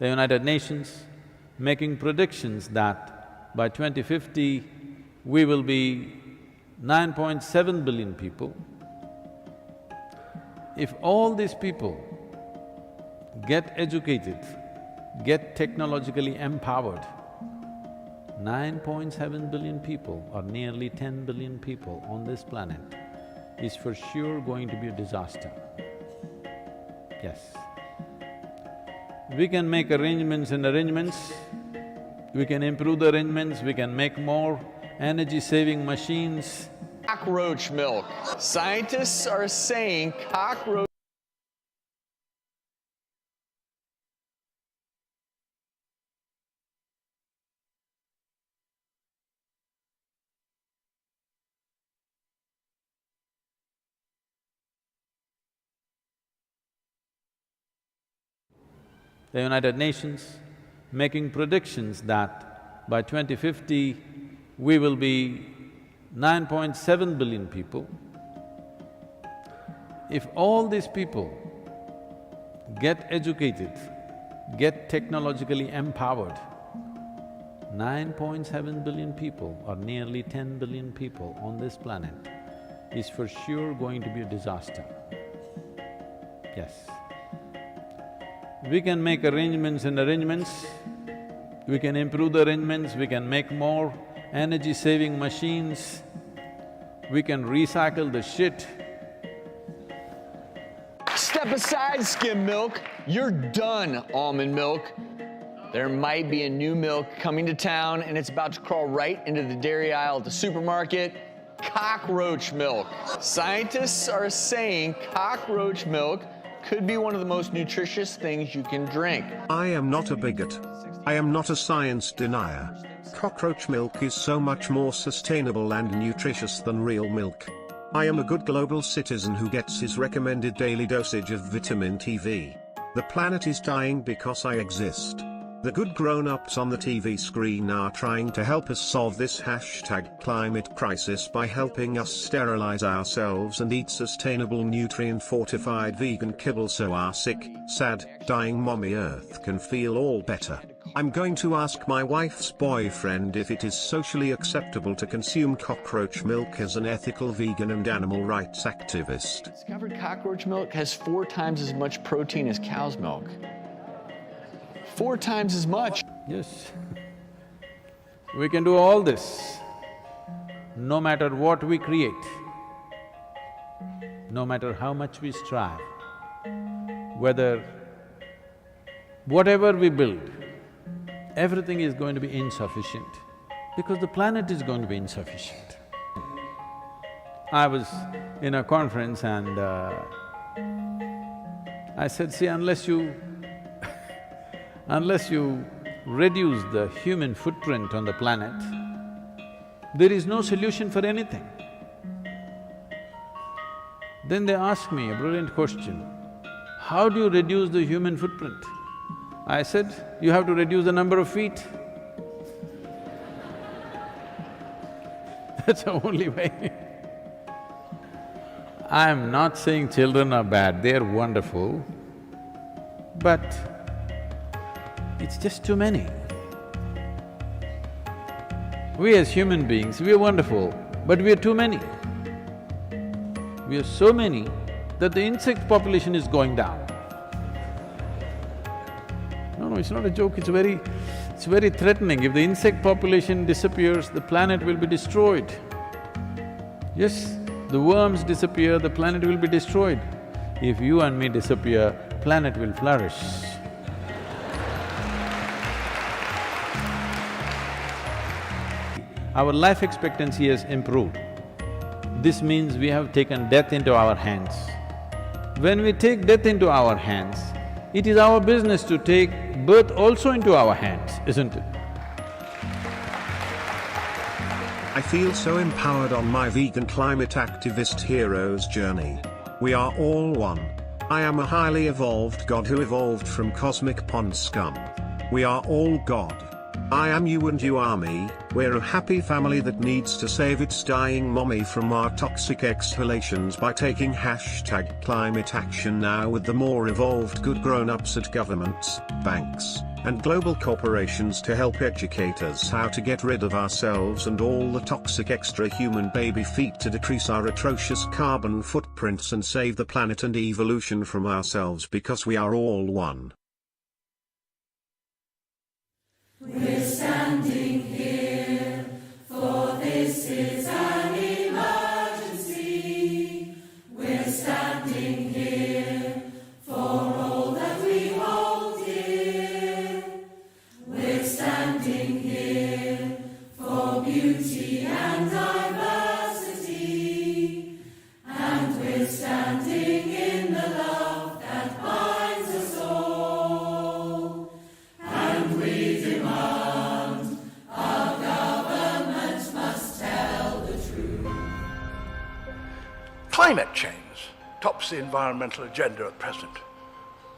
the United Nations making predictions that by 2050, we will be 9.7 billion people. If all these people get educated, get technologically empowered, 9.7 billion people or nearly 10 billion people on this planet is for sure going to be a disaster. Yes. We can make arrangements and arrangements, we can improve the arrangements, we can make more energy-saving machines. Cockroach milk. Scientists are saying cockroach The United Nations making predictions that by 2050, we will be 9.7 billion people. If all these people get educated, get technologically empowered, 9.7 billion people or nearly 10 billion people on this planet is for sure going to be a disaster. Yes. We can make arrangements and arrangements, we can improve the arrangements, we can make more energy-saving machines, we can recycle the shit. Step aside, skim milk. You're done, almond milk. There might be a new milk coming to town and it's about to crawl right into the dairy aisle at the supermarket. Cockroach milk. Scientists are saying cockroach milk could be one of the most nutritious things you can drink. I am not a bigot. I am not a science denier. Cockroach milk is so much more sustainable and nutritious than real milk. I am a good global citizen who gets his recommended daily dosage of vitamin TV. The planet is dying because I exist. The good grown-ups on the TV screen are trying to help us solve this #climate crisis by helping us sterilize ourselves and eat sustainable nutrient-fortified vegan kibble so our sick, sad, dying mommy Earth can feel all better. I'm going to ask my wife's boyfriend if it is socially acceptable to consume cockroach milk as an ethical vegan and animal rights activist. Discovered cockroach milk has 4 times as much protein as cow's milk. 4 times as much. Yes. We can do all this, no matter what we create, no matter how much we strive, whatever we build, everything is going to be insufficient, because the planet is going to be insufficient. I was in a conference and I said, see, unless you reduce the human footprint on the planet, there is no solution for anything. Then they asked me a brilliant question, how do you reduce the human footprint? I said, you have to reduce the number of feet. That's the only way. I am not saying children are bad, they are wonderful, but it's just too many. We as human beings, we are wonderful, but we are too many. We are so many that the insect population is going down. No, it's not a joke, it's very threatening. If the insect population disappears, the planet will be destroyed. Yes, the worms disappear, the planet will be destroyed. If you and me disappear, planet will flourish. Our life expectancy has improved. This means we have taken death into our hands. When we take death into our hands, it is our business to take birth also into our hands, isn't it? I feel so empowered on my vegan climate activist hero's journey. We are all one. I am a highly evolved god who evolved from cosmic pond scum. We are all God. I am you and you are me. We're a happy family that needs to save its dying mommy from our toxic exhalations by taking #climate action now with the more evolved good grown-ups at governments, banks, and global corporations to help educate us how to get rid of ourselves and all the toxic extra-human baby feet to decrease our atrocious carbon footprints and save the planet and evolution from ourselves, because we are all one. We're standing here, for this is an emergency. We're standing here for all that we hold dear. We're standing here for beauty and diversity. And we're standing in the love that binds us all. And we demand our government must tell the truth. Climate change tops the environmental agenda at present.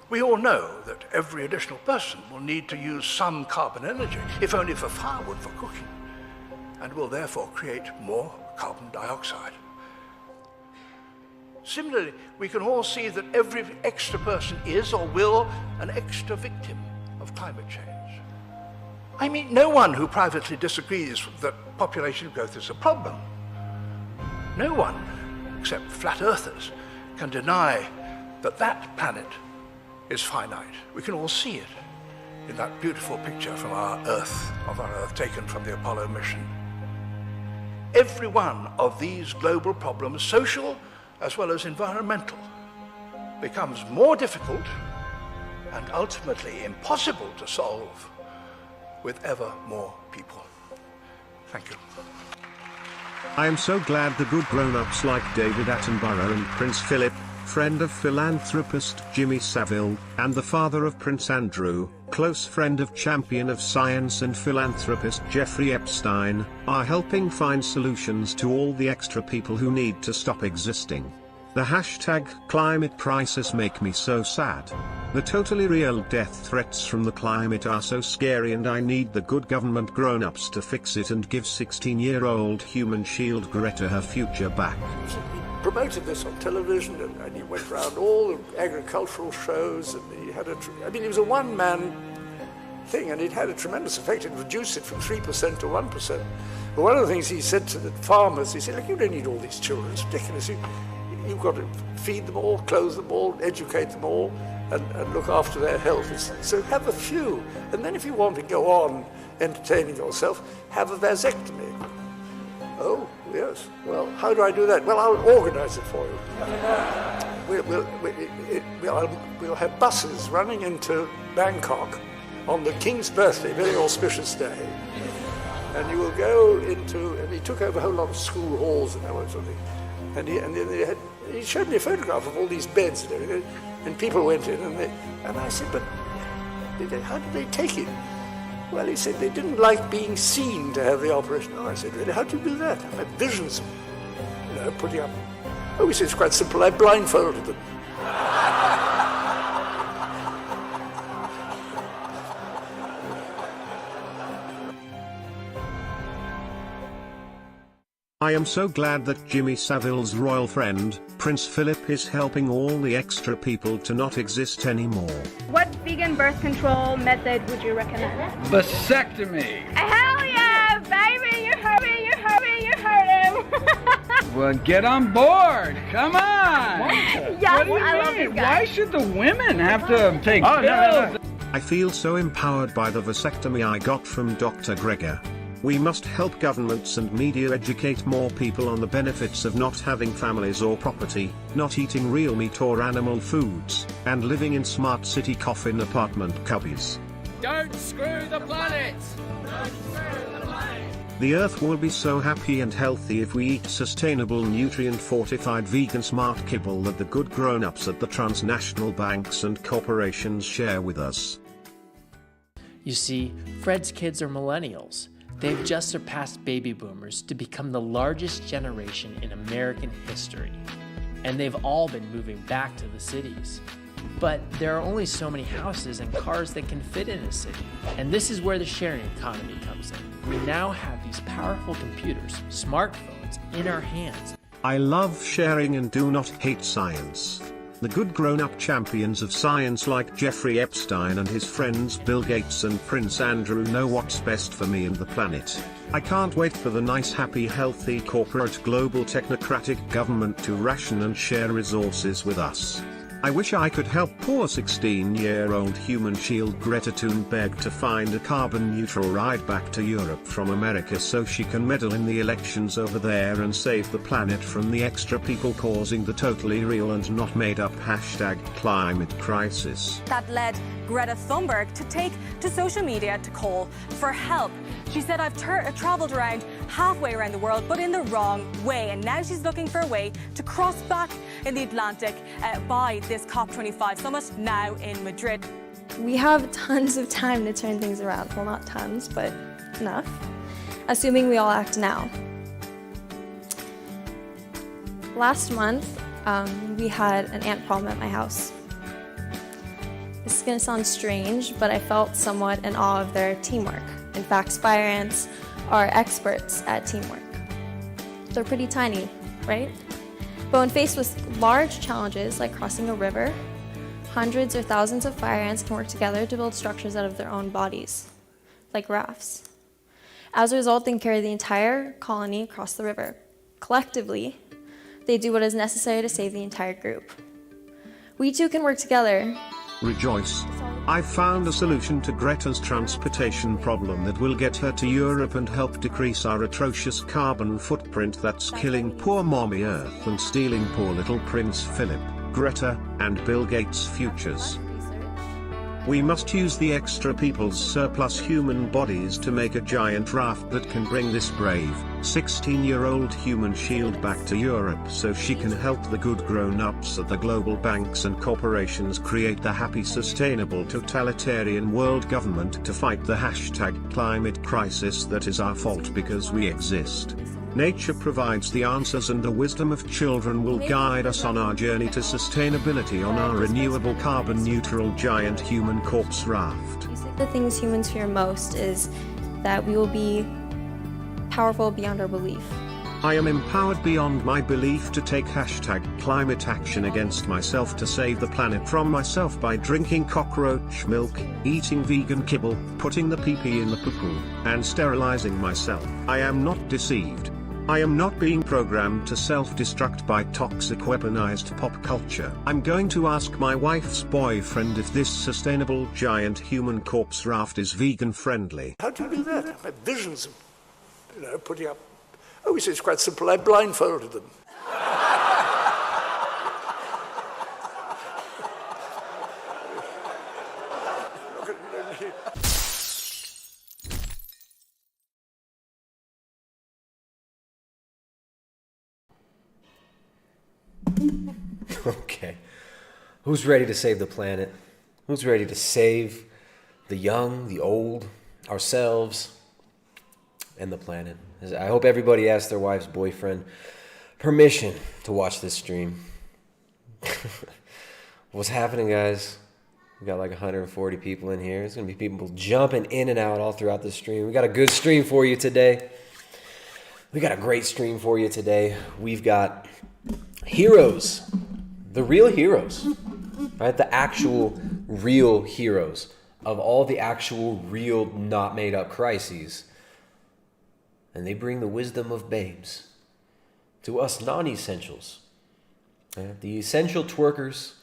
We all know that every additional person will need to use some carbon energy, if only for firewood for cooking, and will therefore create more carbon dioxide. Similarly, we can all see that every extra person is or will an extra victim of climate change. I mean, no one who privately disagrees that population growth is a problem. No one, except flat earthers, can deny that that planet is finite. We can all see it in that beautiful picture from our Earth, taken from the Apollo mission. Every one of these global problems, social as well as environmental, becomes more difficult and ultimately impossible to solve with ever more people. Thank you. I am so glad the good grown-ups like David Attenborough and Prince Philip, friend of philanthropist Jimmy Savile, and the father of Prince Andrew, close friend of champion of science and philanthropist Jeffrey Epstein, are helping find solutions to all the extra people who need to stop existing. The hashtag climate crisis make me so sad. The totally real death threats from the climate are so scary, and I need the good government grown-ups to fix it and give 16-year-old human shield Greta her future back. He promoted this on television, and he went around all the agricultural shows, and he had it was a one-man thing, and it had a tremendous effect. It reduced it from 3% to 1%. But one of the things he said to the farmers, he said, look, you don't need all these children, it's ridiculous. You've got to feed them all, clothe them all, educate them all, and look after their health. So have a few, and then if you want to go on entertaining yourself, have a vasectomy. Oh, yes. Well, how do I do that? Well, I'll organize it for you. We'll have buses running into Bangkok on the King's birthday, very auspicious day. And you will go into, and he took over a whole lot of school halls and all that sort of thing. And then he showed me a photograph of all these beds and everything, and people went in, and I said, but how did they take it? Well, he said they didn't like being seen to have the operation. Oh, I said, really, how do you do that? I had visions of, putting up. Oh, he said, it's quite simple, I blindfolded them. I am so glad that Jimmy Savile's royal friend, Prince Philip, is helping all the extra people to not exist anymore. What vegan birth control method would you recommend? Vasectomy. Hell yeah, baby! You heard me, you heard me, you heard him! Well, get on board. Come on. Yes, what do you I love mean? this guy. Why should the women have to take pills? No. I feel so empowered by the vasectomy I got from Dr. Gregor. We must help governments and media educate more people on the benefits of not having families or property, not eating real meat or animal foods, and living in smart city coffin apartment cubbies. Don't screw the planet! Don't screw the planet! The Earth will be so happy and healthy if we eat sustainable, nutrient-fortified vegan smart kibble that the good grown-ups at the transnational banks and corporations share with us. You see, Fred's kids are millennials. They've just surpassed baby boomers to become the largest generation in American history. And they've all been moving back to the cities. But there are only so many houses and cars that can fit in a city. And this is where the sharing economy comes in. We now have these powerful computers, smartphones, in our hands. I love sharing and do not hate science. The good grown-up champions of science like Jeffrey Epstein and his friends Bill Gates and Prince Andrew know what's best for me and the planet. I can't wait for the nice, happy, healthy corporate global technocratic government to ration and share resources with us. I wish I could help poor 16-year-old human shield Greta Thunberg to find a carbon-neutral ride back to Europe from America so she can meddle in the elections over there and save the planet from the extra people causing the totally real and not made-up #climate crisis. That led Greta Thunberg to take to social media to call for help. She said, I've traveled around halfway around the world, but in the wrong way. And now she's looking for a way to cross back in the Atlantic by this COP25 summit now in Madrid. We have tons of time to turn things around. Well, not tons, but enough. Assuming we all act now. Last month, we had an ant problem at my house. This is going to sound strange, but I felt somewhat in awe of their teamwork. In fact, fire ants are experts at teamwork. They're pretty tiny, right? But when faced with large challenges like crossing a river, hundreds or thousands of fire ants can work together to build structures out of their own bodies, like rafts. As a result, they can carry the entire colony across the river. Collectively, they do what is necessary to save the entire group. We too can work together. Rejoice. I've found a solution to Greta's transportation problem that will get her to Europe and help decrease our atrocious carbon footprint that's killing poor mommy Earth and stealing poor little Prince Philip, Greta, and Bill Gates' futures. We must use the extra people's surplus human bodies to make a giant raft that can bring this brave, 16-year-old human shield back to Europe so she can help the good grown-ups at the global banks and corporations create the happy, sustainable, totalitarian world government to fight the #climate crisis that is our fault because we exist. Nature provides the answers and the wisdom of children will guide us on our journey to sustainability on our renewable carbon-neutral giant human corpse raft. The things humans fear most is that we will be powerful beyond our belief. I am empowered beyond my belief to take #climate action against myself to save the planet from myself by drinking cockroach milk, eating vegan kibble, putting the pee-pee in the poo-poo, and sterilizing myself. I am not deceived. I am not being programmed to self-destruct by toxic weaponized pop culture. I'm going to ask my wife's boyfriend if this sustainable giant human corpse raft is vegan friendly. How do you do that? I had visions of, putting up. Oh, he said it's quite simple. I blindfolded them. Okay. Who's ready to save the planet? Who's ready to save the young, the old, ourselves, and the planet? I hope everybody asked their wife's boyfriend permission to watch this stream. What's happening, guys? We got like 140 people in here. There's going to be people jumping in and out all throughout the stream. We got a good stream for you today. We got a great stream for you today. We've got heroes. The real heroes, right? The actual real heroes of all the actual real not made up crises. And they bring the wisdom of babes to us non-essentials. The essential twerkers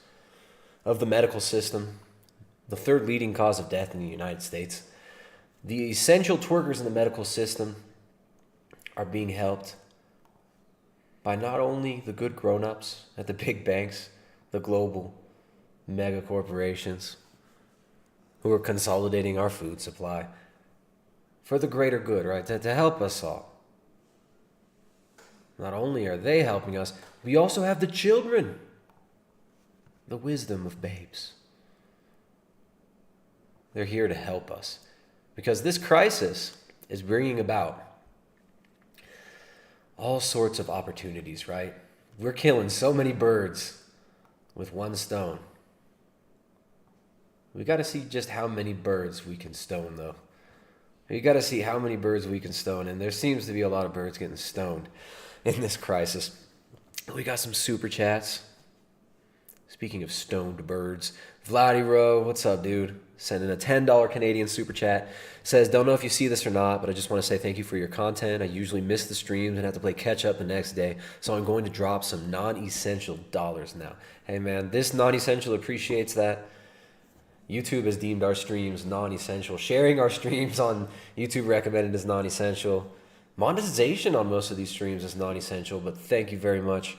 of the medical system, the third leading cause of death in the United States. The essential twerkers in the medical system are being helped by not only the good grown-ups at the big banks, the global mega corporations who are consolidating our food supply for the greater good, right? To help us all. Not only are they helping us, we also have the children, the wisdom of babes. They're here to help us because this crisis is bringing about all sorts of opportunities, right? We're killing so many birds with one stone. We got to see just how many birds we can stone, though. You got to see how many birds we can stone, and there seems to be a lot of birds getting stoned in this crisis. We got some super chats. Speaking of stoned birds, Vladiro, what's up, dude? Sending a $10 Canadian super chat. Says, don't know if you see this or not, but I just want to say thank you for your content. I usually miss the streams and have to play catch up the next day, so I'm going to drop some non-essential dollars now. Hey, man, this non-essential appreciates that. YouTube has deemed our streams non-essential. Sharing our streams on YouTube recommended as non-essential. Monetization on most of these streams is non-essential, but thank you very much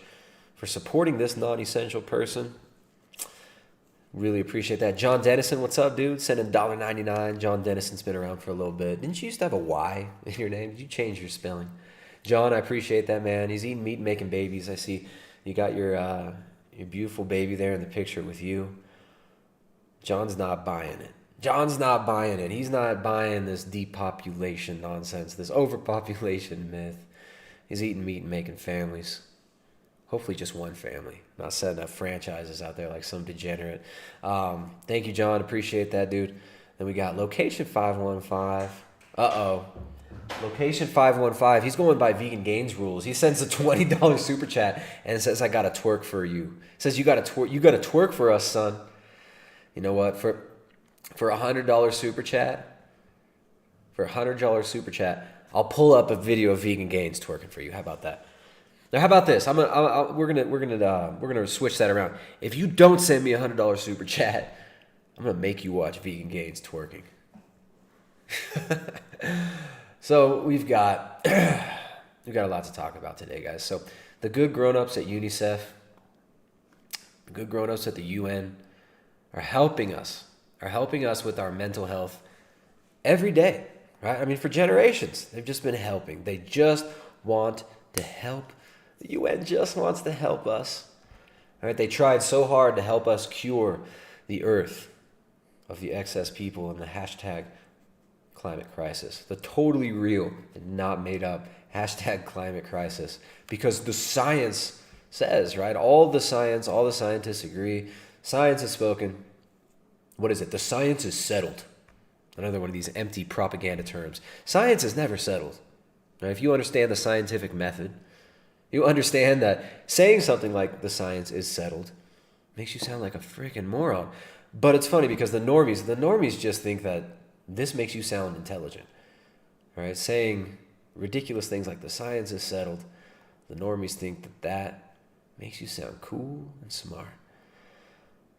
for supporting this non-essential person. Really appreciate that. John Dennison, what's up, dude? Sending $1.99. John Dennison's been around for a little bit. Didn't you used to have a Y in your name? Did you change your spelling? John, I appreciate that, man. He's eating meat and making babies. I see you got your beautiful baby there in the picture with you. John's not buying it. John's not buying it. He's not buying this depopulation nonsense, this overpopulation myth. He's eating meat and making families. Hopefully just one family. Not setting up franchises out there like some degenerate. Thank you, John. Appreciate that, dude. Then we got Location 515. Uh-oh. Location 515. He's going by Vegan Gains rules. He sends a $20 super chat and says, I got to twerk for you. Says, you got to twerk for us, son. You know what? For a $100 super chat, I'll pull up a video of Vegan Gains twerking for you. How about that? Now, how about this? We're gonna switch that around. If you don't send me a $100 super chat, I'm gonna make you watch Vegan Gains twerking. So we've got a lot to talk about today, guys. So the good grown-ups at UNICEF, the good grown-ups at the UN are helping us with our mental health every day, right? I mean, for generations, they've just been helping. They just want to help. The UN just wants to help us. All right, they tried so hard to help us cure the earth of the excess people in the hashtag climate crisis. The totally real and not made up hashtag climate crisis. Because the science says, right? All the scientists agree. Science has spoken. What is it? The science is settled. Another one of these empty propaganda terms. Science is never settled. Now, if you understand the scientific method, you understand that saying something like the science is settled makes you sound like a freaking moron. But it's funny because the normies just think that this makes you sound intelligent. Right? Saying ridiculous things like the science is settled, the normies think that makes you sound cool and smart.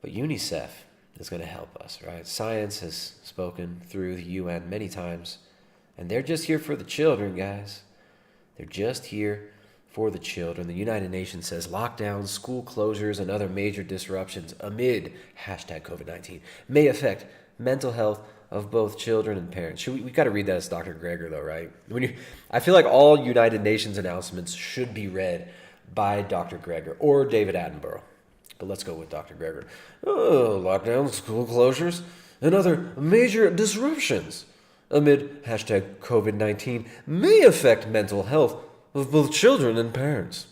But UNICEF is going to help us, right? Science has spoken through the UN many times, and they're just here for the children, guys. They're just here for the children. The United Nations says lockdowns, school closures, and other major disruptions amid hashtag COVID-19 may affect mental health of both children and parents. We got to read that as Dr. Greger, though, right? I feel like all United Nations announcements should be read by Dr. Greger or David Attenborough. But let's go with Dr. Greger. Lockdowns, school closures, and other major disruptions amid hashtag COVID-19 may affect mental health of both children and parents.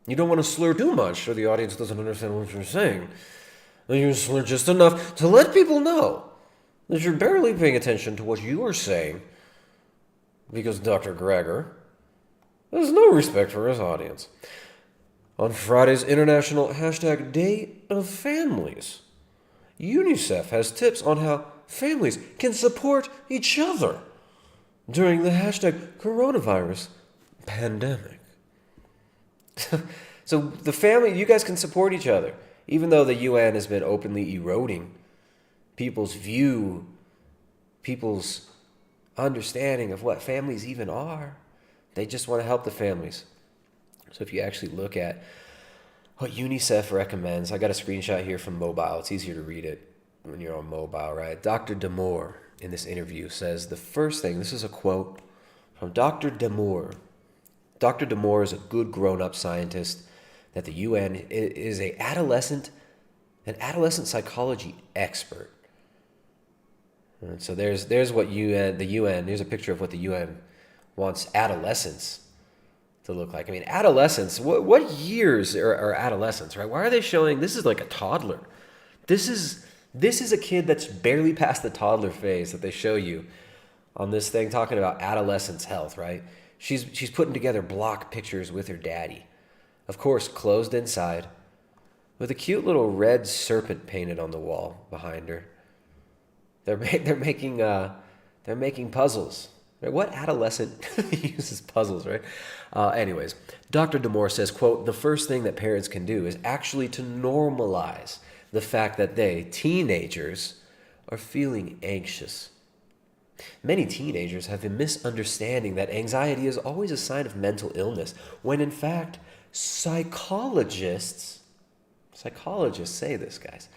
You don't want to slur too much so the audience doesn't understand what you're saying. You slur just enough to let people know that you're barely paying attention to what you are saying, because Dr. Greger has no respect for his audience. On Friday's International hashtag Day of Families, UNICEF has tips on how families can support each other during the hashtag coronavirus pandemic. So the family, you guys can support each other, even though the UN has been openly eroding people's view, people's understanding of what families even are. They just want to help the families. So if you actually look at what UNICEF recommends, I got a screenshot here from mobile. It's easier to read it when you're on mobile, right? Dr. Damour in this interview says the first thing, this is a quote from Dr. Damour. Dr. Damour is a good grown-up scientist that the UN is an adolescent psychology expert. And so there's what the UN, here's a picture of what the UN wants adolescents to look like. I mean, adolescents, what years are adolescents, right? Why are they showing, this is like a toddler. This is a kid that's barely past the toddler phase that they show you on this thing talking about adolescents' health, right? She's putting together block pictures with her daddy. Of course, closed inside. with a cute little red serpent painted on the wall behind her. They're making puzzles. What adolescent uses puzzles, right? Anyways, Dr. Damore says, quote, "The first thing that parents can do is actually to normalize the fact that they, teenagers, are feeling anxious. Many teenagers have a misunderstanding that anxiety is always a sign of mental illness, when in fact, psychologists say this, guys.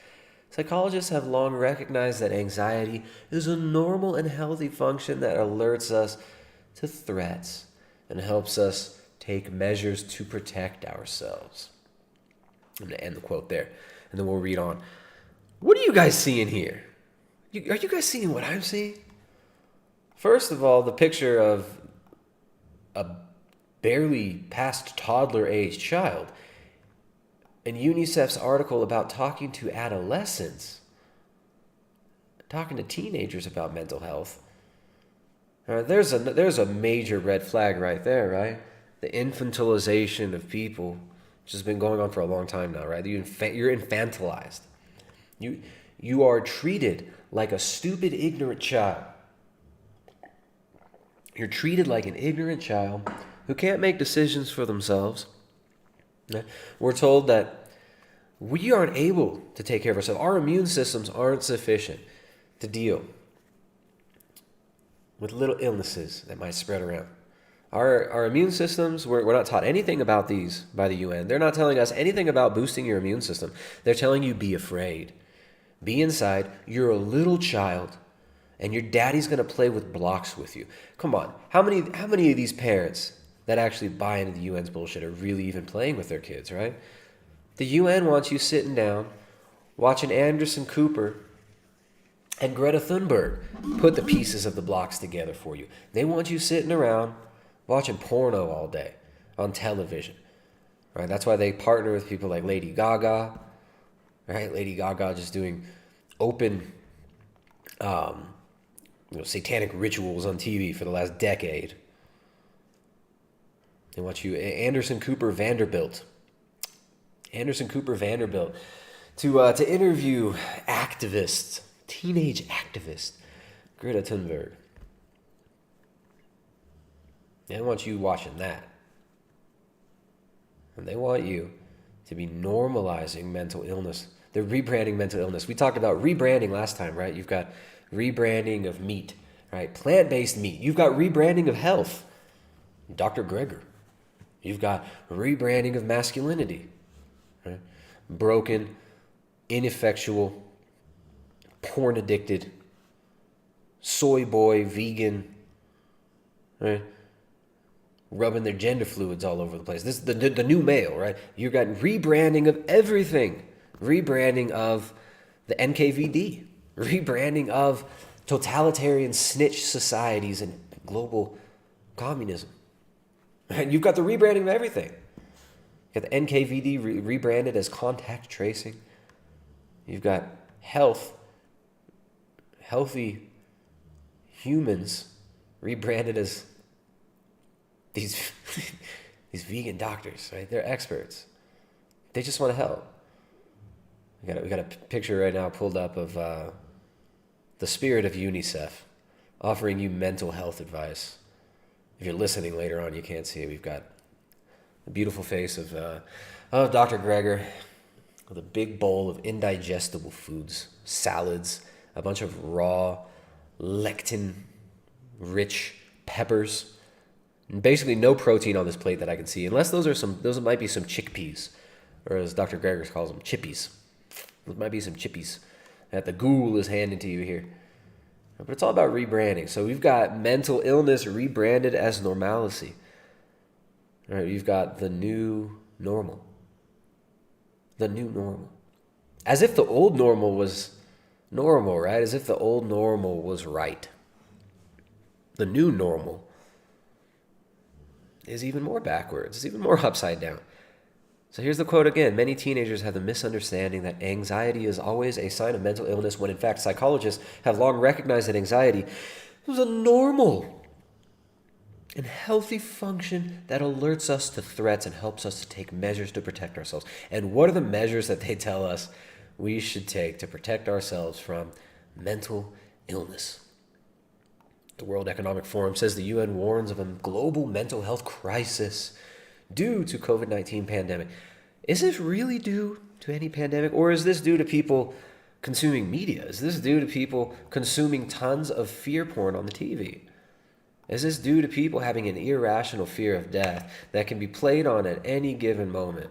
Psychologists have long recognized that anxiety is a normal and healthy function that alerts us to threats and helps us take measures to protect ourselves." I'm going to end the quote there, and then we'll read on. What are you guys seeing here? Are you guys seeing what I'm seeing? First of all, the picture of a barely past toddler age child in UNICEF's article about talking to adolescents, talking to teenagers about mental health. There's a major red flag right there, right? The infantilization of people, which has been going on for a long time now, right? You're infantilized. You are treated like a stupid, ignorant child. You're treated like an ignorant child who can't make decisions for themselves. We're told that we aren't able to take care of ourselves. Our immune systems aren't sufficient to deal with little illnesses that might spread around. Our immune systems, we're not taught anything about these by the UN. They're not telling us anything about boosting your immune system. They're telling you, be afraid. Be inside. You're a little child, and your daddy's going to play with blocks with you. Come on. How many of these parents that actually buy into the UN's bullshit are really even playing with their kids, right? The UN wants you sitting down, watching Anderson Cooper and Greta Thunberg put the pieces of the blocks together for you. They want you sitting around watching porno all day on television, right? That's why they partner with people like Lady Gaga, right? Lady Gaga just doing open, satanic rituals on TV for the last decade. They want you, Anderson Cooper Vanderbilt, to interview activists, teenage activist Greta Thunberg. They want you watching that. And they want you to be normalizing mental illness. They're rebranding mental illness. We talked about rebranding last time, right? You've got rebranding of meat, right? Plant-based meat. You've got rebranding of health. Dr. Greger. You've got rebranding of masculinity, right? Broken, ineffectual, porn-addicted, soy boy, vegan, right? Rubbing their gender fluids all over the place. This is the new male, right? You've got rebranding of everything. Rebranding of the NKVD. Rebranding of totalitarian snitch societies and global communism. And you've got the rebranding of everything. You've got the NKVD rebranded as contact tracing. You've got healthy humans rebranded as these vegan doctors, right? They're experts. They just want to help. We got a picture right now pulled up of the spirit of UNICEF offering you mental health advice. If you're listening later on, you can't see it. We've got the beautiful face of Dr. Greger with a big bowl of indigestible foods, salads, a bunch of raw, lectin-rich peppers, and basically no protein on this plate that I can see, unless those might be some chickpeas, or as Dr. Greger calls them, chippies. Those might be some chippies that the ghoul is handing to you here. But it's all about rebranding. So we've got mental illness rebranded as normalcy. All right, you've got the new normal. The new normal. As if the old normal was normal, right? As if the old normal was right. The new normal is even more backwards. It's even more upside down. So here's the quote again. Many teenagers have the misunderstanding that anxiety is always a sign of mental illness, when in fact psychologists have long recognized that anxiety is a normal and healthy function that alerts us to threats and helps us to take measures to protect ourselves. And what are the measures that they tell us we should take to protect ourselves from mental illness? The World Economic Forum says the UN warns of a global mental health crisis due to COVID-19 pandemic. Is this really due to any pandemic, or is this due to people consuming media? Is this due to people consuming tons of fear porn on the TV? Is this due to people having an irrational fear of death that can be played on at any given moment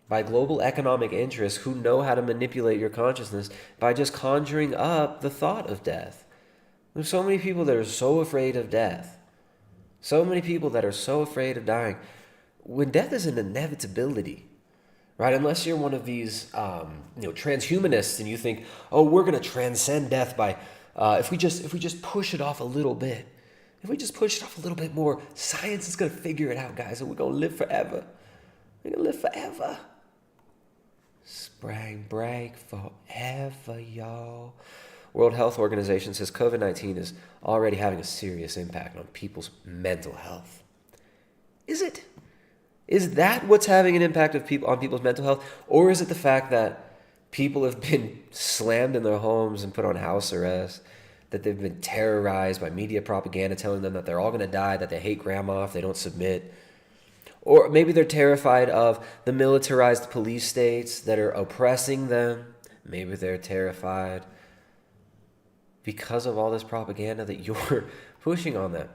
by global economic interests who know how to manipulate your consciousness by just conjuring up the thought of death? There's so many people that are so afraid of death. So many people that are so afraid of dying. When death is an inevitability, right? Unless you're one of these, transhumanists, and you think, oh, we're going to transcend death by, if we just push it off a little bit, if we just push it off a little bit more, science is going to figure it out, guys, and we're going to live forever. We're going to live forever. Spring break forever, y'all. World Health Organization says COVID-19 is already having a serious impact on people's mental health. Is it? Is that what's having an impact on people's mental health? Or is it the fact that people have been slammed in their homes and put on house arrest, that they've been terrorized by media propaganda telling them that they're all going to die, that they hate grandma if they don't submit? Or maybe they're terrified of the militarized police states that are oppressing them. Maybe they're terrified because of all this propaganda that you're pushing on them.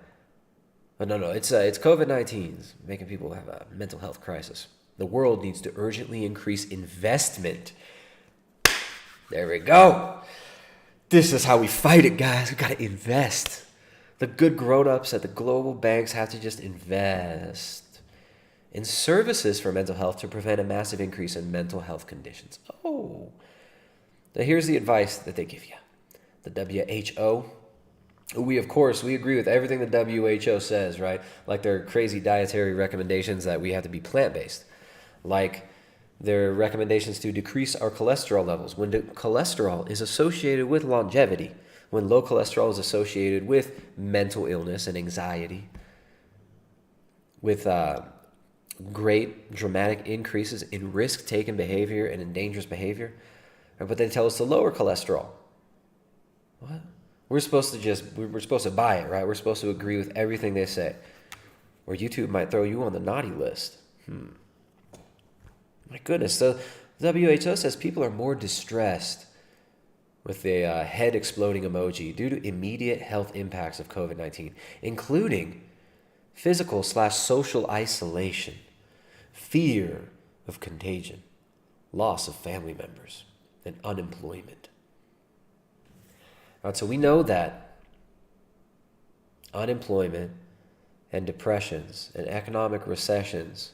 But no, it's COVID-19's making people have a mental health crisis. The world needs to urgently increase investment. There we go. This is how we fight it, guys. We got to invest. The good grown-ups at the global banks have to just invest in services for mental health to prevent a massive increase in mental health conditions. Oh. Now here's the advice that they give you. The WHO, we agree with everything the WHO says, right? Like their crazy dietary recommendations that we have to be plant-based. Like their recommendations to decrease our cholesterol levels. When cholesterol is associated with longevity, when low cholesterol is associated with mental illness and anxiety, with great dramatic increases in risk-taking behavior and in dangerous behavior. But they tell us to lower cholesterol. What? We're supposed to buy it, right? We're supposed to agree with everything they say. Or YouTube might throw you on the naughty list. My goodness. So the WHO says people are more distressed with the head exploding emoji due to immediate health impacts of COVID-19, including physical/social isolation, fear of contagion, loss of family members, and unemployment. All right, so we know that unemployment and depressions and economic recessions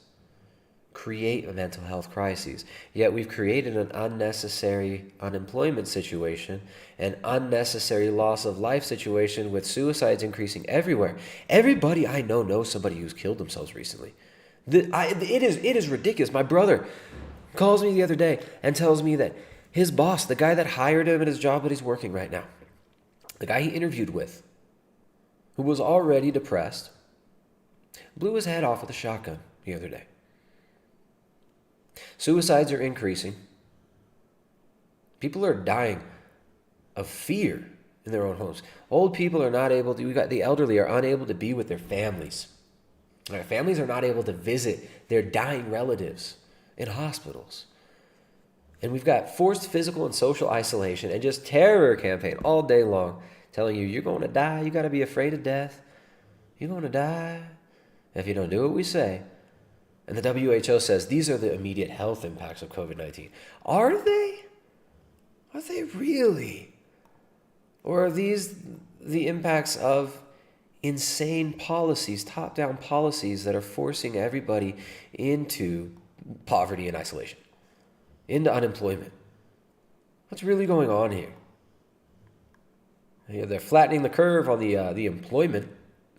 create mental health crises. Yet we've created an unnecessary unemployment situation, an unnecessary loss of life situation with suicides increasing everywhere. Everybody I know knows somebody who's killed themselves recently. It is ridiculous. My brother calls me the other day and tells me that his boss, the guy that hired him at his job that he's working right now, the guy he interviewed with, who was already depressed, blew his head off with a shotgun the other day. Suicides are increasing. People are dying of fear in their own homes. Old people are not able to, the elderly are unable to be with their families. Their families are not able to visit their dying relatives in hospitals. And we've got forced physical and social isolation and just terror campaign all day long telling you, you're going to die, you got to be afraid of death, you're going to die if you don't do what we say. And the WHO says these are the immediate health impacts of COVID-19. Are they? Are they really? Or are these the impacts of insane policies, top-down policies that are forcing everybody into poverty and isolation, into unemployment? What's really going on here? They're flattening the curve on the employment,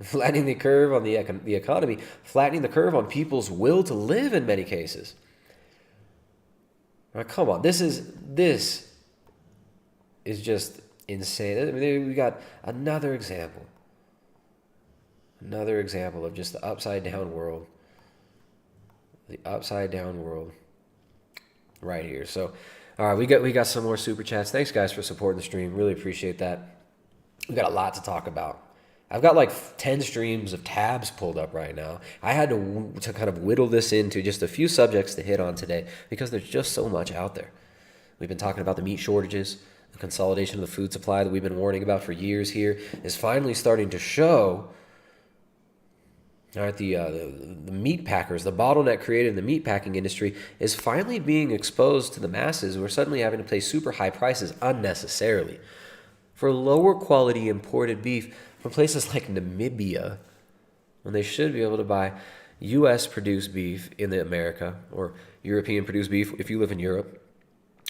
flattening the curve on the economy, flattening the curve on people's will to live in many cases. Now, come on, this is just insane. I mean, we got another example Another example of just the upside down world. The upside down world right here. So, all right, we got some more super chats. Thanks, guys, for supporting the stream. Really appreciate that. We got a lot to talk about. I've got like 10 streams of tabs pulled up right now. I had to kind of whittle this into just a few subjects to hit on today because there's just so much out there. We've been talking about the meat shortages. The consolidation of the food supply that we've been warning about for years here is finally starting to show. All right, the meat packers, the bottleneck created in the meat packing industry is finally being exposed to the masses who are suddenly having to pay super high prices unnecessarily for lower quality imported beef from places like Namibia, when they should be able to buy U.S. produced beef in America, or European produced beef if you live in Europe,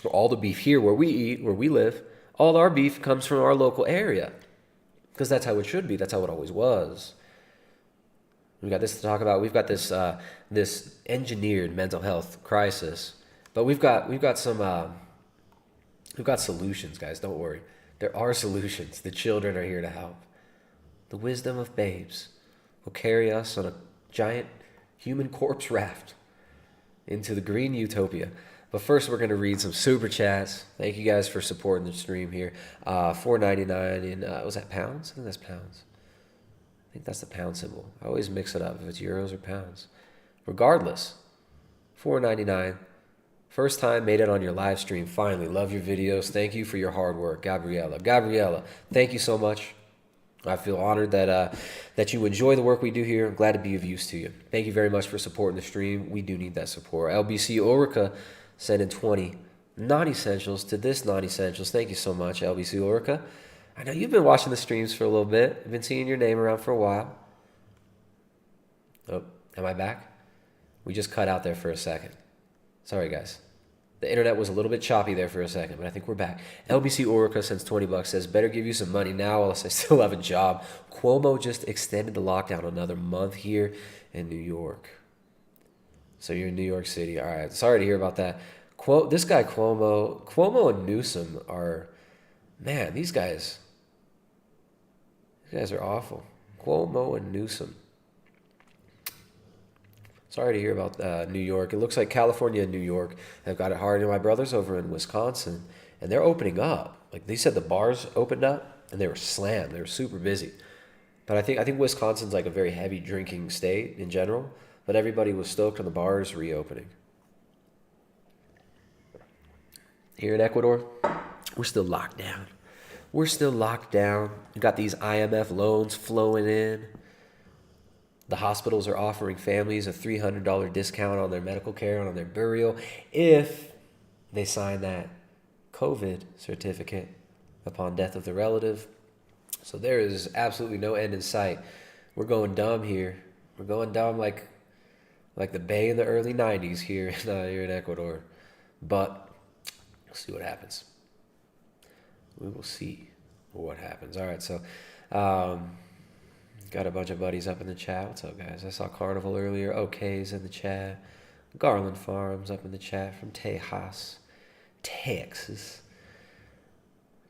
or all the beef here where we eat, where we live, all our beef comes from our local area, because that's how it should be. That's how it always was. We've got this to talk about. We've got this this engineered mental health crisis, but we've got solutions, guys. Don't worry. There are solutions. The children are here to help. The wisdom of babes will carry us on a giant human corpse raft into the green utopia. But first, we're going to read some super chats. Thank you guys for supporting the stream here. $4.99 in, was that pounds? I think that's pounds. I think that's the pound symbol. I always mix it up if it's euros or pounds. Regardless, $4.99. First time made it on your live stream. Finally, love your videos. Thank you for your hard work, Gabriella, thank you so much. I feel honored that you enjoy the work we do here. I'm glad to be of use to you. Thank you very much for supporting the stream. We do need that support. LBC Orica sent in 20 non-essentials to this non-essentials. Thank you so much, LBC Orica. I know you've been watching the streams for a little bit. I've been seeing your name around for a while. Oh, am I back? We just cut out there for a second. Sorry, guys. The internet was a little bit choppy there for a second, but I think we're back. LBC Orica sends $20, says, better give you some money now while I still have a job. Cuomo just extended the lockdown another month here in New York. So you're in New York City. All right. Sorry to hear about that. This guy Cuomo and Newsom are, man, these guys are awful. Cuomo and Newsom. Sorry to hear about New York. It looks like California and New York have got it hard. And my brother's over in Wisconsin, and they're opening up. Like they said, the bars opened up, and they were slammed. They were super busy. But I think Wisconsin's like a very heavy drinking state in general. But everybody was stoked on the bars reopening. Here in Ecuador, we're still locked down. We're still locked down. We've got these IMF loans flowing in. The hospitals are offering families a $300 discount on their medical care and on their burial if they sign that COVID certificate upon death of the relative. So there is absolutely no end in sight. We're going dumb here. We're going dumb like the Bay in the early 90s here in Ecuador. But we'll see what happens. We will see what happens. All right, so got a bunch of buddies up in the chat. What's up, guys? I saw Carnival earlier. OK's in the chat. Garland Farms up in the chat from Tejas, Texas.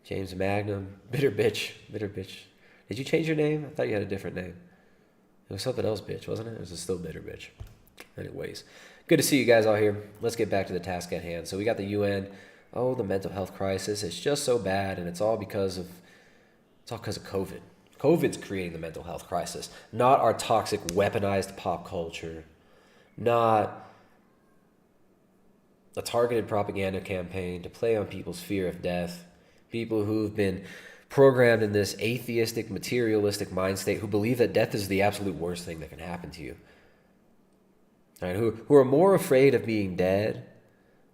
James Magnum. Bitter bitch. Did you change your name? I thought you had a different name. It was something else, bitch, wasn't it? Or was it still bitter bitch? Anyways, good to see you guys all here. Let's get back to the task at hand. So we got the UN. Oh, the mental health crisis. It's just so bad, and it's all because of COVID. COVID's creating the mental health crisis, not our toxic, weaponized pop culture, not a targeted propaganda campaign to play on people's fear of death, people who've been programmed in this atheistic, materialistic mind state who believe that death is the absolute worst thing that can happen to you. All right, who are more afraid of being dead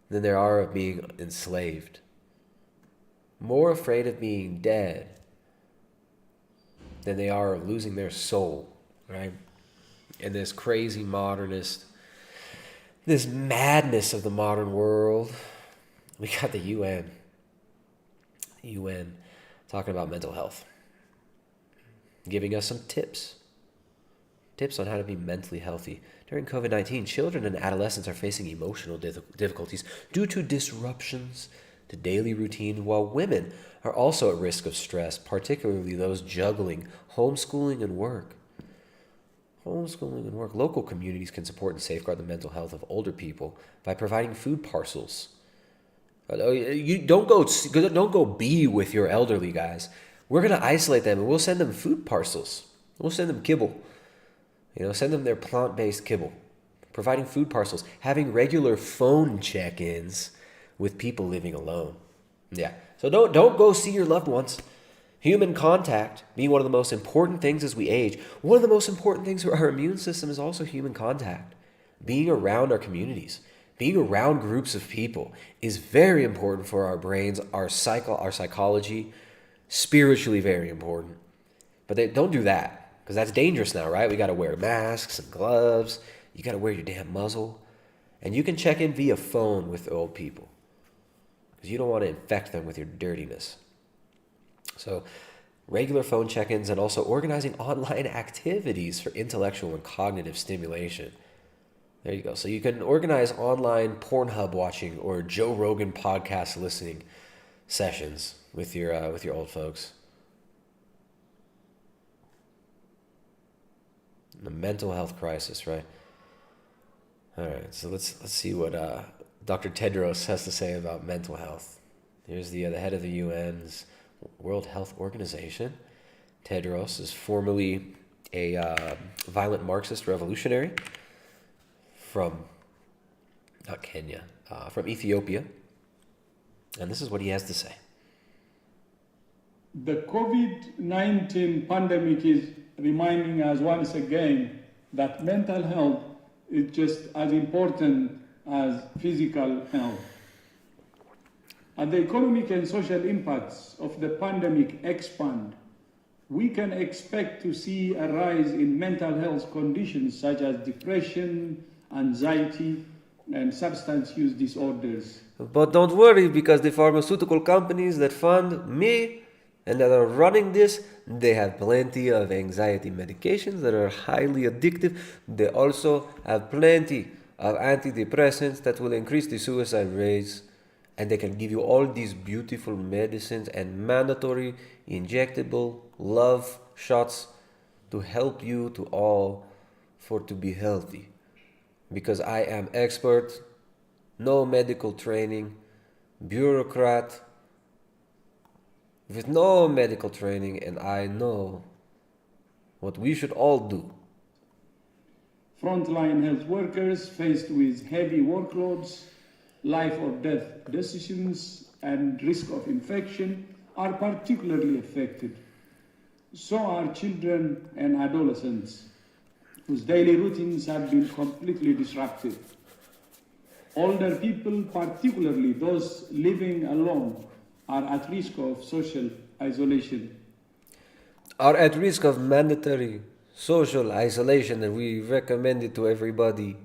than they are of being enslaved. More afraid of being dead than they are of losing their soul, right? And this crazy modernist, this madness of the modern world, we got the UN. The UN talking about mental health, giving us some tips on how to be mentally healthy. During COVID-19, children and adolescents are facing emotional difficulties due to disruptions to daily routine, while women are also at risk of stress, particularly those juggling homeschooling and work. Homeschooling and work. Local communities can support and safeguard the mental health of older people by providing food parcels. You don't go be with your elderly, guys. We're gonna isolate them and we'll send them food parcels. We'll send them kibble. Send them their plant-based kibble. Providing food parcels, having regular phone check-ins with people living alone. Yeah. So don't go see your loved ones. Human contact being one of the most important things as we age. One of the most important things for our immune system is also human contact. Being around our communities, being around groups of people is very important for our brains, our psychology, spiritually very important. But they don't do that, because that's dangerous now, right? We got to wear masks and gloves. You got to wear your damn muzzle. And you can check in via phone with old people, because you don't want to infect them with your dirtiness. So regular phone check-ins and also organizing online activities for intellectual and cognitive stimulation. There you go. So you can organize online Pornhub watching or Joe Rogan podcast listening sessions with your old folks. The mental health crisis, right? All right. So let's see what Dr. Tedros has to say about mental health. Here's the head of the UN's World Health Organization. Tedros is formerly a violent Marxist revolutionary from, not Kenya, from Ethiopia. And this is what he has to say. The COVID-19 pandemic is reminding us once again that mental health is just as important as physical health. As the economic and social impacts of the pandemic expand, we can expect to see a rise in mental health conditions such as depression, anxiety, and substance use disorders. But don't worry, because the pharmaceutical companies that fund me and that are running this, they have plenty of anxiety medications that are highly addictive. They also have plenty of antidepressants that will increase the suicide rates. And they can give you all these beautiful medicines and mandatory injectable love shots to help you to be healthy. Because I am expert, no medical training, bureaucrat with no medical training, and I know what we should all do. Frontline health workers faced with heavy workloads, life or death decisions, and risk of infection are particularly affected. So are children and adolescents, whose daily routines have been completely disrupted. Older people, particularly those living alone, are at risk of social isolation. Are at risk of mandatory social isolation, and we recommend it to everybody.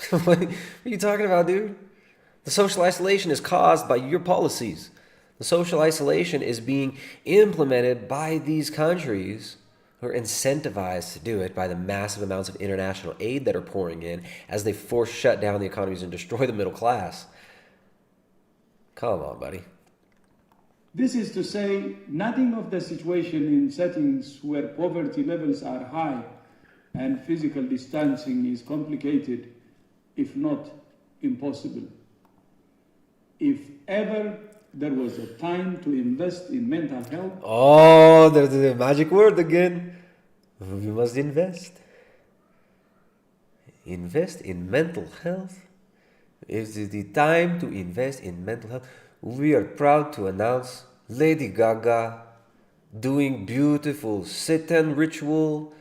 What are you talking about, dude? The social isolation is caused by your policies. The social isolation is being implemented by these countries who are incentivized to do it by the massive amounts of international aid that are pouring in as they force shut down the economies and destroy the middle class. Come on, buddy. This is to say nothing of the situation in settings where poverty levels are high and physical distancing is complicated, if not impossible. If ever there was a time to invest in mental health... Oh, there's the magic word again. We must invest. Invest in mental health. It is the time to invest in mental health. We are proud to announce Lady Gaga doing beautiful Satan ritual,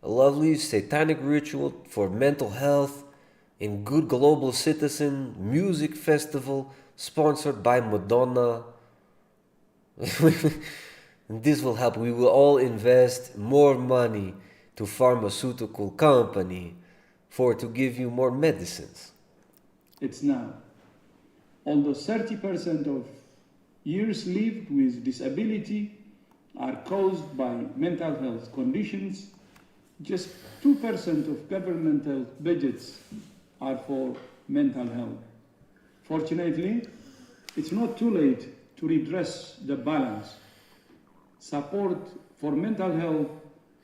a lovely satanic ritual for mental health in Good Global Citizen Music Festival sponsored by Madonna. This will help. We will all invest more money to pharmaceutical company to give you more medicines. It's now. Although 30% of years lived with disability are caused by mental health conditions, just 2% of governmental budgets are for mental health. Fortunately, it's not too late to redress the balance. Support for mental health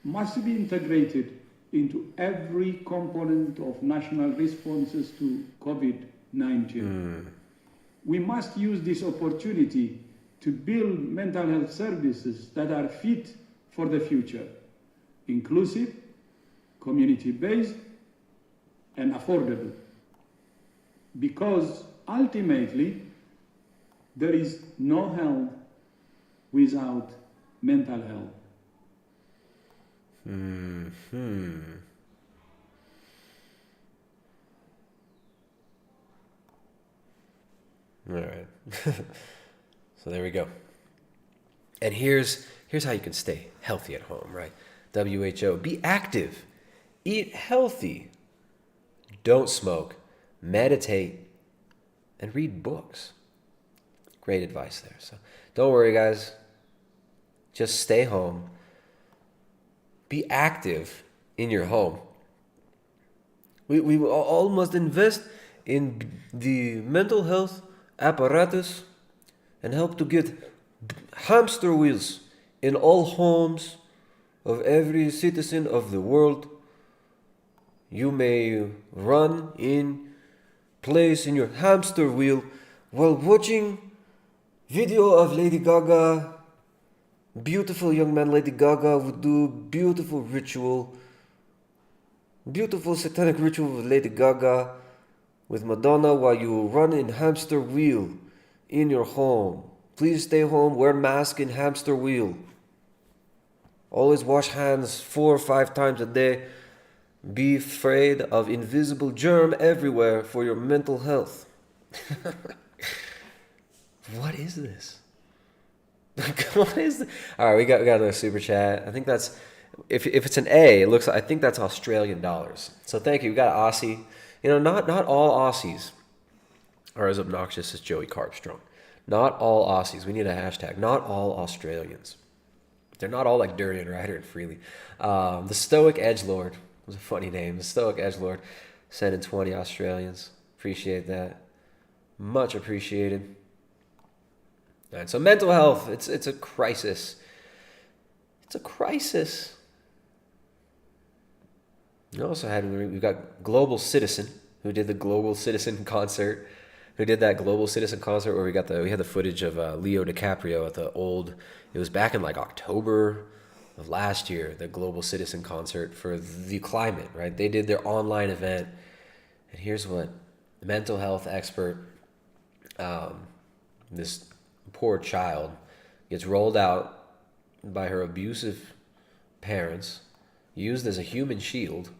must be integrated into every component of national responses to COVID-19. We must use this opportunity to build mental health services that are fit for the future, inclusive, community-based, and affordable. Because ultimately, there is no health without mental health. All right. So there we go. And here's how you can stay healthy at home, right? WHO, be active, eat healthy, don't smoke, meditate, and read books. Great advice there. So don't worry, guys. Just stay home. Be active in your home. We all must invest in the mental health apparatus and help to get hamster wheels in all homes of every citizen of the world. You may run in place in your hamster wheel while watching video of Lady Gaga. Beautiful young man Lady Gaga would do beautiful satanic ritual with Lady Gaga with Madonna while you run in hamster wheel in your home. Please stay home, wear mask in hamster wheel. Always wash hands 4 or 5 times a day. Be afraid of invisible germ everywhere for your mental health. What is this? What is this? All right, we got another super chat. I think that's, if it's an A, it looks like, I think that's Australian dollars. So thank you. We got Aussie. You know, not all Aussies are as obnoxious as Joey Carbstrong. Not all Aussies. We need a hashtag. Not all Australians. They're not all like Durian Rider and Freely. The Stoic Edgelord was a funny name. The Stoic Edgelord sent in 20 Australians. Appreciate that. Much appreciated. All right, so mental health, it's a crisis. It's a crisis. We also we've got Global Citizen, who did the Global Citizen concert, where we had the footage of Leo DiCaprio at the old, it was back in like October of last year, the Global Citizen concert for the climate, right? They did their online event, and here's what the mental health expert, this poor child gets rolled out by her abusive parents, used as a human shield.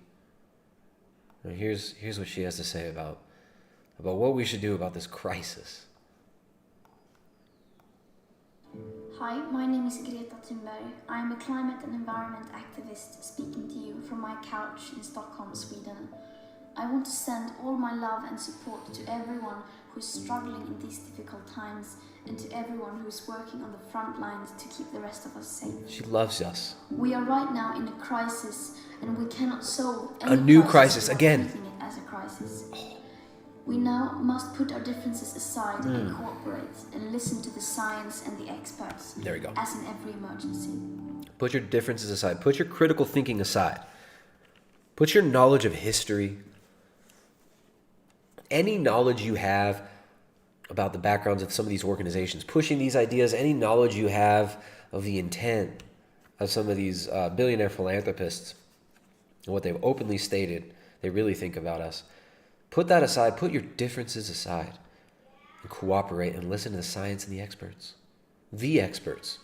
And here's what she has to say about what we should do about this crisis. Hi, my name is Greta Thunberg. I am a climate and environment activist speaking to you from my couch in Stockholm, Sweden. I want to send all my love and support to everyone who is struggling in these difficult times and to everyone who is working on the front lines to keep the rest of us safe. She loves us. We are right now in a crisis and we cannot solve any a new crisis again. Treating it as a crisis. We now must put our differences aside and cooperate and listen to the science and the experts. There we go. As in every emergency. Put your differences aside. Put your critical thinking aside. Put your knowledge of history, any knowledge you have about the backgrounds of some of these organizations, pushing these ideas, any knowledge you have of the intent of some of these billionaire philanthropists and what they've openly stated they really think about us. Put that aside. Put your differences aside and cooperate and listen to the science and the experts. The experts.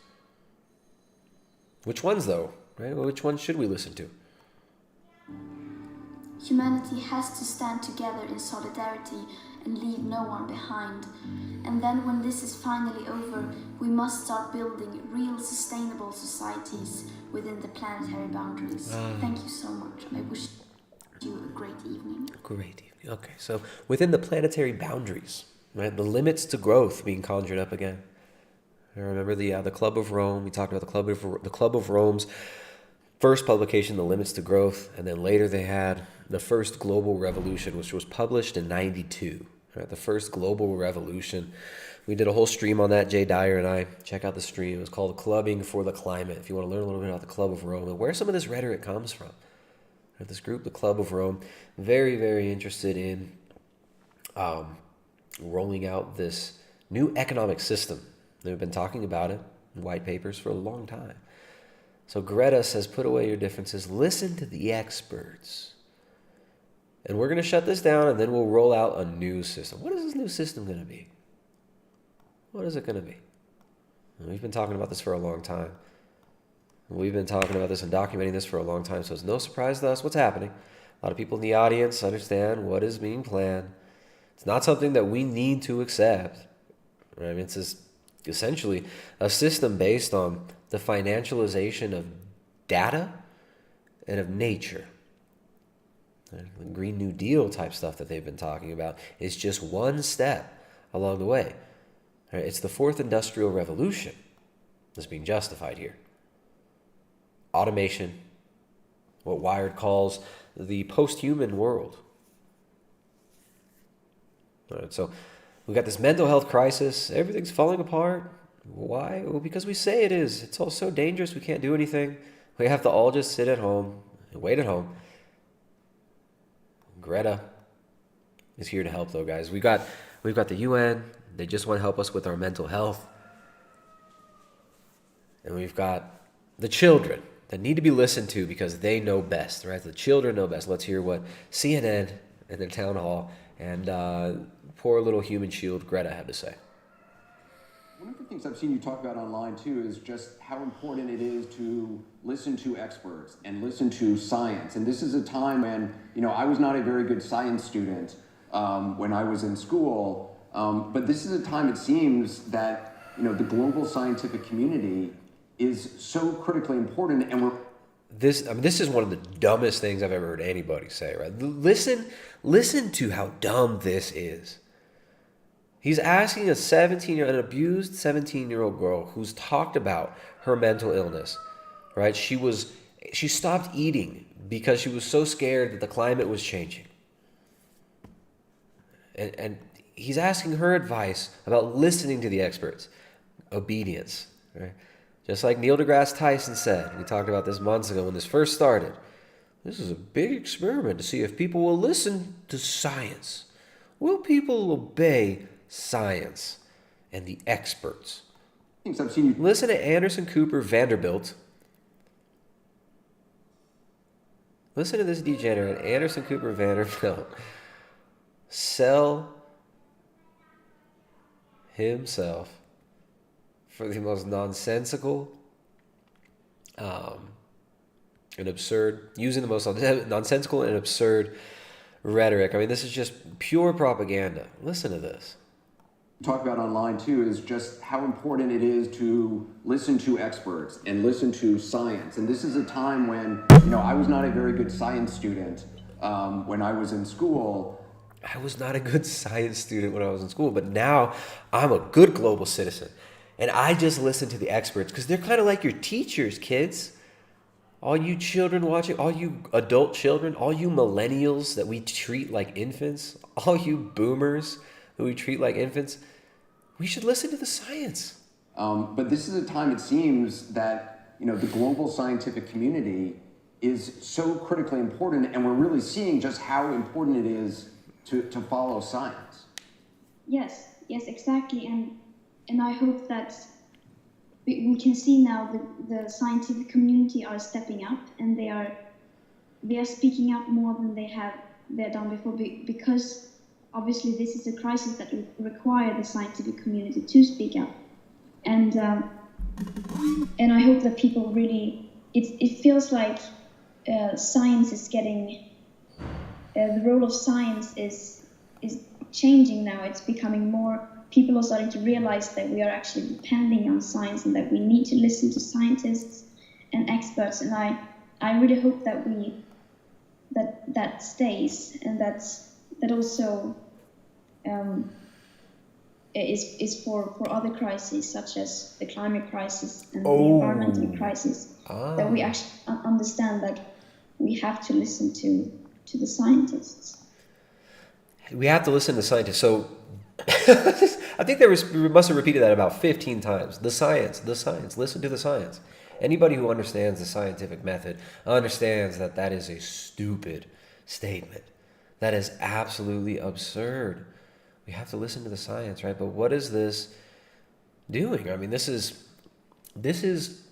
Which ones, though? Right? Well, which ones should we listen to? Humanity has to stand together in solidarity and leave no one behind. And then when this is finally over, we must start building real sustainable societies within the planetary boundaries. Thank you so much. I wish you a great evening. Great evening. Okay, so within the planetary boundaries, right? The limits to growth being conjured up again. I remember the Club of Rome. We talked about the Club of Rome's first publication, The Limits to Growth, and then later they had the first global revolution, which was published in 92. Right? The first global revolution. We did a whole stream on that, Jay Dyer and I. Check out the stream. It was called Clubbing for the Climate. If you want to learn a little bit about the Club of Rome and where some of this rhetoric comes from. This group, the Club of Rome, very, very interested in rolling out this new economic system. They've been talking about it in white papers for a long time. So Greta says, put away your differences, listen to the experts. And we're going to shut this down, and then we'll roll out a new system. What is this new system going to be? What is it going to be? We've been talking about this for a long time. We've been talking about this and documenting this for a long time, so it's no surprise to us what's happening. A lot of people in the audience understand what is being planned. It's not something that we need to accept. I mean, it's essentially a system based on the financialization of data and of nature. The Green New Deal type stuff that they've been talking about is just one step along the way. It's the fourth industrial revolution that's being justified here. Automation, what Wired calls the post-human world. All right, so we've got this mental health crisis. Everything's falling apart. Why? Well, because we say it is. It's all so dangerous. We can't do anything. We have to all just sit at home and wait at home. Greta is here to help, though, guys. We've got the UN. They just want to help us with our mental health. And we've got the children that need to be listened to because they know best, right? The children know best. Let's hear what CNN and the town hall and poor little human shield Greta had to say. One of the things I've seen you talk about online too is just how important it is to listen to experts and listen to science. And this is a time when, I was not a very good science student when I was in school, but this is a time it seems that, the global scientific community is so critically important, and this is one of the dumbest things I've ever heard anybody say, right? Listen to how dumb this is. He's asking an abused 17-year-old girl who's talked about her mental illness, right? She stopped eating because she was so scared that the climate was changing. And he's asking her advice about listening to the experts, obedience, right? Just like Neil deGrasse Tyson said, we talked about this months ago when this first started. This is a big experiment to see if people will listen to science. Will people obey science and the experts? I've seen you listen to Anderson Cooper Vanderbilt. Listen to this degenerate, Anderson Cooper Vanderbilt, sell himself for the most nonsensical and absurd, using the most nonsensical and absurd rhetoric. I mean, this is just pure propaganda. Listen to this. Talk about online too is just how important it is to listen to experts and listen to science. And this is a time when, I was not a very good science student when I was in school. I was not a good science student when I was in school, but now I'm a good global citizen. And I just listen to the experts because they're kind of like your teachers, kids. All you children watching, all you adult children, all you millennials that we treat like infants, all you boomers who we treat like infants, we should listen to the science. But this is a time it seems that, the global scientific community is so critically important, and we're really seeing just how important it is to follow science. Yes, exactly. And I hope that we can see now that the scientific community are stepping up, and they are speaking up more than they've done before, because obviously this is a crisis that require the scientific community to speak up. And I hope that people really, it feels like science is getting, the role of science is changing now. It's becoming more, people are starting to realize that we are actually depending on science and that we need to listen to scientists and experts. And I really hope that that stays, and that also is for other crises such as the climate crisis and the environmental crisis, that we actually understand that we have to listen to the scientists. We have to listen to scientists. So I think we must have repeated that about 15 times. The science, listen to the science. Anybody who understands the scientific method understands that that is a stupid statement. That is absolutely absurd. We have to listen to the science, right? But what is this doing? I mean, this is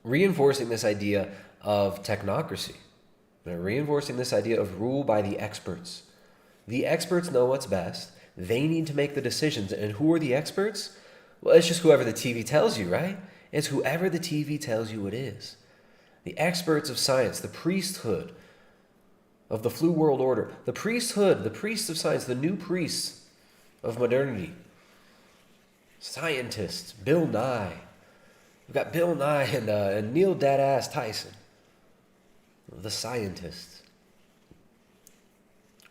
reinforcing this idea of technocracy. They're reinforcing this idea of rule by the experts. The experts know what's best. They need to make the decisions. And who are the experts? Well, it's just whoever the TV tells you, right? It's whoever the TV tells you it is. The experts of science, the priesthood of the flu world order, the priesthood, the priests of science, the new priests of modernity, scientists, Bill Nye. We've got Bill Nye and Neil Deadass Tyson, the scientists.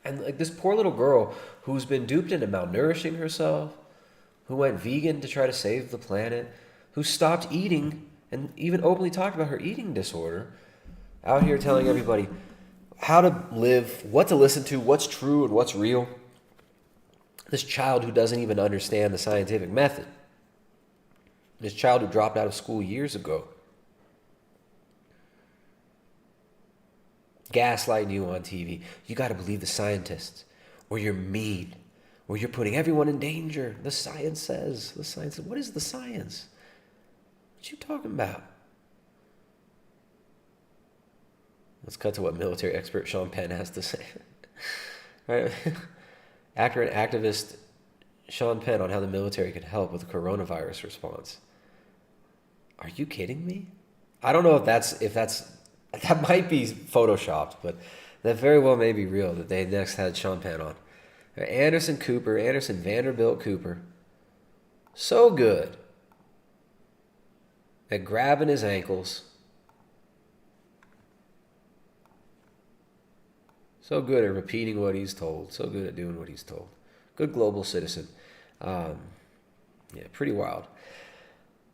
And like this poor little girl who's been duped into malnourishing herself, who went vegan to try to save the planet, who stopped eating and even openly talked about her eating disorder, out here telling everybody how to live, what to listen to, what's true and what's real. This child who doesn't even understand the scientific method. This child who dropped out of school years ago. Gaslighting you on TV. You got to believe the scientists, or you're mean, or you're putting everyone in danger. The science says. The science says. What is the science? What you talking about? Let's cut to what military expert Sean Penn has to say. Right? Actor and activist Sean Penn on how the military could help with the coronavirus response. Are you kidding me? I don't know if that might be photoshopped, but that very well may be real that they next had Sean Penn on. Anderson Vanderbilt Cooper. So good at grabbing his ankles. So good at repeating what he's told. So good at doing what he's told. Good global citizen. Yeah, pretty wild.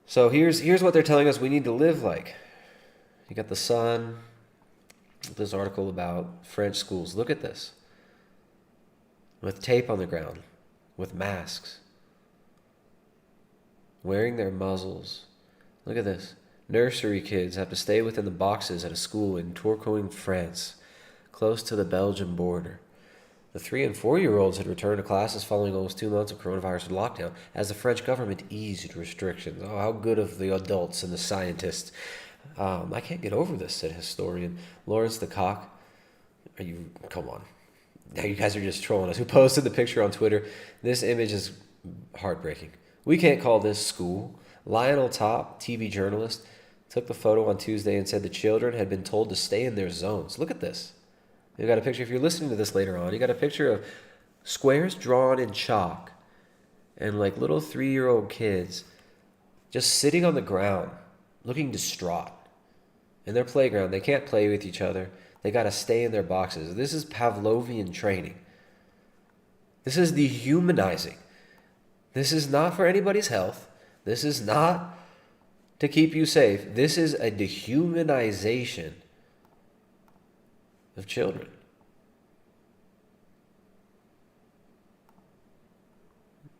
So here's what they're telling us we need to live like. You got the Sun, this article about French schools. Look at this. With tape on the ground, with masks, wearing their muzzles. Look at this. Nursery kids have to stay within the boxes at a school in Tourcoing, France, close to the Belgian border. The 3- and 4-year-olds had returned to classes following almost 2 months of coronavirus lockdown as the French government eased restrictions. Oh, how good of the adults and the scientists. I can't get over this, said historian Lawrence Lecoq. Come on. Now you guys are just trolling us. Who posted the picture on Twitter? This image is heartbreaking. We can't call this school. Lionel Top, TV journalist, took the photo on Tuesday and said the children had been told to stay in their zones. Look at this. You got a picture, if you're listening to this later on, you got a picture of squares drawn in chalk and like little 3-year-old kids just sitting on the ground looking distraught. In their playground, they can't play with each other. They got to stay in their boxes. This is Pavlovian training. This is dehumanizing. This is not for anybody's health. This is not to keep you safe. This is a dehumanization of children.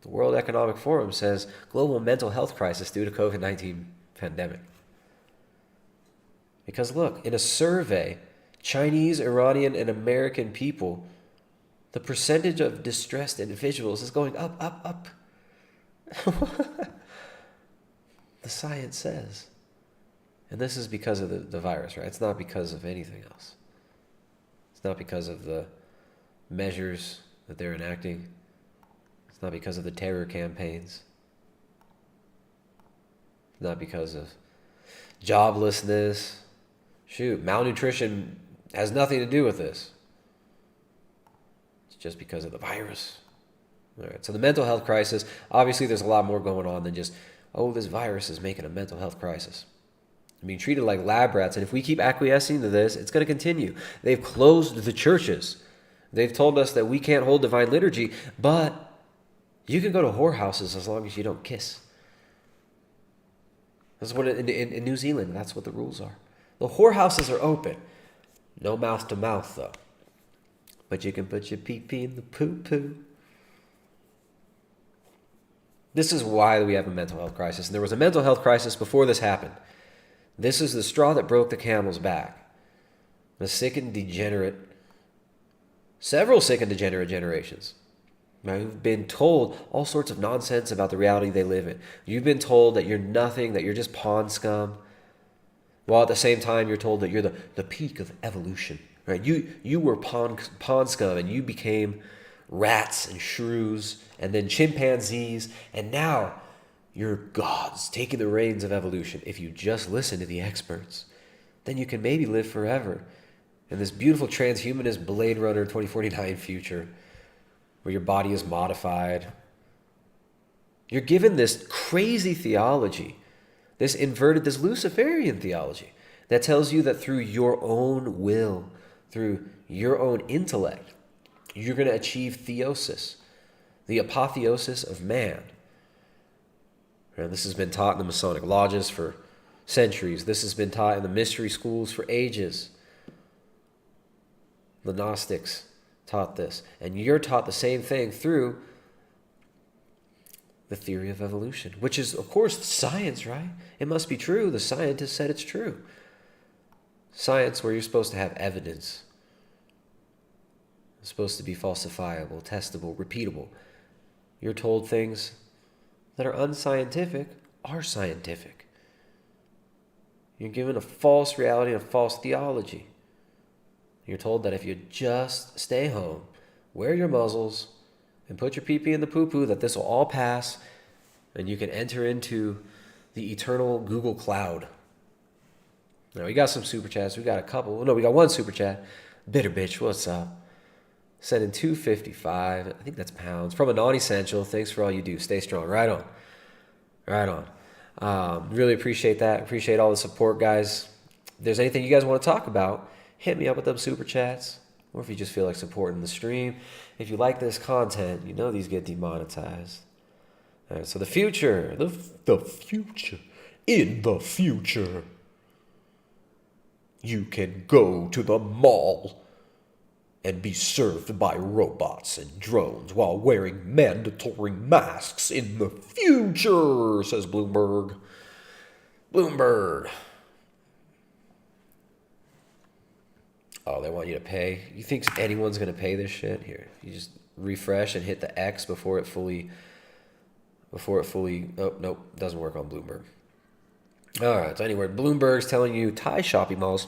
The World Economic Forum says global mental health crisis due to COVID-19 pandemic. Because look, in a survey, Chinese, Iranian, and American people, the percentage of distressed individuals is going up, up, up. The science says. And this is because of the virus, right? It's not because of anything else. It's not because of the measures that they're enacting. It's not because of the terror campaigns. It's not because of joblessness. Shoot, malnutrition has nothing to do with this. It's just because of the virus. All right, so the mental health crisis, obviously there's a lot more going on than just, oh, this virus is making a mental health crisis. I mean, treated like lab rats, and if we keep acquiescing to this, it's going to continue. They've closed the churches. They've told us that we can't hold divine liturgy, but you can go to whorehouses as long as you don't kiss. That's what in New Zealand, that's what the rules are. The whorehouses are open. No mouth to mouth, though. But you can put your pee-pee in the poo-poo. This is why we have a mental health crisis. And there was a mental health crisis before this happened. This is the straw that broke the camel's back. The sick and degenerate, several sick and degenerate generations, right, who've been told all sorts of nonsense about the reality they live in. You've been told that you're nothing, that you're just pawn scum, while at the same time you're told that you're the peak of evolution. Right? You were pawn scum, and you became rats and shrews and then chimpanzees, and now you're gods taking the reins of evolution. If you just listen to the experts, then you can maybe live forever in this beautiful transhumanist Blade Runner 2049 future where your body is modified. You're given this crazy theology, this inverted, this Luciferian theology that tells you that through your own will, through your own intellect, you're going to achieve theosis, the apotheosis of man. And this has been taught in the Masonic lodges for centuries. This has been taught in the mystery schools for ages. The Gnostics taught this. And you're taught the same thing through the theory of evolution, which is, of course, science, right? It must be true. The scientists said it's true. Science where you're supposed to have evidence. It's supposed to be falsifiable, testable, repeatable. You're told things that are unscientific are scientific. You're given a false reality and a false theology. You're told that if you just stay home, wear your muzzles, and put your pee-pee in the poo-poo, that this will all pass, and you can enter into the eternal Google cloud. Now, we got some super chats. We got a couple. No, we got one super chat. Bitter bitch, what's up? Sent in $2.55. I think that's pounds. From a non-essential. Thanks for all you do. Stay strong. Right on. Right on. Really appreciate that. Appreciate all the support, guys. If there's anything you guys want to talk about, hit me up with them super chats. Or if you just feel like supporting the stream. If you like this content, you know these get demonetized. All right, so the future. The future. In the future, you can go to the mall and be served by robots and drones while wearing mandatory masks in the future, says Bloomberg. Bloomberg. Oh, they want you to pay? You think anyone's going to pay this shit? Here, you just refresh and hit the X before it fully, oh, nope, doesn't work on Bloomberg. All right, so anyway, Bloomberg's telling you Thai shopping malls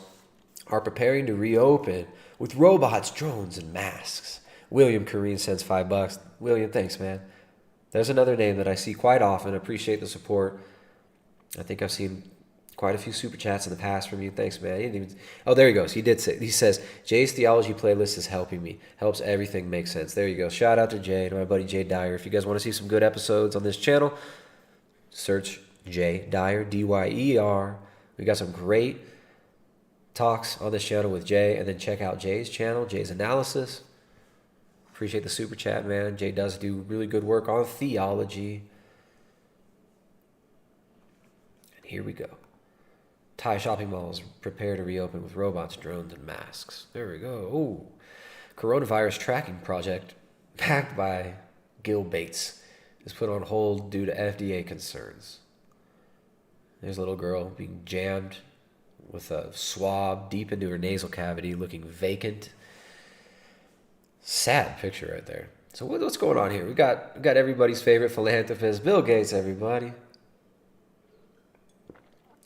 are preparing to reopen with robots, drones, and masks. William Kareen sends $5. William, thanks, man. There's another name that I see quite often. Appreciate the support. I think I've seen quite a few super chats in the past from you. Thanks, man. He didn't even... Oh, there he goes. He says, Jay's theology playlist is helping me. Helps everything make sense. There you go. Shout out to Jay, to my buddy Jay Dyer. If you guys want to see some good episodes on this channel, search Jay Dyer, D-Y-E-R. We got some great talks on this channel with Jay, and then check out Jay's channel, Jay's Analysis. Appreciate the super chat, man. Jay does do really good work on theology. And here we go. Thai shopping malls prepare to reopen with robots, drones, and masks. There we go. Oh, coronavirus tracking project backed by Gil Bates is put on hold due to FDA concerns. There's a little girl being jammed with a swab deep into her nasal cavity, looking vacant. Sad picture right there. So what's going on here? We got everybody's favorite philanthropist, Bill Gates, everybody.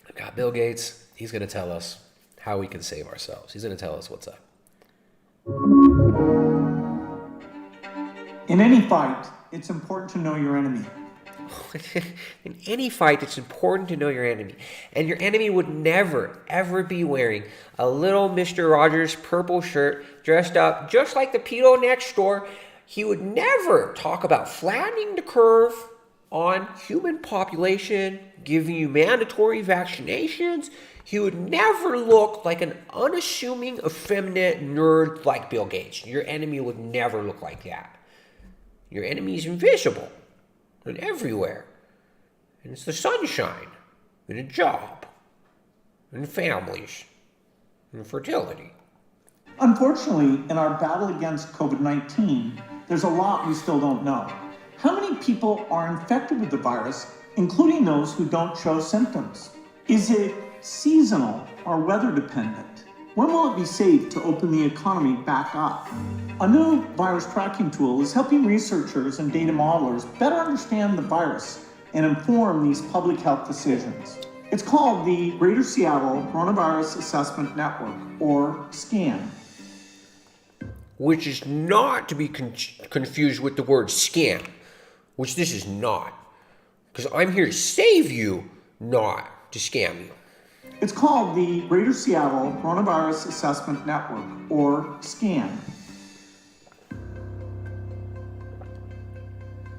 We've got Bill Gates. He's going to tell us how we can save ourselves. He's going to tell us what's up. In any fight, it's important to know your enemy. In any fight, it's important to know your enemy. And your enemy would never, ever be wearing a little Mr. Rogers purple shirt dressed up just like the pedo next door. He would never talk about flattening the curve on human population, giving you mandatory vaccinations. He would never look like an unassuming, effeminate nerd like Bill Gates. Your enemy would never look like that. Your enemy is invisible and everywhere. And it's the sunshine, and a job, and families, and fertility. Unfortunately, in our battle against COVID-19, there's a lot we still don't know. How many people are infected with the virus, including those who don't show symptoms? Is it seasonal or weather dependent? When will it be safe to open the economy back up? A new virus tracking tool is helping researchers and data modelers better understand the virus and inform these public health decisions. It's called the Greater Seattle Coronavirus Assessment Network, or SCAN. Which is not to be confused with the word scam, which this is not. Because I'm here to save you, not to scam you. It's called the Greater Seattle Coronavirus Assessment Network, or SCAN.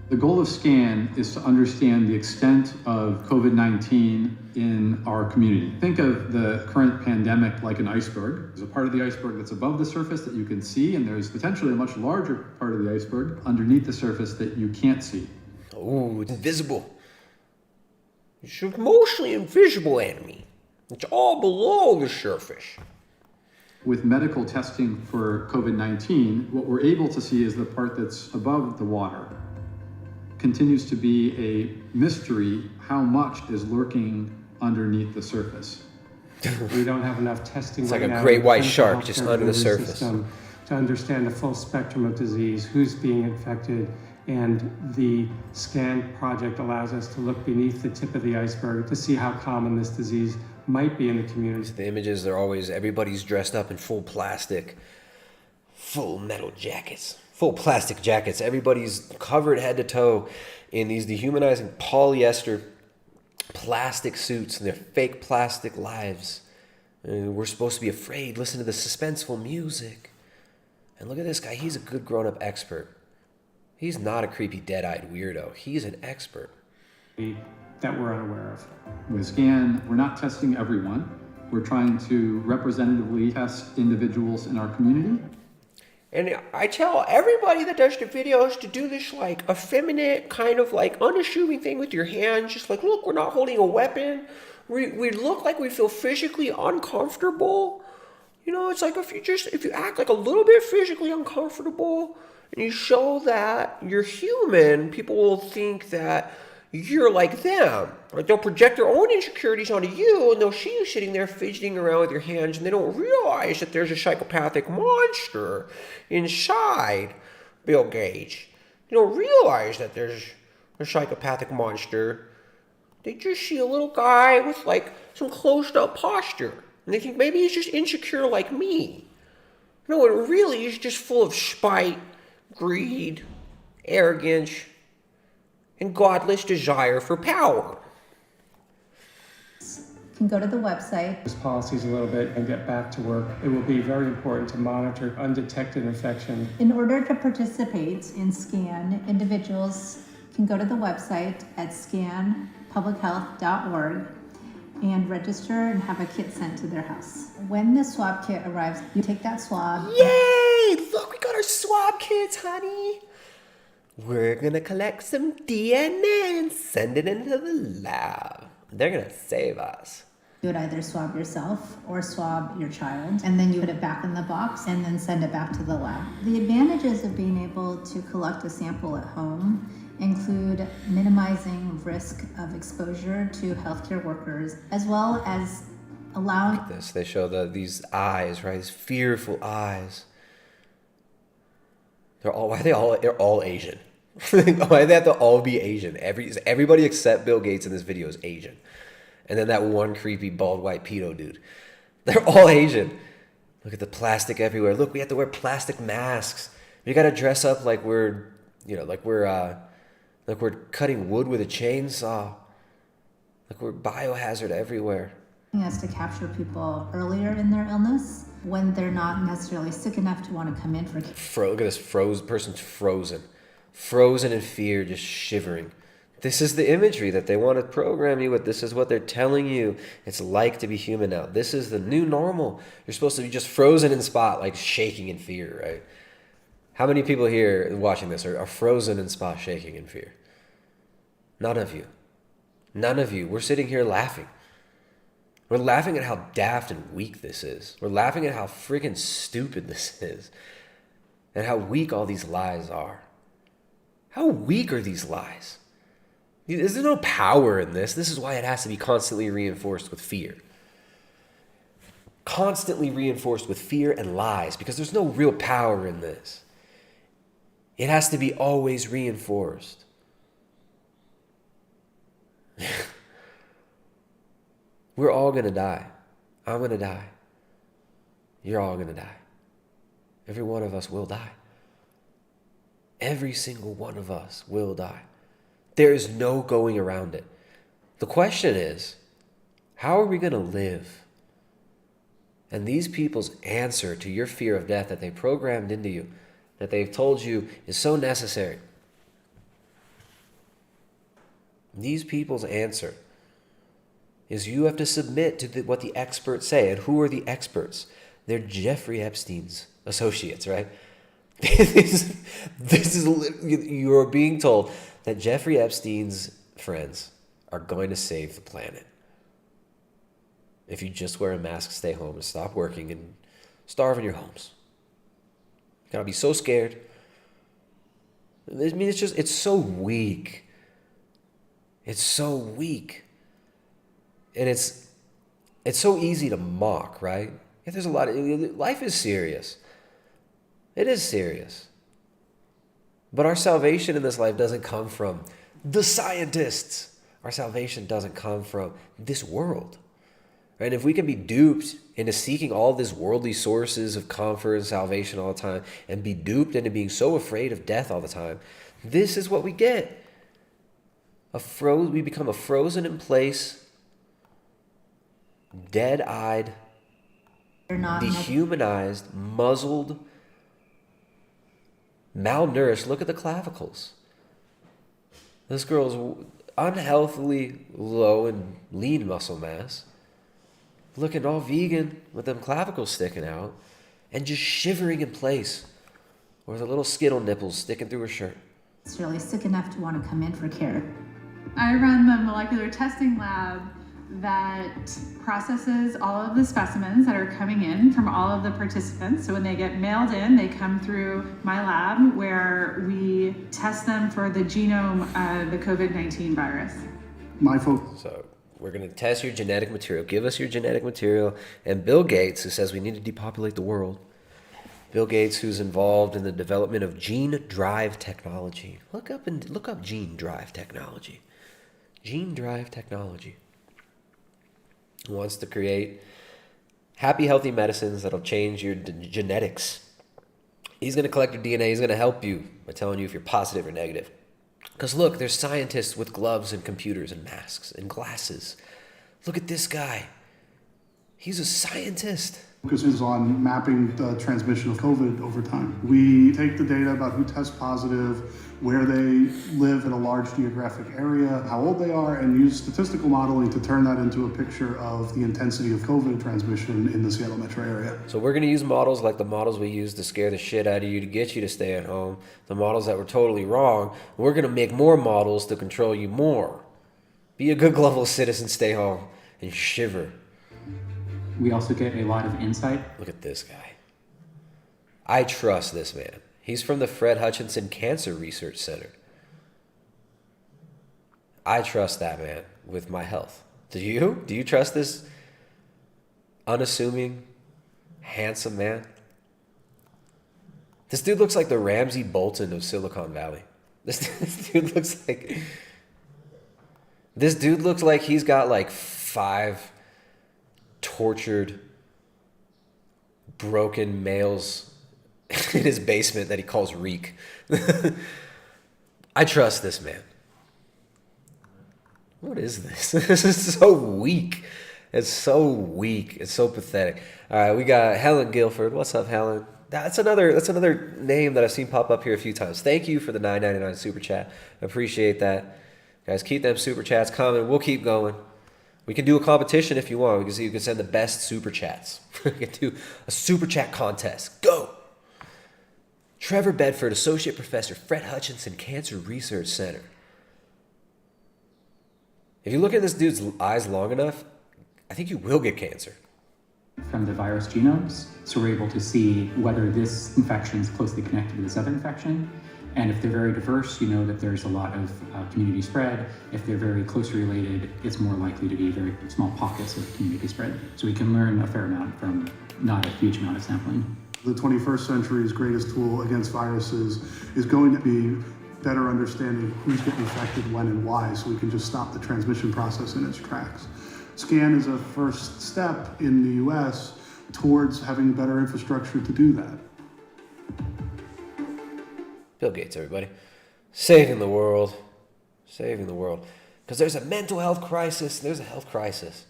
The goal of SCAN is to understand the extent of COVID-19 in our community. Think of the current pandemic like an iceberg. There's a part of the iceberg that's above the surface that you can see, and there's potentially a much larger part of the iceberg underneath the surface that you can't see. Oh, it's invisible. It's a mostly invisible enemy. It's all below the surface. With medical testing for COVID-19, what we're able to see is the part that's above the water. Continues to be a mystery how much is lurking underneath the surface. We don't have enough testing it's right like a now great white in the shark just healthcare under the delivery surface system to understand the full spectrum of disease, who's being infected, and the SCAN project allows us to look beneath the tip of the iceberg to see how common this disease might be in the community. The images, they're always, everybody's dressed up in full plastic, full metal jackets, full plastic jackets. Everybody's covered head to toe in these dehumanizing polyester plastic suits and their fake plastic lives. And we're supposed to be afraid. Listen to the suspenseful music. And look at this guy. He's a good grown-up expert. He's not a creepy dead-eyed weirdo. He's an expert. That we're unaware of. With SCAN, we're not testing everyone. We're trying to representatively test individuals in our community. And I tell everybody that does the videos to do this like effeminate, kind of like unassuming thing with your hands. Just like, look, we're not holding a weapon. We look like we feel physically uncomfortable. You know, it's like if you act like a little bit physically uncomfortable and you show that you're human, people will think that you're like them. Like they'll project their own insecurities onto you, and they'll see you sitting there fidgeting around with your hands, and they don't realize that there's a psychopathic monster inside Bill Gates. They don't realize that there's a psychopathic monster. They just see a little guy with like some closed up posture, and they think maybe he's just insecure like me. No, it really is just full of spite, greed, arrogance, and godless desire for power. You can go to the website. This policies a little bit and get back to work. It will be very important to monitor undetected infection. In order to participate in SCAN, individuals can go to the website at scanpublichealth.org and register and have a kit sent to their house. When the swab kit arrives, you take that swab. Yay! Look, we got our swab kits, honey. We're gonna collect some DNA and send it into the lab. They're gonna save us. You would either swab yourself or swab your child, and then you put it back in the box and then send it back to the lab. The advantages of being able to collect a sample at home include minimizing risk of exposure to healthcare workers, as well as allowing... Look at this, they show these eyes, right? These fearful eyes. They're all Asian. Why do they have to all be Asian? Everybody except Bill Gates in this video is Asian. And then that one creepy bald white pedo dude. They're all Asian. Look at the plastic everywhere. Look, we have to wear plastic masks. We gotta dress up like we're cutting wood with a chainsaw. Like we're biohazard everywhere. Us to capture people earlier in their illness when they're not necessarily sick enough to want to come in for care. Look at this person's frozen. Frozen in fear, just shivering. This is the imagery that they want to program you with. This is what they're telling you it's like to be human now. This is the new normal. You're supposed to be just frozen in spot, like shaking in fear, right? How many people here watching this are frozen in spot, shaking in fear? None of you. None of you. We're sitting here laughing. We're laughing at how daft and weak this is. We're laughing at how freaking stupid this is. And how weak all these lies are. How weak are these lies? There's no power in this. This is why it has to be constantly reinforced with fear. Constantly reinforced with fear and lies, because there's no real power in this. It has to be always reinforced. We're all going to die. I'm going to die. You're all going to die. Every one of us will die. Every single one of us will die. There is no going around it. The question is, how are we going to live? And these people's answer to your fear of death that they programmed into you, that they've told you is so necessary. These people's answer is you have to submit to what the experts say. And who are the experts? They're Jeffrey Epstein's associates, right? This is you're being told that Jeffrey Epstein's friends are going to save the planet. If you just wear a mask, stay home, and stop working, and starve in your homes. You gotta be so scared. I mean, it's so weak. It's so weak. And it's so easy to mock, right? Yeah, there's a lot of, life is serious. It is serious. But our salvation in this life doesn't come from the scientists. Our salvation doesn't come from this world. Right? If we can be duped into seeking all these worldly sources of comfort and salvation all the time, and be duped into being so afraid of death all the time, this is what we get. We become a frozen in place, dead-eyed, dehumanized, muzzled, malnourished. Look at the clavicles. This girl's unhealthily low in lean muscle mass, looking all vegan with them clavicles sticking out, and just shivering in place, with the little skittle nipples sticking through her shirt. It's really sick enough to want to come in for care. I run the molecular testing lab that processes all of the specimens that are coming in from all of the participants. So when they get mailed in, they come through my lab where we test them for the genome of the COVID-19 virus. So we're going to test your genetic material. Give us your genetic material. And Bill Gates, who says we need to depopulate the world. Bill Gates, who's involved in the development of gene drive technology. Look up gene drive technology. Gene drive technology. He wants to create happy, healthy medicines that'll change your genetics. He's going to collect your DNA. He's going to help you by telling you if you're positive or negative. Because look, there's scientists with gloves and computers and masks and glasses. Look at this guy. He's a scientist. Focuses on mapping the transmission of COVID over time. We take the data about who tests positive, where they live in a large geographic area, how old they are, and use statistical modeling to turn that into a picture of the intensity of COVID transmission in the Seattle metro area. So we're going to use models like the models we used to scare the shit out of you to get you to stay at home, the models that were totally wrong. We're going to make more models to control you more. Be a good global citizen, stay home, and shiver. We also get a lot of insight. Look at this guy. I trust this man. He's from the Fred Hutchinson Cancer Research Center. I trust that man with my health. Do you? Do you trust this unassuming, handsome man? This dude looks like the Ramsey Bolton of Silicon Valley. This dude looks like he's got like 5 tortured, broken males in his basement that he calls Reek. I trust this man. What is this? This is so weak. It's so weak. It's so pathetic. All right, we got Helen Guilford. What's up, Helen? That's another name that I've seen pop up here a few times. Thank you for the $9.99 super chat. I appreciate that. Guys, keep them super chats coming. We'll keep going. We can do a competition if you want. We can see you can send the best super chats. We can do a super chat contest. Go! Trevor Bedford, Associate Professor, Fred Hutchinson Cancer Research Center. If you look at this dude's eyes long enough, I think you will get cancer. From the virus genomes, so we're able to see whether this infection is closely connected to this other infection. And if they're very diverse, you know that there's a lot of community spread. If they're very closely related, it's more likely to be very small pockets of community spread. So we can learn a fair amount from not a huge amount of sampling. The 21st century's greatest tool against viruses is going to be better understanding who's getting infected, when, and why, so we can just stop the transmission process in its tracks. SCAN is a first step in the US towards having better infrastructure to do that. Bill Gates, everybody. Saving the world. Saving the world. Because there's a mental health crisis. There's a health crisis.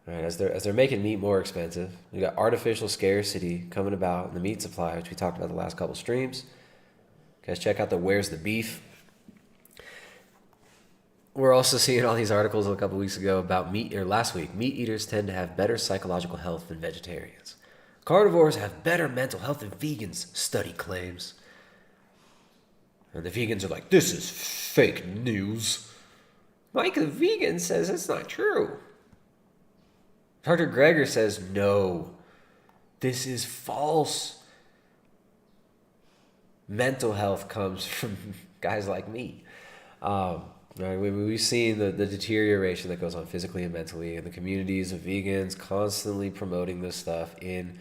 All right, as they're making meat more expensive, we got artificial scarcity coming about in the meat supply, which we talked about the last couple streams. Guys, check out the Where's the Beef. We're also seeing all these articles a couple weeks ago about last week, meat eaters tend to have better psychological health than vegetarians. Carnivores have better mental health than vegans, study claims. And the vegans are like, this is fake news. Mike the vegan says it's not true. Dr. Greger says, no, this is false. Mental health comes from guys like me. We've seen the deterioration that goes on physically and mentally, and the communities of vegans constantly promoting this stuff in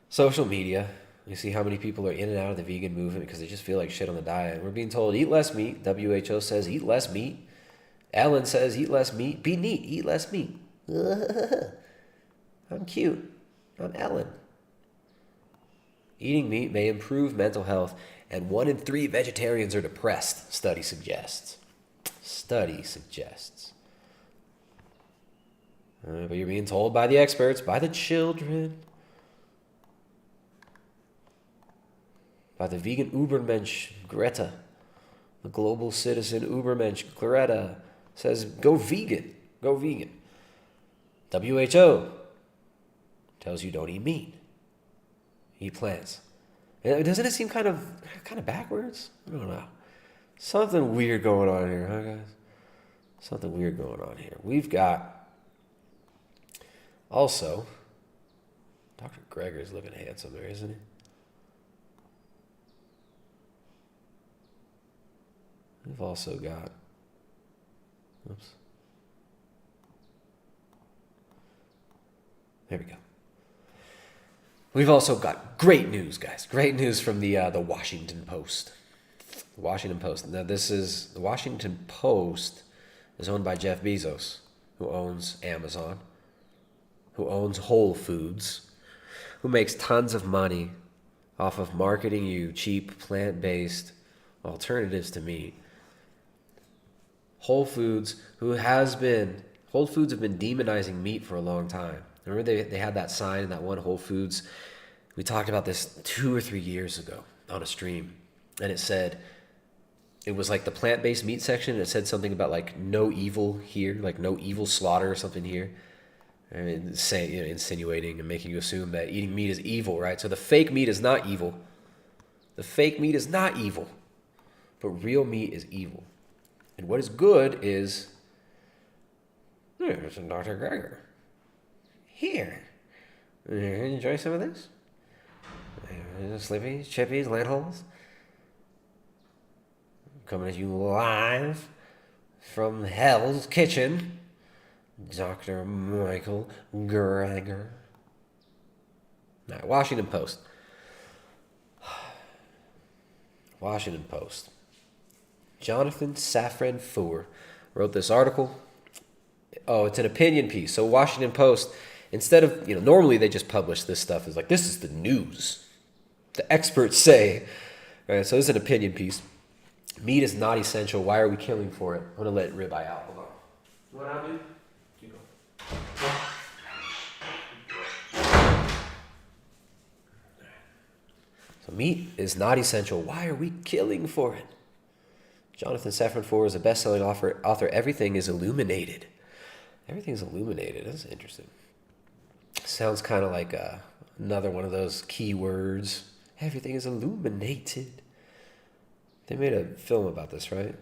social media. You see how many people are in and out of the vegan movement because they just feel like shit on the diet. We're being told, eat less meat. WHO says, eat less meat. Ellen says, eat less meat. Be neat, eat less meat. I'm cute. I'm Ellen. Eating meat may improve mental health, and 1 in 3 vegetarians are depressed, study suggests. Study suggests. But you're being told by the experts, by the children, by the vegan Ubermensch, Greta, the global citizen Ubermensch, Greta, says, go vegan, go vegan. WHO tells you don't eat meat, eat plants. And doesn't it seem kind of backwards? I don't know. Something weird going on here, huh, guys? Something weird going on here. We've got also, Dr. Greger's looking handsome there, isn't he? We've also got, oops. There we go. We've also got great news, guys. Great news from the Washington Post. The Washington Post. Now, the Washington Post is owned by Jeff Bezos, who owns Amazon, who owns Whole Foods, who makes tons of money off of marketing you cheap, plant-based alternatives to meat. Whole Foods have been demonizing meat for a long time. Remember they had that sign in that one Whole Foods. We talked about this 2 or 3 years ago on a stream. And it was like the plant-based meat section. And it said something about like no evil here, like no evil slaughter or something here. And insinuating and making you assume that eating meat is evil, right? So the fake meat is not evil. The fake meat is not evil. But real meat is evil. And what is good is, there's Dr. Greger. Here. Enjoy some of this? Slippies, chippies, lentils. Coming at you live from Hell's Kitchen. Dr. Michael Greger. All right, Washington Post. Washington Post. Jonathan Safran Foer wrote this article. Oh, it's an opinion piece. So Washington Post, instead of, normally they just publish this stuff as like, this is the news. The experts say. All right, so this is an opinion piece. Meat is not essential. Why are we killing for it? I'm going to let ribeye out. Hold on. What happened? Keep going. So meat is not essential. Why are we killing for it? Jonathan Safran Foer is a best-selling author. Everything is illuminated. Everything's illuminated. That's interesting. Sounds kind of like another one of those keywords. Everything is illuminated. They made a film about this, right?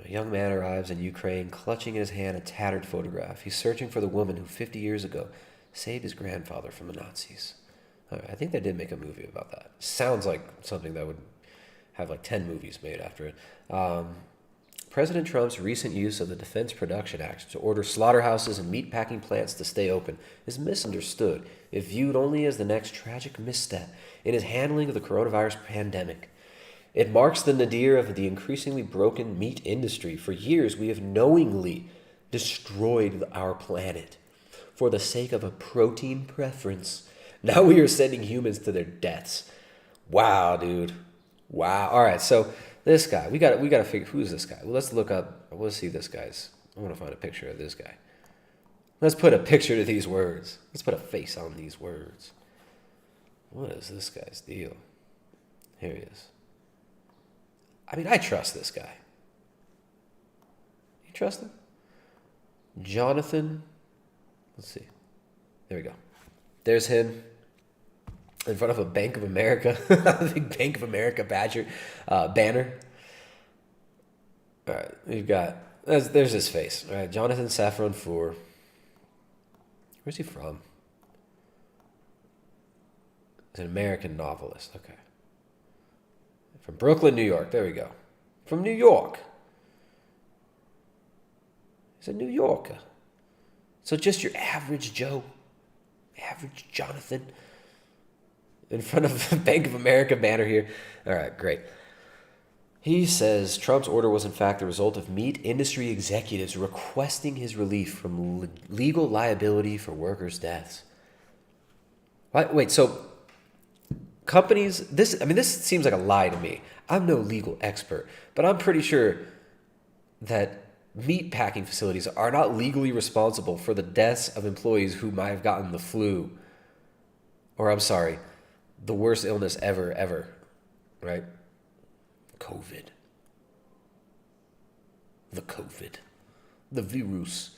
A young man arrives in Ukraine, clutching in his hand a tattered photograph. He's searching for the woman who 50 years ago saved his grandfather from the Nazis. All right, I think they did make a movie about that. Sounds like something that would have like 10 movies made after it. President Trump's recent use of the Defense Production Act to order slaughterhouses and meatpacking plants to stay open is misunderstood if viewed only as the next tragic misstep in his handling of the coronavirus pandemic. It marks the nadir of the increasingly broken meat industry. For years, we have knowingly destroyed our planet for the sake of a protein preference. Now we are sending humans to their deaths. Wow, dude. Wow. All right, so this guy, we got to figure, who's this guy? Well, let's look up, let's see this guy's, I want to find a picture of this guy. Let's put a picture to these words. Let's put a face on these words. What is this guy's deal? Here he is. I mean, I trust this guy. You trust him? Jonathan, let's see. There we go. There's him in front of a Bank of America, a big Bank of America banner. All right, we've got, there's his face. All right, Jonathan Safran Foer. Where's he from? He's an American novelist. Okay. From Brooklyn, New York. There we go. From New York. He's a New Yorker. So just your average Joe, average Jonathan, in front of the Bank of America banner here. All right, great. He says Trump's order was in fact the result of meat industry executives requesting his relief from legal liability for workers' deaths. Wait, so companies, this seems like a lie to me. I'm no legal expert, but I'm pretty sure that meat packing facilities are not legally responsible for the deaths of employees who might have gotten the flu, or I'm sorry, the worst illness ever, right? COVID. The virus.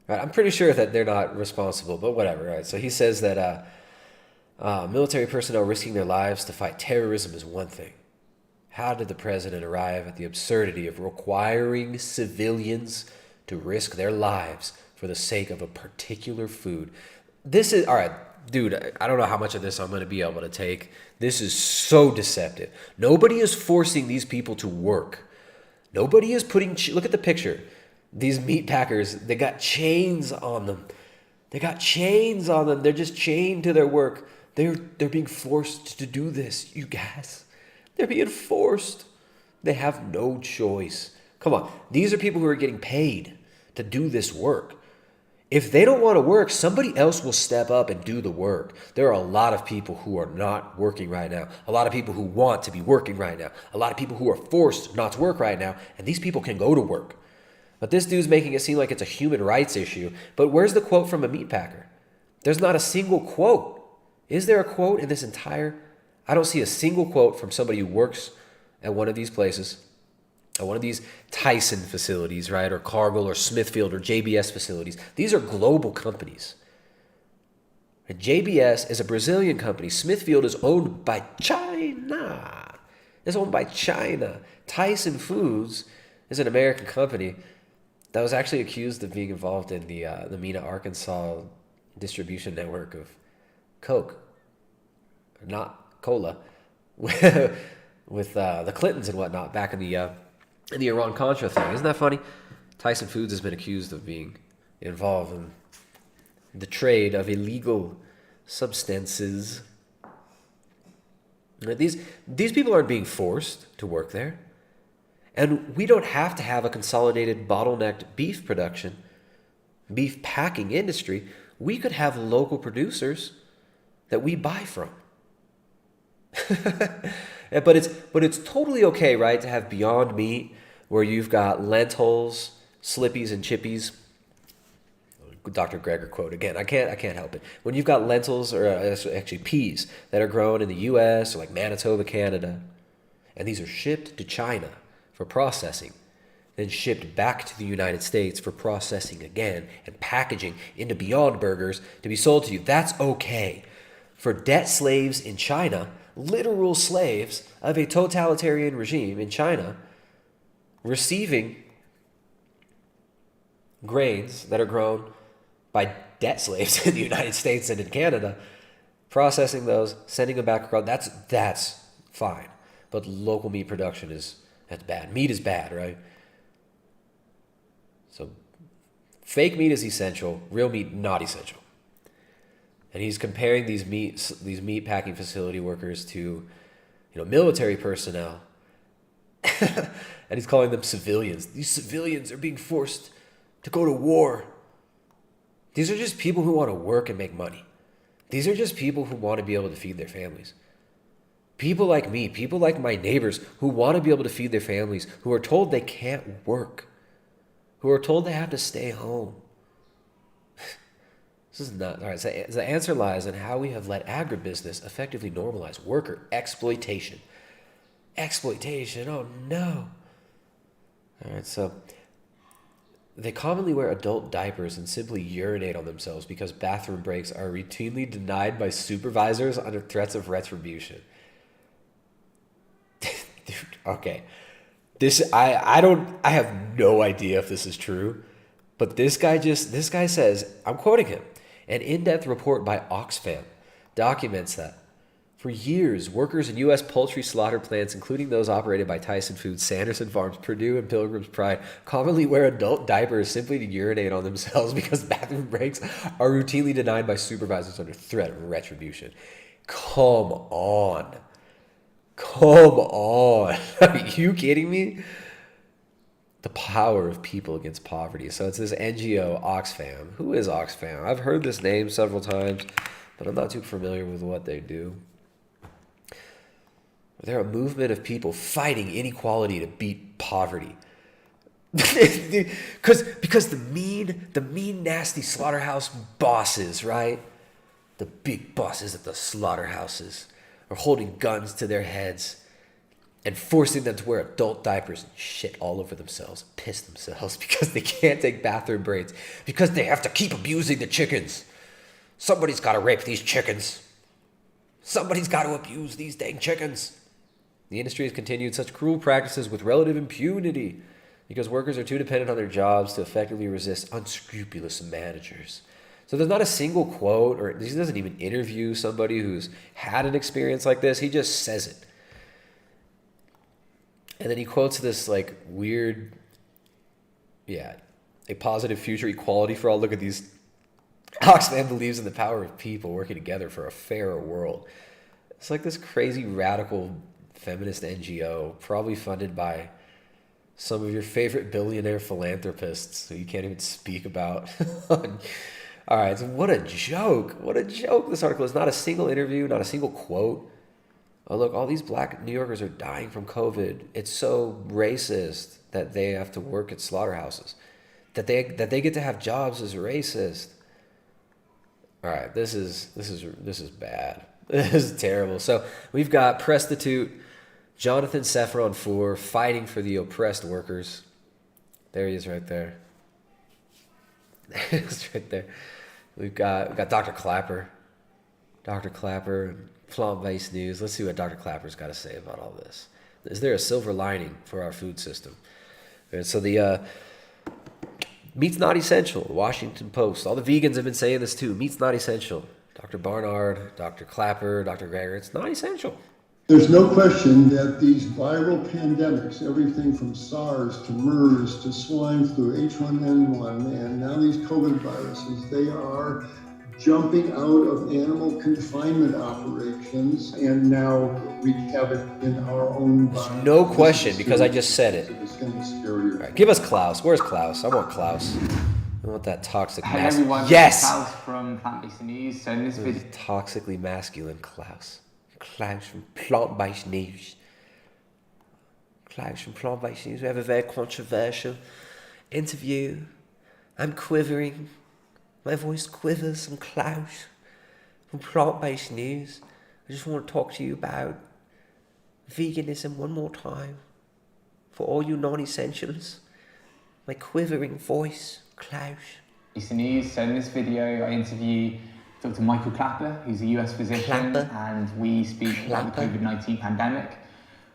Right, I'm pretty sure that they're not responsible, but whatever, right? So he says that military personnel risking their lives to fight terrorism is one thing. How did the president arrive at the absurdity of requiring civilians to risk their lives for the sake of a particular food? This is, all right, dude, I don't know how much of this I'm going to be able to take. This is so deceptive. Nobody is forcing these people to work. Nobody is putting, look at the picture. These meat packers, they got chains on them. They're just chained to their work. They're being forced to do this, you guys. They're being forced. They have no choice. Come on. These are people who are getting paid to do this work. If they don't want to work, somebody else will step up and do the work. There are a lot of people who are not working right now. A lot of people who want to be working right now. A lot of people who are forced not to work right now. And these people can go to work. But this dude's making it seem like it's a human rights issue. But where's the quote from a meat packer? There's not a single quote. Is there a quote in this entire? I don't see a single quote from somebody who works at one of these places, at one of these Tyson facilities, right? Or Cargill or Smithfield or JBS facilities. These are global companies. And JBS is a Brazilian company. Smithfield is owned by China. Tyson Foods is an American company that was actually accused of being involved in the Mena, Arkansas distribution network of Coke, not cola, with the Clintons and whatnot back in the Iran-Contra thing. Isn't that funny? Tyson Foods has been accused of being involved in the trade of illegal substances. These people aren't being forced to work there. And we don't have to have a consolidated bottlenecked beef production, beef packing industry. We could have local producers that we buy from. But it's totally okay, right, to have Beyond Meat where you've got lentils, slippies, and chippies. Dr. Greger quote again. I can't help it. When you've got lentils, or actually peas, that are grown in the U.S. or like Manitoba, Canada, and these are shipped to China for processing, then shipped back to the United States for processing again and packaging into Beyond Burgers to be sold to you. That's okay. For debt slaves in China, literal slaves of a totalitarian regime in China, receiving grains that are grown by debt slaves in the United States and in Canada, processing those, sending them back across, that's fine. But local meat production that's bad. Meat is bad, right? So fake meat is essential, real meat not essential. And he's comparing these meat packing facility workers to, military personnel. And he's calling them civilians. These civilians are being forced to go to war. These are just people who want to work and make money. These are just people who want to be able to feed their families. People like me, people like my neighbors who want to be able to feed their families, who are told they can't work, who are told they have to stay home. This is not, all right, so the answer lies in how we have let agribusiness effectively normalize worker exploitation. Exploitation, oh no. All right, so they commonly wear adult diapers and simply urinate on themselves because bathroom breaks are routinely denied by supervisors under threats of retribution. Dude, okay. I have no idea if this is true, but this guy says, I'm quoting him, an in-depth report by Oxfam documents that for years, workers in U.S. poultry slaughter plants, including those operated by Tyson Foods, Sanderson Farms, Purdue, and Pilgrim's Pride, commonly wear adult diapers simply to urinate on themselves because bathroom breaks are routinely denied by supervisors under threat of retribution. Come on. Are you kidding me? The power of people against poverty. So it's this NGO, Oxfam. Who is Oxfam? I've heard this name several times, but I'm not too familiar with what they do. They're a movement of people fighting inequality to beat poverty. Because the mean, nasty slaughterhouse bosses, right? The big bosses at the slaughterhouses are holding guns to their heads and forcing them to wear adult diapers and shit all over themselves, piss themselves because they can't take bathroom breaks, because they have to keep abusing the chickens. Somebody's got to rape these chickens. Somebody's got to abuse these dang chickens. The industry has continued such cruel practices with relative impunity because workers are too dependent on their jobs to effectively resist unscrupulous managers. So there's not a single quote, or he doesn't even interview somebody who's had an experience like this. He just says it. And then he quotes this like weird, a positive future equality for all. Look at these. Oxfam believes in the power of people working together for a fairer world. It's like this crazy radical feminist NGO, probably funded by some of your favorite billionaire philanthropists who you can't even speak about. All right, so what a joke. What a joke. This article is not a single interview, not a single quote. Oh, look, all these black New Yorkers are dying from COVID. It's so racist that they have to work at slaughterhouses. That they get to have jobs is racist. All right, this is bad. This is terrible. So we've got prostitute Jonathan Safran Foer fighting for the oppressed workers. There he is right there. It's right there. We've got Dr. Klaper. Dr. Klaper, plant-based news. Let's see what Dr. Klaper's got to say about all this. Is there a silver lining for our food system? And so the meat's not essential. The Washington Post. All the vegans have been saying this too. Meat's not essential. Dr. Barnard, Dr. Klaper, Dr. Greger, it's not essential. There's no question that these viral pandemics, everything from SARS to MERS to swine flu, H1N1, and now these COVID viruses, they are jumping out of animal confinement operations, and now we have it in our own body. No question, because I just said it. It's going to be scarier. All right, give us Klaus. Where's Klaus? I want Klaus. I want that toxic Hi masculine. everyone, Yes! Klaus from Plant-Based News. So in this video, Toxically masculine Klaus. Klaus from Plant-Based News. Klaus from Plant-Based News. We have a very controversial interview. I'm quivering. My voice quivers. I'm Klaus from Plant-Based News. I just want to talk to you about veganism one more time. For all you non-essentials. My quivering voice. Klaus. News. So in this video, I interview Dr. Michael Klaper, who's a US physician, and we speak about the COVID-19 pandemic.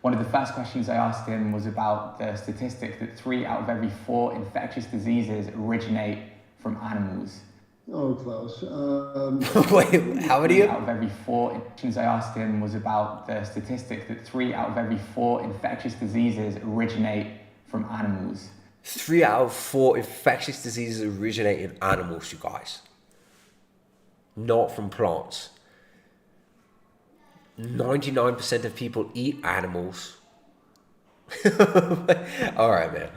One of the first questions I asked him was about the statistic that 3 out of every 4 infectious diseases originate from animals. Oh, Klaus. Wait, how many? Out of every 4 questions I asked him was about the statistic that 3 out of every 4 infectious diseases originate from animals. 3 out of 4 infectious diseases originate in animals, you guys. Not from plants. 99% of people eat animals. All right, man.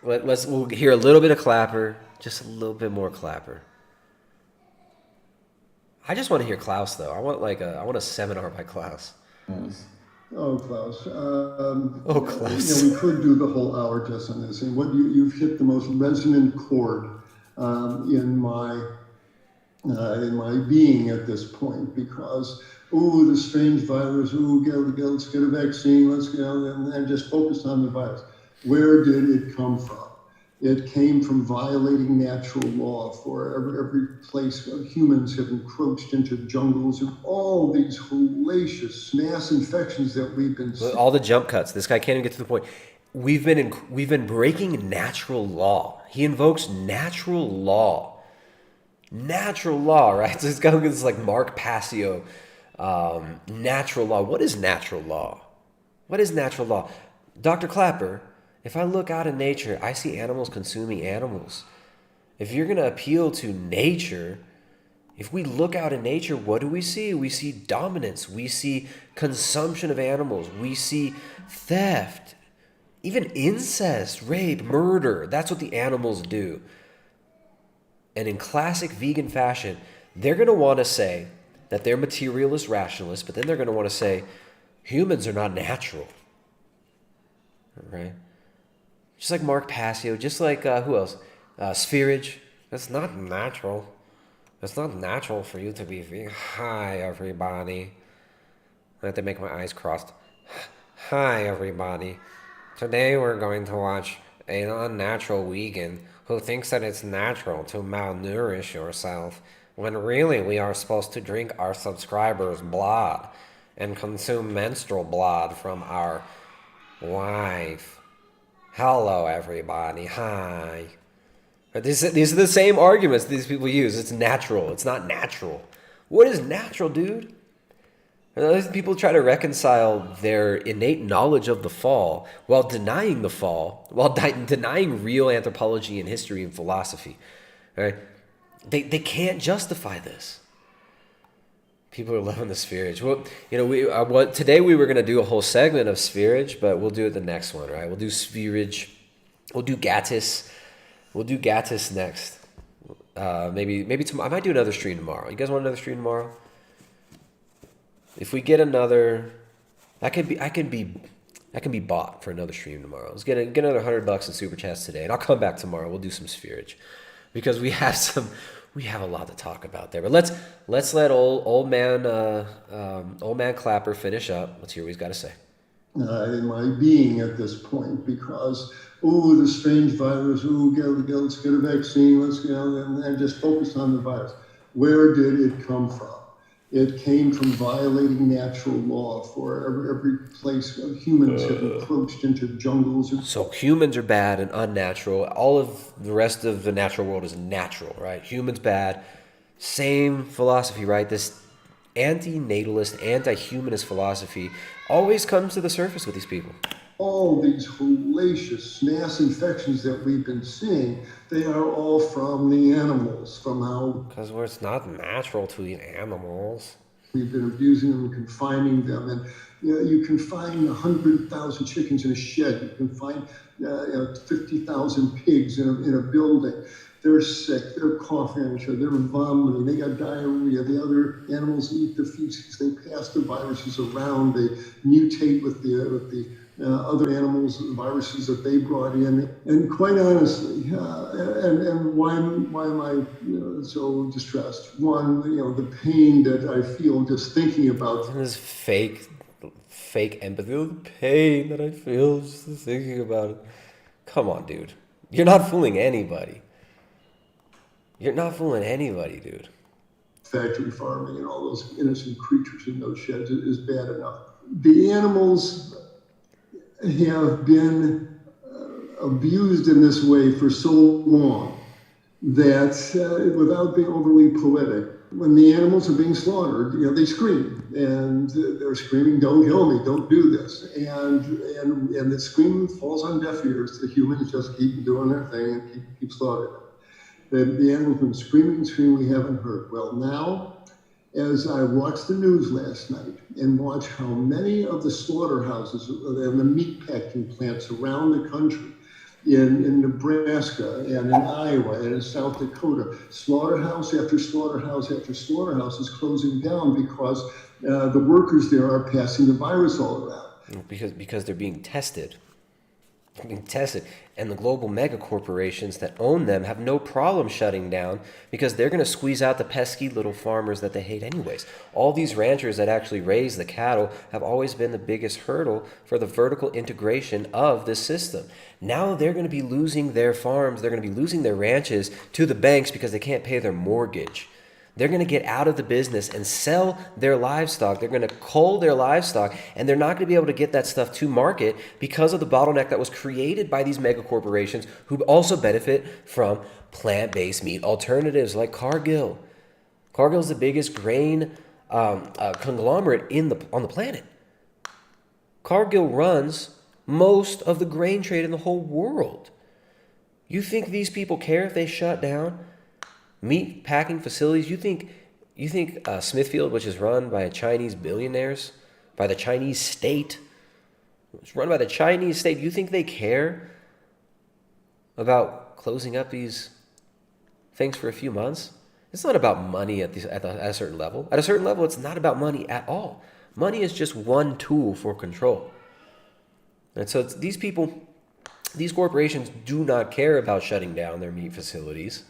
We'll hear a little bit of Klaper. Just a little bit more Klaper. I just want to hear Klaus though. I want a seminar by Klaus. Oh, Klaus. Klaus. We could do the whole hour just on this. And what you've hit the most resonant chord in my being at this point, because the strange virus. Let's get a vaccine. Let's go and just focus on the virus. Where did it come from? It came from violating natural law. For every place where humans have encroached into jungles and all these hellacious mass infections that we've been seeing. All the jump cuts. This guy can't even get to the point. We've been breaking natural law. He invokes natural law. Natural law, right? So this guy is like Mark Passio. Natural law. What is natural law? What is natural law? Dr. Klaper, if I look out in nature, I see animals consuming animals. If you're going to appeal to nature, if we look out in nature, what do we see? We see dominance. We see consumption of animals. We see theft, even incest, rape, murder. That's what the animals do. And in classic vegan fashion, they're going to want to say that they're materialist rationalists, but then they're going to want to say humans are not natural. Right? Just like Mark Passio, just like, who else? Spherage. That's not natural. It's not natural for you to be vegan. Hi, everybody. I have to make my eyes crossed. Hi, everybody. Today we're going to watch an unnatural vegan who thinks that it's natural to malnourish yourself, when really we are supposed to drink our subscribers' blood and consume menstrual blood from our wife. Hello, everybody. Hi. These are the same arguments these people use. It's natural. It's not natural. What is natural, dude? And those people try to reconcile their innate knowledge of the fall while denying the fall, while denying real anthropology and history and philosophy. Right? They can't justify this. People are loving the spherage. Well, today we were going to do a whole segment of spherage, but we'll do it the next one, right? We'll do spherage. We'll do Gattis. We'll do Gattis next. Maybe tomorrow. I might do another stream tomorrow. You guys want another stream tomorrow? If we get another, I can be bought for another stream tomorrow. Let's get another $100 in super chats today, and I'll come back tomorrow. We'll do some spherage, because we have a lot to talk about there. But let's let old man Klaper finish up. Let's hear what he's got to say. In my being at this point, because the strange virus. Let's get a vaccine. Let's go and just focus on the virus. Where did it come from? It came from violating natural law. For every place where humans have encroached into jungles. So humans are bad and unnatural. All of the rest of the natural world is natural, right? Humans bad. Same philosophy, right? This anti-natalist, anti-humanist philosophy always comes to the surface with these people. All these hellacious mass infections that we've been seeing, they are all from the animals, from how... Because it's not natural to eat animals. We've been abusing them and confining them. And you can find 100,000 chickens in a shed. You can find 50,000 pigs in a building. They're sick, they're coughing on each other, they're vomiting, they got diarrhea. The other animals eat the feces, they pass the viruses around, they mutate with the other animals, the viruses that they brought in. And quite honestly, and why am I so distressed? One, the pain that I feel just thinking about this fake empathy, the pain that I feel just thinking about it. Come on, dude. You're not fooling anybody. You're not fooling anybody, dude. Factory farming and all those innocent creatures in those sheds is bad enough. The animals have been abused in this way for so long that, without being overly poetic, when the animals are being slaughtered, they scream, and they're screaming, "Don't kill me! Don't do this!" And the scream falls on deaf ears. The humans just keep doing their thing and keep slaughtering them. The animals have been screaming and screaming. We haven't heard. Well, now, as I watched the news last night and watched how many of the slaughterhouses and the meat packing plants around the country, in Nebraska and in Iowa and in South Dakota, slaughterhouse after slaughterhouse after slaughterhouse is closing down because the workers there are passing the virus all around. Because they're being tested. And the global mega corporations that own them have no problem shutting down because they're going to squeeze out the pesky little farmers that they hate anyways. All these ranchers that actually raise the cattle have always been the biggest hurdle for the vertical integration of this system. Now they're going to be losing their farms, they're going to be losing their ranches to the banks because they can't pay their mortgage. They're going to get out of the business and sell their livestock. They're going to cull their livestock, and they're not going to be able to get that stuff to market because of the bottleneck that was created by these mega corporations who also benefit from plant-based meat alternatives like Cargill. Cargill is the biggest grain conglomerate on the planet. Cargill runs most of the grain trade in the whole world. You think these people care if they shut down meat packing facilities? You think Smithfield, which is run by Chinese billionaires, by the Chinese state, it's run by the Chinese state, you think they care about closing up these things for a few months? It's not about money at a certain level. At a certain level, it's not about money at all. Money is just one tool for control. And so these people, these corporations do not care about shutting down their meat facilities.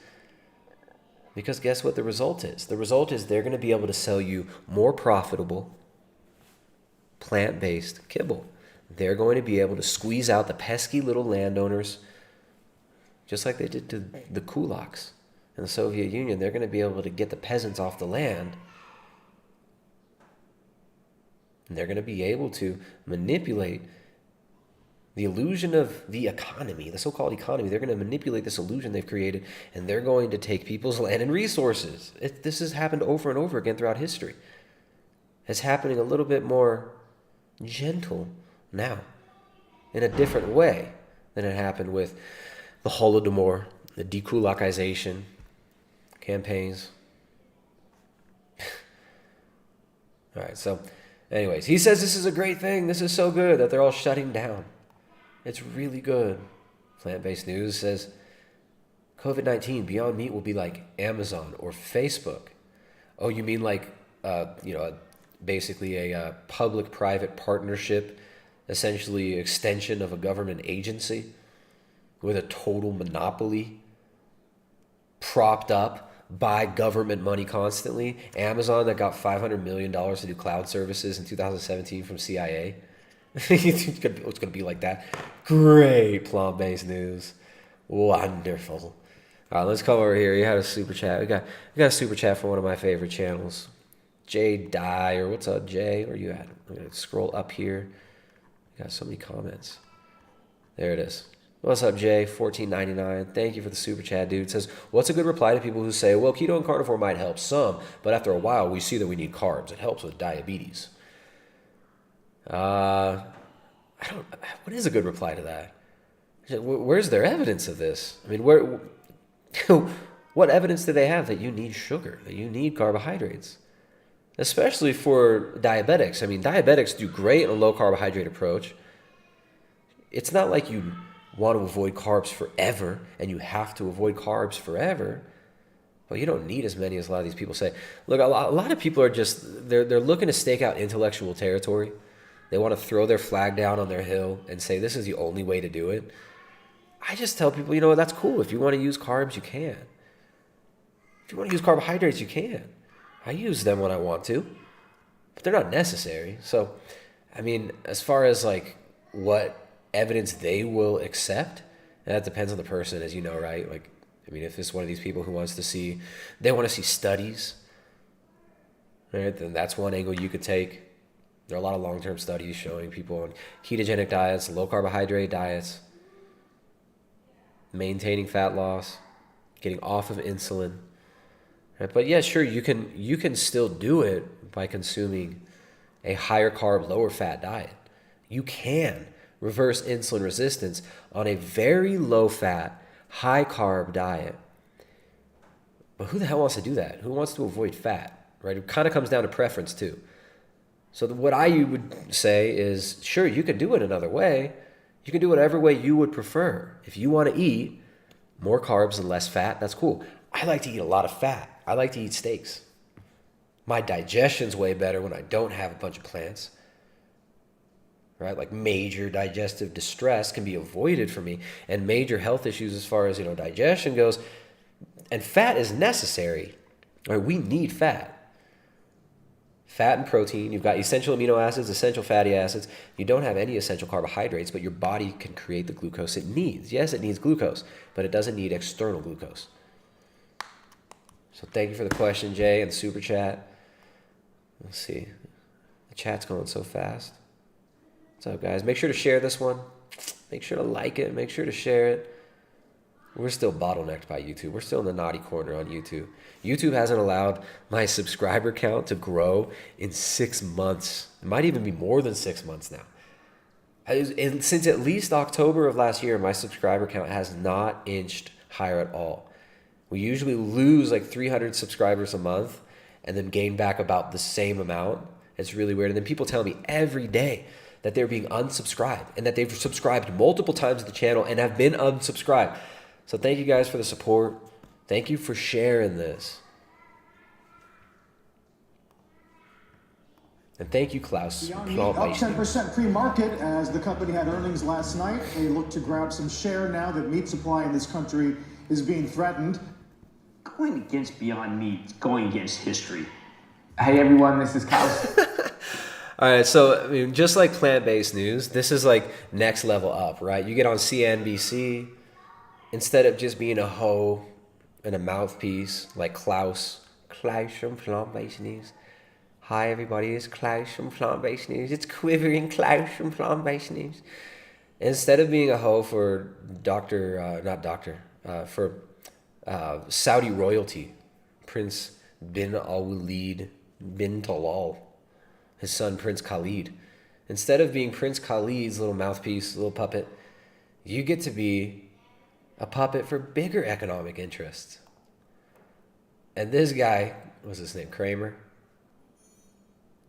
Because guess what the result is? The result is they're going to be able to sell you more profitable, plant-based kibble. They're going to be able to squeeze out the pesky little landowners, just like they did to the kulaks in the Soviet Union. They're going to be able to get the peasants off the land. And they're going to be able to manipulate the illusion of the economy, the so-called economy. They're going to manipulate this illusion they've created, and they're going to take people's land and resources. This has happened over and over again throughout history. It's happening a little bit more gentle now, in a different way than it happened with the Holodomor, the dekulakization campaigns. All right, so anyways, he says this is a great thing. This is so good that they're all shutting down. It's really good. Plant-Based News says, COVID-19, Beyond Meat will be like Amazon or Facebook. Oh, you mean like, basically a public-private partnership, essentially extension of a government agency with a total monopoly propped up by government money constantly. Amazon that got $500 million to do cloud services in 2017 from CIA. It's going to be like that. Great Plant-Based News. Wonderful. All right, let's come over here. You had a super chat. We got a super chat from one of my favorite channels. Jay Dye, or what's up, Jay? Where you at? I'm going to scroll up here. We got so many comments. There it is. What's up, Jay? $14.99. Thank you for the super chat, dude. It says, what's a good reply to people who say, well, keto and carnivore might help some, but after a while, we see that we need carbs. It helps with diabetes. What is a good reply to that? Where's their evidence of this? I mean, what evidence do they have that you need sugar, that you need carbohydrates? Especially for diabetics. I mean, diabetics do great on a low carbohydrate approach. It's not like you want to avoid carbs forever and you have to avoid carbs forever. But you don't need as many as a lot of these people say. Look, a lot of people are just, they're looking to stake out intellectual territory. They want to throw their flag down on their hill and say this is the only way to do it. I just tell people, that's cool. If you want to use carbs, you can. If you want to use carbohydrates, you can. I use them when I want to, but they're not necessary. So, I mean, as far as like what evidence they will accept, that depends on the person, as you know, right? Like, I mean, if it's one of these people who want to see studies, right? Then that's one angle you could take. There are a lot of long-term studies showing people on ketogenic diets, low carbohydrate diets, maintaining fat loss, getting off of insulin. Right? But yeah, sure, you can still do it by consuming a higher carb, lower fat diet. You can reverse insulin resistance on a very low fat, high carb diet. But who the hell wants to do that? Who wants to avoid fat, right? It kind of comes down to preference too. So what I would say is, sure, you can do it another way. You can do whatever way you would prefer. If you want to eat more carbs and less fat, that's cool. I like to eat a lot of fat. I like to eat steaks. My digestion's way better when I don't have a bunch of plants. Right? Like major digestive distress can be avoided for me, and major health issues as far as, digestion goes. And fat is necessary. Right? We need fat. Fat and protein. You've got essential amino acids, essential fatty acids. You don't have any essential carbohydrates, but your body can create the glucose it needs. Yes, it needs glucose, but it doesn't need external glucose. So thank you for the question, Jay, and the super chat. Let's see. The chat's going so fast. What's up, guys? Make sure to share this one. Make sure to like it. Make sure to share it. We're still bottlenecked by YouTube. We're still in the naughty corner on YouTube. YouTube hasn't allowed my subscriber count to grow in 6 months. It might even be more than 6 months now. Since at least October of last year, my subscriber count has not inched higher at all. We usually lose like 300 subscribers a month and then gain back about the same amount. It's really weird. And then people tell me every day that they're being unsubscribed and that they've subscribed multiple times to the channel and have been unsubscribed. So thank you guys for the support. Thank you for sharing this. And thank you, Klaus. Beyond Meat up 10% pre-market as the company had earnings last night. They look to grab some share now that meat supply in this country is being threatened. Going against Beyond Meat, going against history. Hey everyone, this is Klaus. All right, so just like plant-based news, this is like next level up, right? You get on CNBC, instead of just being a hoe and a mouthpiece like Klaus from Plant-Based News. Hi everybody, it's Klaus from Plant-Based News. It's quivering Klaus from Plant-Based News. Instead of being a hoe for Saudi royalty, Prince bin al-Walid bin Talal, his son Prince Khalid. Instead of being Prince Khalid's little mouthpiece, little puppet, you get to be a puppet for bigger economic interests. And this guy, what's his name, Kramer?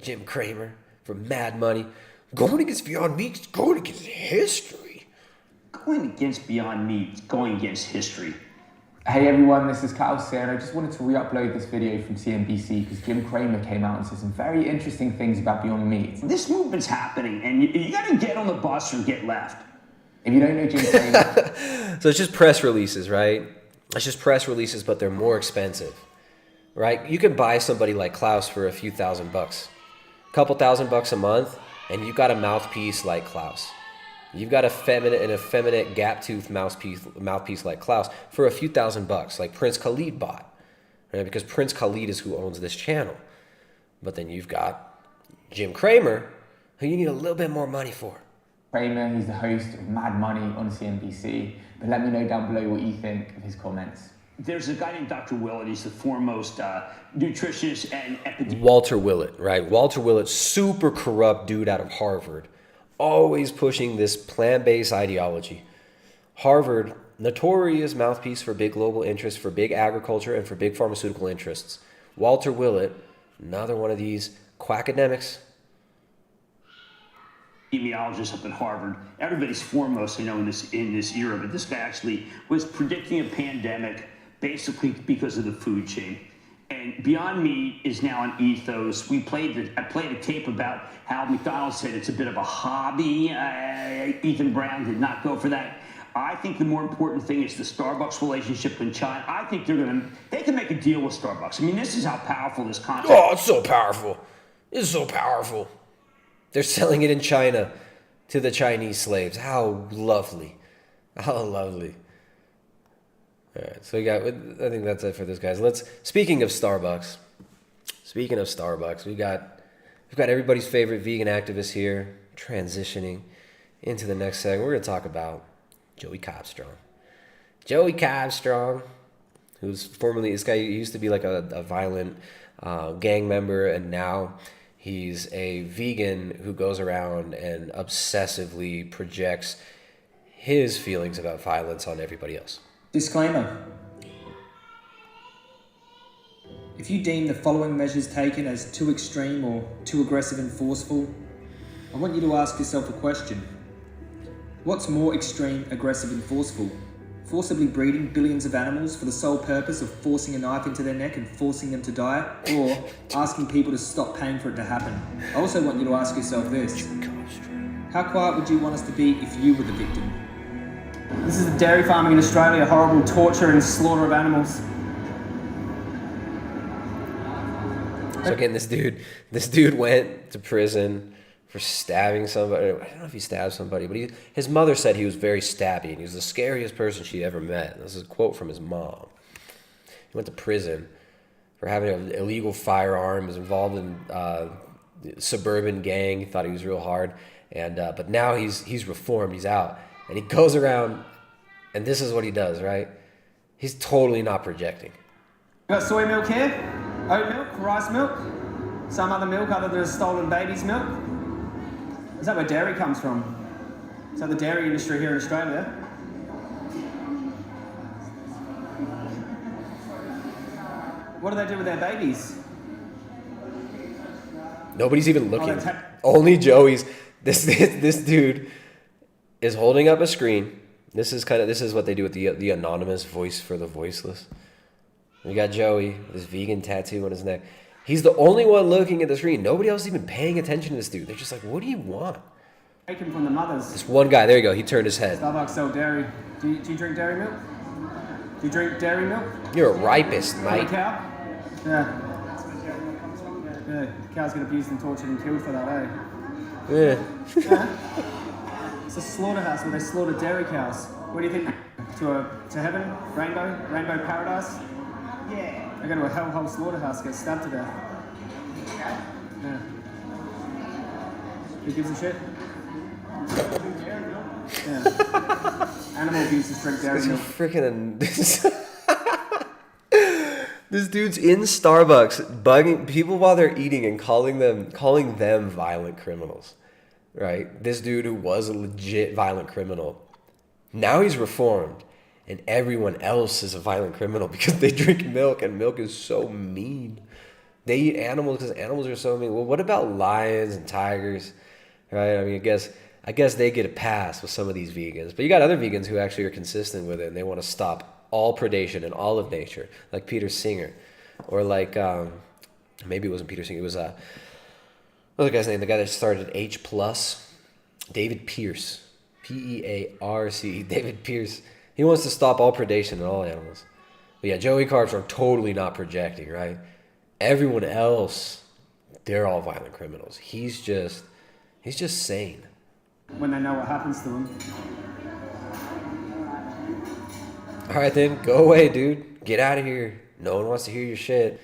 Jim Kramer from Mad Money. Going against Beyond Meat, going against history. Going against Beyond Meat, going against history. Hey everyone, this is Klaus here, and I just wanted to re-upload this video from CNBC because Jim Cramer came out and said some very interesting things about Beyond Meat. This movement's happening, and you got to get on the bus or get left. If you don't know Jim Cramer... So it's just press releases, right? It's just press releases, but they're more expensive, right? You can buy somebody like Klaus for a few $1,000, a couple $1,000 a month, and you've got a mouthpiece like Klaus. You've got an effeminate gap-toothed mouthpiece like Klaus for a few $1,000, like Prince Khalid bought, right? Because Prince Khalid is who owns this channel. But then you've got Jim Cramer, who you need a little bit more money for. Kramer, he's the host of Mad Money on CNBC, but let me know down below what you think of his comments. There's a guy named Dr. Willett. He's the foremost nutritionist and epidemiologist. Walter Willett, right? Walter Willett, super corrupt dude out of Harvard, always pushing this plant-based ideology. Harvard, notorious mouthpiece for big global interests, for big agriculture, and for big pharmaceutical interests. Walter Willett, another one of these quackademics. Epidemiologist up at Harvard. Everybody's foremost, in this era, but this guy actually was predicting a pandemic basically because of the food chain. And Beyond Meat is now an ethos. I played a tape about how McDonald's said it's a bit of a hobby. Ethan Brown did not go for that. I think the more important thing is the Starbucks relationship in China. I think they can make a deal with Starbucks. I mean, this is how powerful this concept is. Oh, it's so powerful. It's so powerful. They're selling it in China to the Chinese slaves. How lovely. How lovely. All right, so I think that's it for this, guys. Speaking of Starbucks, we've got everybody's favorite vegan activist here transitioning into the next segment. We're going to talk about Joey Carbstrong. Joey Carbstrong, who's formerly, this guy used to be like a violent gang member, and now he's a vegan who goes around and obsessively projects his feelings about violence on everybody else. Disclaimer. If you deem the following measures taken as too extreme or too aggressive and forceful, I want you to ask yourself a question. What's more extreme, aggressive and forceful? Forcibly breeding billions of animals for the sole purpose of forcing a knife into their neck and forcing them to die, or asking people to stop paying for it to happen? I also want you to ask yourself this. How quiet would you want us to be if you were the victim? This is the dairy farming in Australia, horrible torture and slaughter of animals. So again, this dude went to prison for stabbing somebody. I don't know if he stabbed somebody, but his mother said he was very stabby, and he was the scariest person she'd ever met. This is a quote from his mom. He went to prison for having an illegal firearm, was involved in suburban gang. He thought he was real hard, and but now he's reformed. He's out, and he goes around, and this is what he does, right? He's totally not projecting. Got soy milk here, oat milk, rice milk, some other milk other than stolen baby's milk. Is that where dairy comes from? Is that the dairy industry here in Australia? What do they do with their babies? Nobody's even looking. Only Joey's. This dude is holding up a screen. This is what they do with the anonymous voice for the voiceless. We got Joey with his vegan tattoo on his neck. He's the only one looking at the screen. Nobody else is even paying attention to this dude. They're just like, what do you want? Taken from the mothers. This one guy, there you go. He turned his head. Starbucks sell dairy. Do you drink dairy milk? Do you drink dairy milk? You're a rapist, mate. Cow? Yeah. Yeah. Cows get abused and tortured and killed for that, eh? Yeah. It's a slaughterhouse where they slaughter dairy cows. What do you think? To heaven? Rainbow paradise? Yeah. I go to a hellhole slaughterhouse, get stabbed to death. Yeah. Who gives a shit? Yeah. Animal abusers drink dairy milk. Freaking this dude's in Starbucks bugging people while they're eating and calling them violent criminals. Right? This dude who was a legit violent criminal. Now he's reformed. And everyone else is a violent criminal because they drink milk, and milk is so mean. They eat animals because animals are so mean. Well, what about lions and tigers? Right? I mean, I guess they get a pass with some of these vegans. But you got other vegans who actually are consistent with it, and they want to stop all predation in all of nature, like Peter Singer. Or like, maybe it wasn't Peter Singer, it was, what was the guy's name? The guy that started H+, David Pierce. P-E-A-R-C, David Pierce. He wants to stop all predation in all animals. But yeah, Joey Carbstrong totally not projecting, right? Everyone else, they're all violent criminals. He's just sane. When they know what happens to them. All right then, go away, dude. Get out of here. No one wants to hear your shit.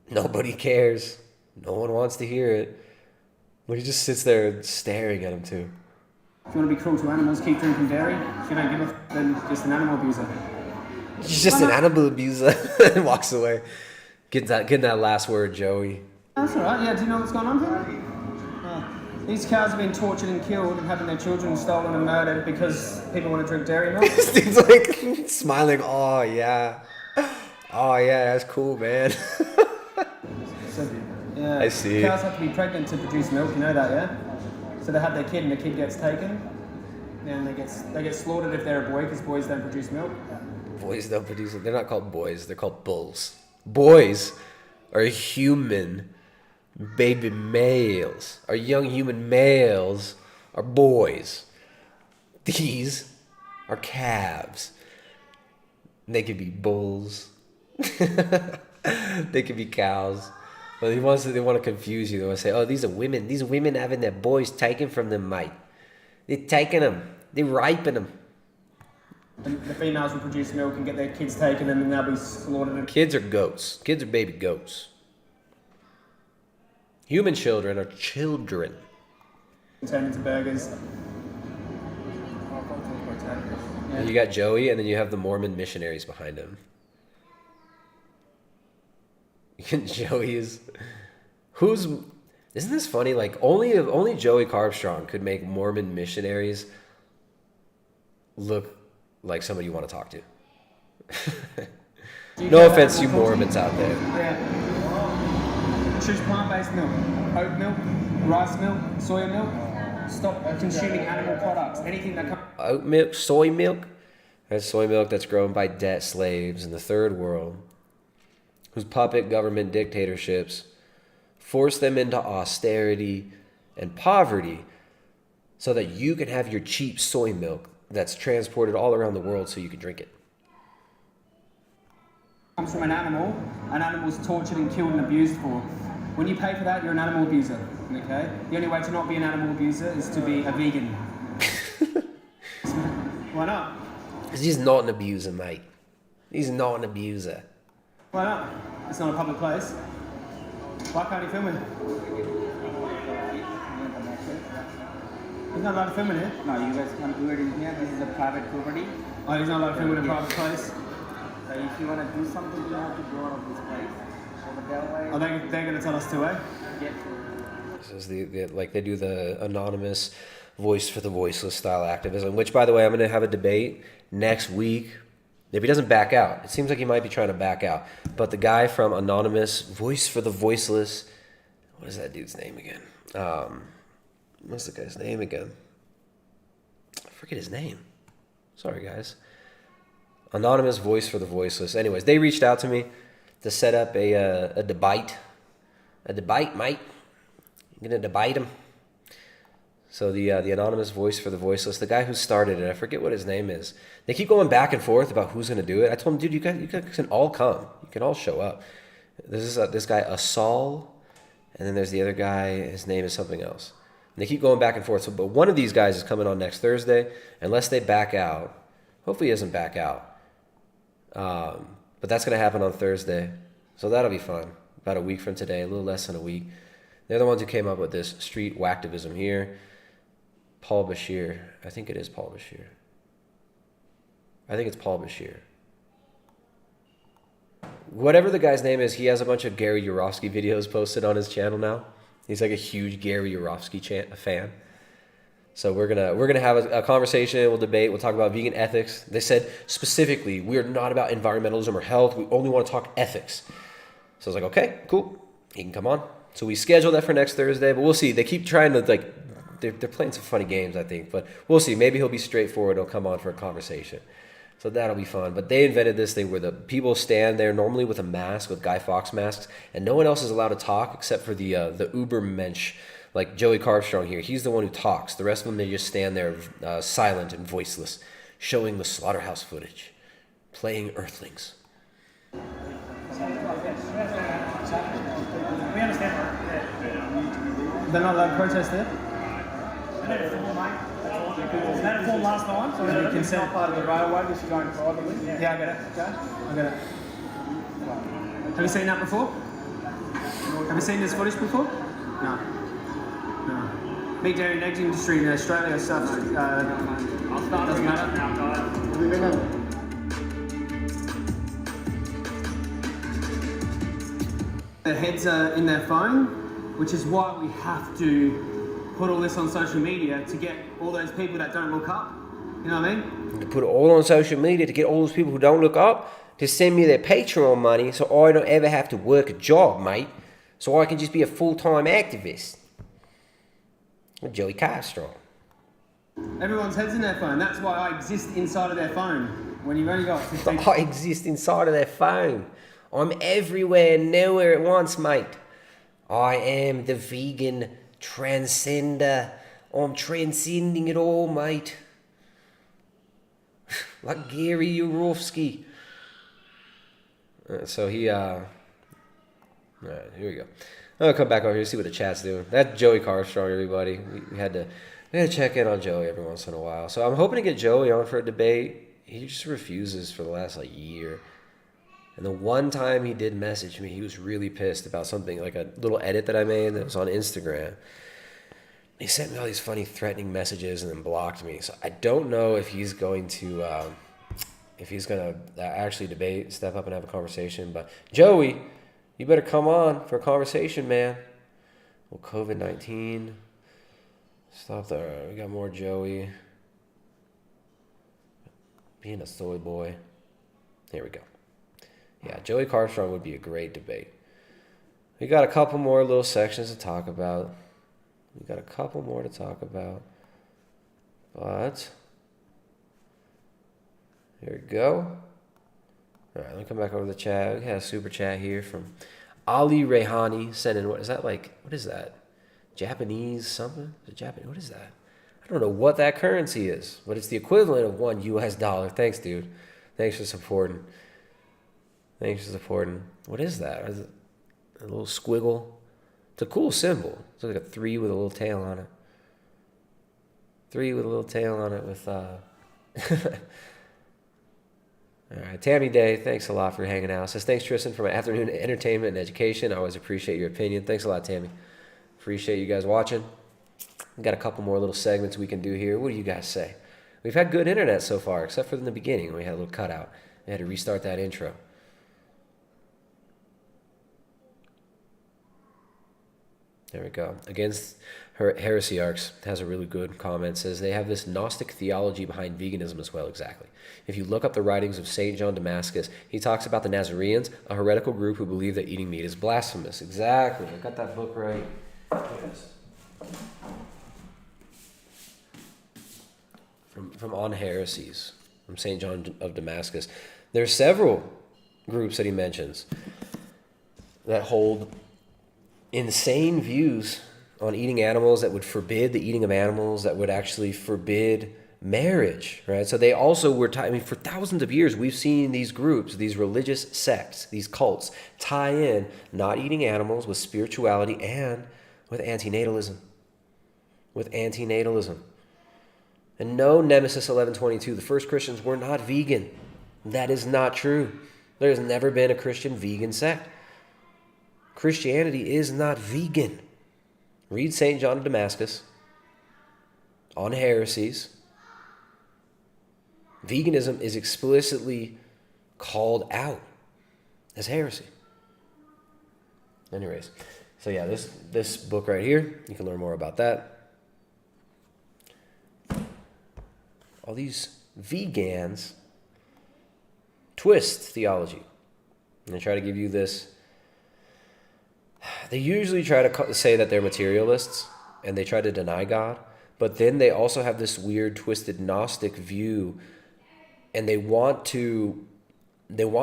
Nobody cares. No one wants to hear it. Look, he just sits there staring at him too. If you want to be cruel to animals, keep drinking dairy. If you don't give a f***, then just an animal abuser. He's just an animal abuser and walks away. Getting that last word, Joey. That's alright, yeah, do you know what's going on here? These cows have been tortured and killed and having their children stolen and murdered because people want to drink dairy milk. This dude's like smiling, oh yeah, that's cool, man. Yeah, I see. Cows have to be pregnant to produce milk, you know that, yeah? So they have their kid and the kid gets taken, and they get slaughtered if they're a boy because boys don't produce milk. Boys don't produce it. They're not called boys. They're called bulls. Boys are human baby males. Our young human males are boys. These are calves. They could be bulls. They could be cows. But they want to confuse you. They want to say, oh, these are women. These women having their boys taken from them, mate. They're taking them. They're raping them. And the females will produce milk and get their kids taken and then they'll be slaughtered. Kids are goats. Kids are baby goats. Human children are children. Turned into burgers. Yeah. You got Joey, and then you have the Mormon missionaries behind him. Joey is... Isn't this funny? Like, only Joey Carbstrong could make Mormon missionaries look like somebody you want to talk to. No offense to you Mormons out there. Yeah. Choose plant-based milk, oat milk, rice milk, soya milk. Stop consuming animal products. Anything that comes... Oat milk, soy milk? That's soy milk that's grown by debt slaves in the third world, whose puppet government dictatorships force them into austerity and poverty so that you can have your cheap soy milk that's transported all around the world so you can drink it. Comes from an animal's tortured and killed and abused for. When you pay for that, you're an animal abuser, okay? The only way to not be an animal abuser is to be a vegan. Why not? Because he's not an abuser, mate. He's not an abuser. Why not? It's not a public place. Why can't he film it? He's not allowed to film it here. No, you guys can't do it in here. This is a private property. Oh, he's not allowed to film it in a private place? So if you want to do something, you have to go out of this place. Over that way. Oh, they're going to tell us to, eh? Yeah. This is like they do the anonymous voice for the voiceless style activism, which, by the way, I'm going to have a debate next week. If he doesn't back out, it seems like he might be trying to back out. But the guy from Anonymous Voice for the Voiceless, what is that dude's name again? What's the guy's name again? I forget his name. Sorry, guys. Anonymous Voice for the Voiceless. Anyways, they reached out to me to set up a debate. A debate, mate. You're going to debate him. So the Anonymous Voice for the Voiceless, the guy who started it, I forget what his name is. They keep going back and forth about who's going to do it. I told him, dude, you guys can all come. You can all show up. This guy, Asal, and then there's the other guy, his name is something else. And they keep going back and forth. So, but one of these guys is coming on next Thursday, unless they back out. Hopefully he doesn't back out. But that's going to happen on Thursday. So that'll be fun. About a week from today, a little less than a week. They're the ones who came up with this street whacktivism here. Paul Bashir. I think it is Paul Bashir. I think it's Paul Bashir. Whatever the guy's name is, he has a bunch of Gary Yourofsky videos posted on his channel now. He's like a huge Gary Yourofsky fan. So we're gonna have a conversation. We'll debate. We'll talk about vegan ethics. They said specifically, we are not about environmentalism or health. We only want to talk ethics. So I was like, okay, cool. He can come on. So we scheduled that for next Thursday, but we'll see. They keep trying to they're playing some funny games, I think, but we'll see. Maybe he'll be straightforward. He'll come on for a conversation. So that'll be fun. But they invented this thing where the people stand there normally with a mask, with Guy Fawkes masks, and no one else is allowed to talk except for the Ubermensch, like Joey Carbstrong here. He's the one who talks. The rest of them, they just stand there silent and voiceless, showing the slaughterhouse footage, playing Earthlings. We understand. They're not allowed to protest there? Let it fall last night, so you can sell part of the railway which you're going privately. Yeah, I get it. Okay. I get it. Have you seen that before? Have you seen this footage before? No. Meat, dairy and eggs industry in Australia sucks. Doesn't matter. Their heads are in their phone, which is why we have to put all this on social media to get all those people that don't look up. You know what I mean? To put it all on social media to get all those people who don't look up to send me their Patreon money so I don't ever have to work a job, mate. So I can just be a full-time activist. Joey Carbstrong. Everyone's head's in their phone. That's why I exist inside of their phone. When you've only got 15... I exist inside of their phone. I'm everywhere, nowhere at once, mate. I am the vegan transcender. I'm transcending it all, mate. Like Gary Yourofsky. So he, alright, here we go. I'll come back over here and see what the chat's doing. That's Joey Carbstrong, everybody. We had to check in on Joey every once in a while. So I'm hoping to get Joey on for a debate. He just refuses for the last year. And the one time he did message me, he was really pissed about something, like a little edit that I made that was on Instagram. He sent me all these funny threatening messages and then blocked me. So I don't know if he's going to actually debate, step up and have a conversation. But Joey, You better come on for a conversation, man. Well, COVID-19. Stop there. We got more Joey. Being a soy boy. Here we go. Yeah, Joey Carbstrong would be a great debate. We got a couple more little sections to talk about. But here we go. All right, let me come back over to the chat. We had a super chat here from Ali Rehani sending, what is that? Japanese something? Is it Japanese? What is that? I don't know what that currency is, but it's the equivalent of $1 US. Thanks, dude. Thanks for supporting. What is that? Is it a little squiggle? It's a cool symbol. It's like a 3 with a little tail on it. 3 with a little tail on it with All right, Tammy Day, thanks a lot for hanging out. Says, thanks, Tristan, for my afternoon entertainment and education. I always appreciate your opinion. Thanks a lot, Tammy. Appreciate you guys watching. We've got a couple more little segments we can do here. What do you guys say? We've had good internet so far, except for in the beginning. We had a little cutout. We had to restart that intro. There we go. Against Heresy Arcs has a really good comment. Says they have this Gnostic theology behind veganism as well. Exactly. If you look up the writings of St. John Damascus, he talks about the Nazarenes, a heretical group who believe that eating meat is blasphemous. Exactly. I got that book right. Yes. From On Heresies, from St. John of Damascus. There's several groups that he mentions that hold insane views on eating animals, that would forbid the eating of animals, that would actually forbid marriage, right? So they also were, for thousands of years, we've seen these groups, these religious sects, these cults, tie in not eating animals with spirituality and with antinatalism. And no, Nemesis 1122, the first Christians were not vegan. That is not true. There has never been a Christian vegan sect. Christianity is not vegan. Read St. John of Damascus, On Heresies. Veganism is explicitly called out as heresy. Anyways, so yeah, this book right here, you can learn more about that. All these vegans twist theology. And they try to give you this. They usually try to say that they're materialists and they try to deny God, but then they also have this weird twisted Gnostic view, and they want to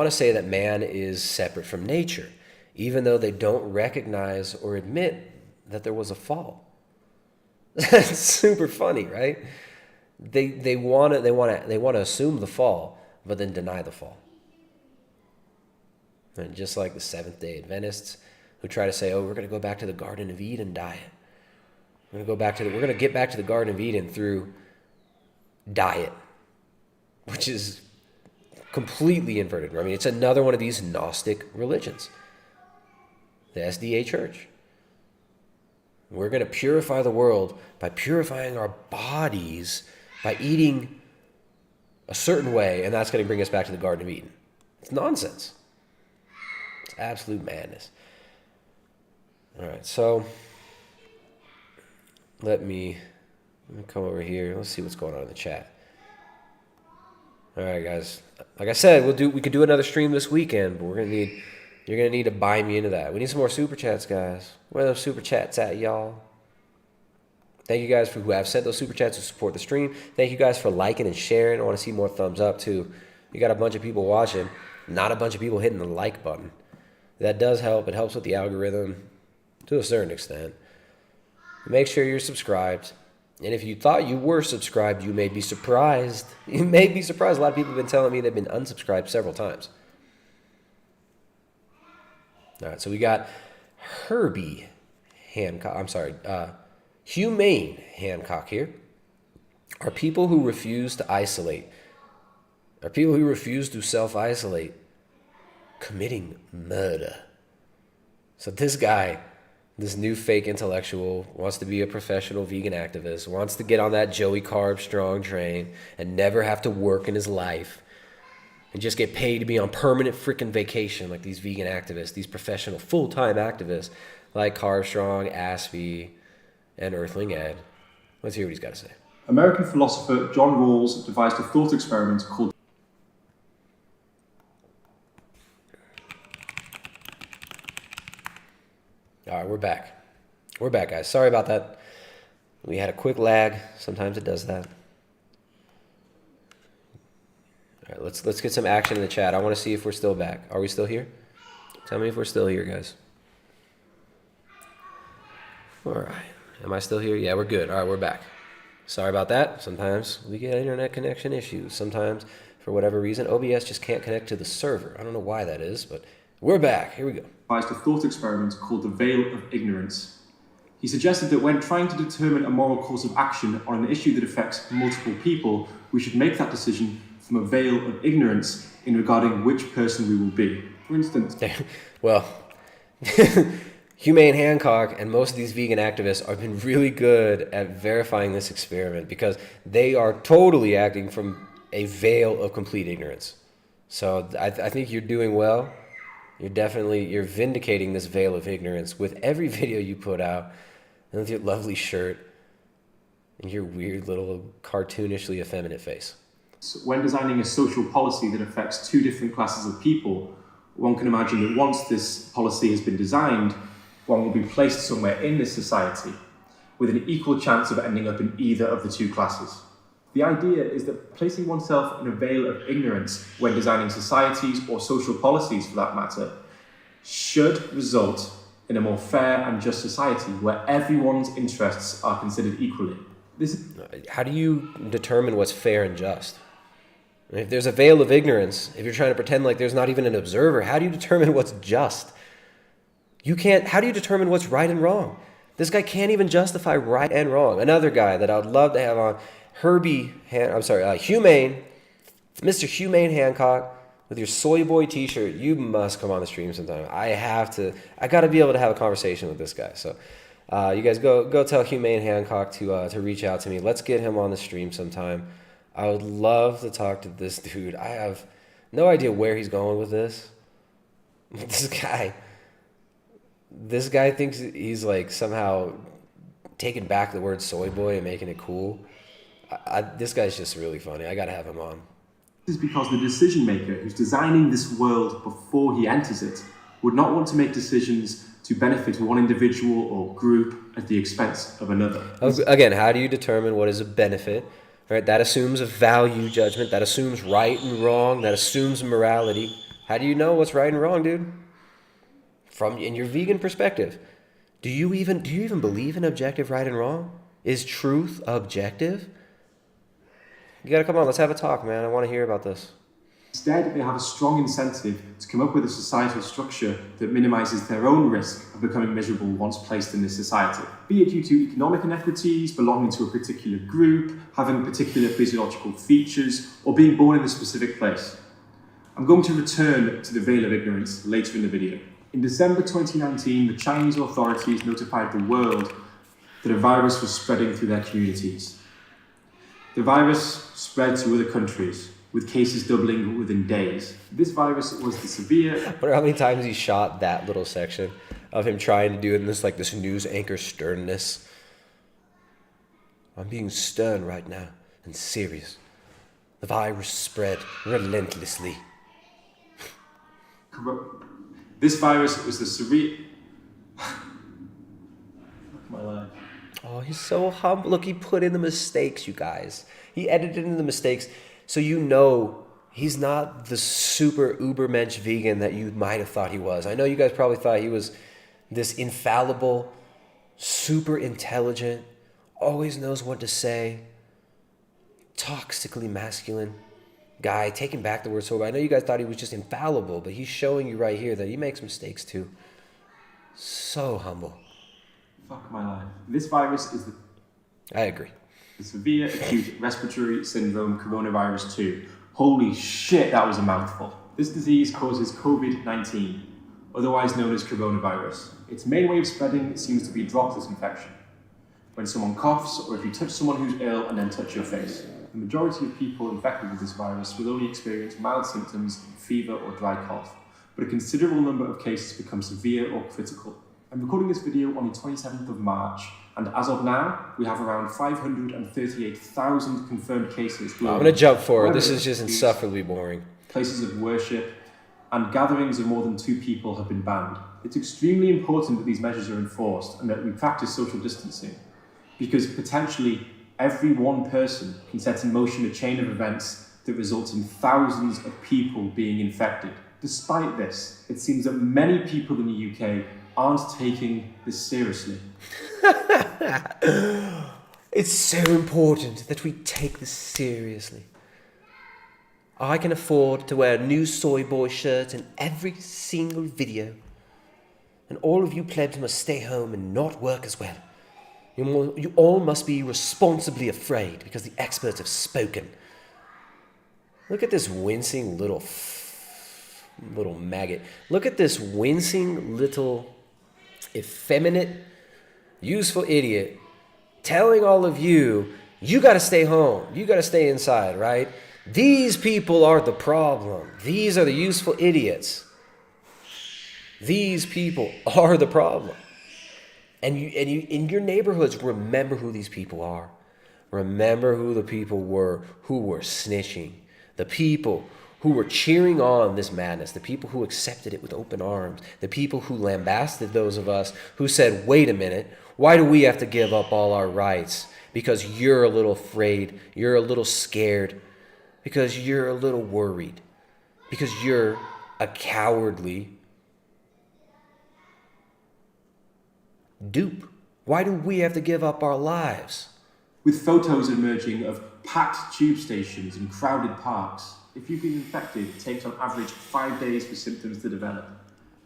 say that man is separate from nature, even though they don't recognize or admit that there was a fall. It's super funny, right? They want to assume the fall, but then deny the fall. And just like the Seventh-day Adventists, who try to say, "Oh, we're going to go back to the Garden of Eden diet. We're going to get back to the Garden of Eden through diet," which is completely inverted. I mean, it's another one of these Gnostic religions. The SDA Church. We're going to purify the world by purifying our bodies by eating a certain way, and that's going to bring us back to the Garden of Eden. It's nonsense. It's absolute madness. All right, so let me come over here. Let's see what's going on in the chat. All right, guys. Like I said, we could do another stream this weekend, but you're gonna need to buy me into that. We need some more super chats, guys. Where are those super chats at, y'all? Thank you guys who have sent those super chats to support the stream. Thank you guys for liking and sharing. I want to see more thumbs up too. You got a bunch of people watching, not a bunch of people hitting the like button. That does help. It helps with the algorithm to a certain extent. Make sure you're subscribed. And if you thought you were subscribed, you may be surprised. You may be surprised. A lot of people have been telling me they've been unsubscribed several times. All right, so we got Herbie Hancock. I'm sorry, Humane Hancock here. Are people who refuse to isolate, are people who refuse to self-isolate committing murder? So this guy, this new fake intellectual, wants to be a professional vegan activist, wants to get on that Joey Carbstrong train and never have to work in his life. and just get paid to be on permanent freaking vacation like these vegan activists, these professional full-time activists like Carbstrong, Aspie, and Earthling Ed. Let's hear what he's got to say. American philosopher John Rawls devised a thought experiment called All right, we're back. We're back, guys. Sorry about that. We had a quick lag. Sometimes it does that. All right, let's get some action in the chat. I want to see if we're still back. Are we still here? Tell me if we're still here, guys. All right. Am I still here? Yeah, we're good. All right, we're back. Sorry about that. Sometimes we get internet connection issues. Sometimes, for whatever reason, OBS just can't connect to the server. I don't know why that is, but we're back. Here we go. Devised a thought experiment called the veil of ignorance. He suggested that when trying to determine a moral course of action on an issue that affects multiple people, we should make that decision from a veil of ignorance in regarding which person we will be. For instance... Well, Humane, Hancock, and most of these vegan activists have been really good at verifying this experiment because they are totally acting from a veil of complete ignorance. So I think you're doing well. You're vindicating this veil of ignorance with every video you put out, and with your lovely shirt and your weird little cartoonishly effeminate face. When designing a social policy that affects two different classes of people, one can imagine that once this policy has been designed, one will be placed somewhere in this society with an equal chance of ending up in either of the two classes. The idea is that placing oneself in a veil of ignorance when designing societies or social policies for that matter should result in a more fair and just society where everyone's interests are considered equally. How do you determine what's fair and just? If there's a veil of ignorance, if you're trying to pretend like there's not even an observer, how do you determine what's just? How do you determine what's right and wrong? This guy can't even justify right and wrong. Another guy that I'd love to have on, Humane, Mr. Humane Hancock, with your Soy Boy t-shirt. You must come on the stream sometime. I got to be able to have a conversation with this guy. So you guys go tell Humane Hancock to reach out to me. Let's get him on the stream sometime. I would love to talk to this dude. I have no idea where he's going with this. This guy thinks he's like somehow taking back the word soy boy and making it cool. This guy's just really funny. I gotta have him on. This is because the decision maker who's designing this world before he enters it would not want to make decisions to benefit one individual or group at the expense of another. Again, how do you determine what is a benefit? Right? That assumes a value judgment. That assumes right and wrong. That assumes morality. How do you know what's right and wrong, dude? In your vegan perspective, do you even believe in objective right and wrong? Is truth objective? You gotta come on, let's have a talk, man. I want to hear about this. Instead, they have a strong incentive to come up with a societal structure that minimizes their own risk of becoming miserable once placed in this society. Be it due to economic inequities, belonging to a particular group, having particular physiological features, or being born in a specific place. I'm going to return to the veil of ignorance later in the video. In December 2019, the Chinese authorities notified the world that a virus was spreading through their communities. The virus spread to other countries, with cases doubling within days. This virus was the severe... I wonder how many times he shot that little section of him trying to do it in this news anchor sternness. I'm being stern right now and serious. The virus spread relentlessly. This virus was the severe... my life. Oh, he's so humble. Look, he put in the mistakes, you guys. He edited in the mistakes so you know he's not the super ubermensch vegan that you might have thought he was. I know you guys probably thought he was this infallible, super intelligent, always knows what to say, toxically masculine guy, taking back the word sober. I know you guys thought he was just infallible, but he's showing you right here that he makes mistakes too. So humble. Fuck my life. This virus is I agree. The severe acute respiratory syndrome coronavirus 2. Holy shit, that was a mouthful. This disease causes COVID-19, otherwise known as coronavirus. Its main way of spreading seems to be droplet infection. when someone coughs, or if you touch someone who's ill and then touch your face. The majority of people infected with this virus will only experience mild symptoms, fever or dry cough, but a considerable number of cases become severe or critical. I'm recording this video on the 27th of March, and as of now, we have around 538,000 confirmed cases. I'm going to jump forward. This is just insufferably boring. Places of worship and gatherings of more than 2 people have been banned. It's extremely important that these measures are enforced and that we practice social distancing, because potentially every one person can set in motion a chain of events that results in thousands of people being infected. Despite this, it seems that many people in the UK aren't taking this seriously. It's so important that we take this seriously. I can afford to wear a new soy boy shirt in every single video, and all of you plebs must stay home and not work as well. You all must be responsibly afraid because the experts have spoken. Look at this wincing little maggot. Look at this wincing little effeminate, useful idiot telling all of you, you got to stay home. You got to stay inside, right? These people are the problem. These are the useful idiots. These people are the problem. And you in your neighborhoods, remember who these people are. Remember who the people were who were snitching. The people who were cheering on this madness. The people who accepted it with open arms. The people who lambasted those of us who said, wait a minute, why do we have to give up all our rights? Because you're a little afraid. You're a little scared. Because you're a little worried. Because you're a cowardly dupe. Why do we have to give up our lives? With photos emerging of packed tube stations and crowded parks, if you've been infected, it takes on average 5 days for symptoms to develop,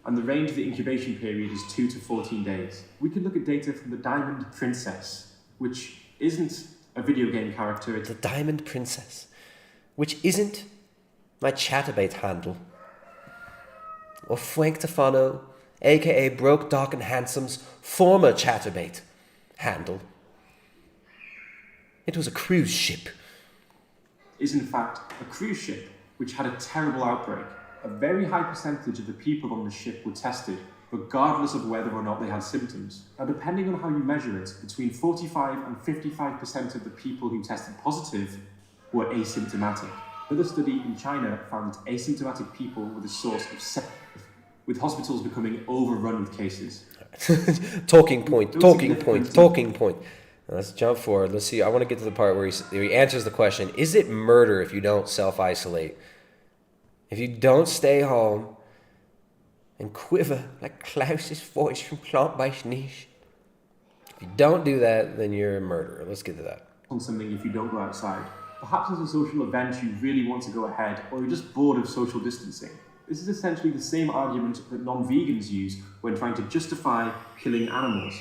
and the range of the incubation period is 2 to 14 days. We can look at data from the Diamond Princess, which isn't a video game character. The Diamond Princess, which isn't my Chatterbait handle, or Fwank Tufano, aka Broke, Dark and Handsome's former Chatterbait handle. It was a cruise ship. Is in fact a cruise ship which had a terrible outbreak. A very high percentage of the people on the ship were tested, regardless of whether or not they had symptoms. Now, depending on how you measure it, between 45 and 55% of the people who tested positive were asymptomatic. Another study in China found that asymptomatic people were the source of with hospitals becoming overrun with cases. Talking point. Let's jump forward. Let's see. I want to get to the part where he answers the question, is it murder if you don't self-isolate? If you don't stay home and quiver like Klaus's voice from Plant-Based Niche? If you don't do that, then you're a murderer. Let's get to that. On something if you don't go outside. Perhaps as a social event you really want to go ahead, or you're just bored of social distancing. This is essentially the same argument that non-vegans use when trying to justify killing animals.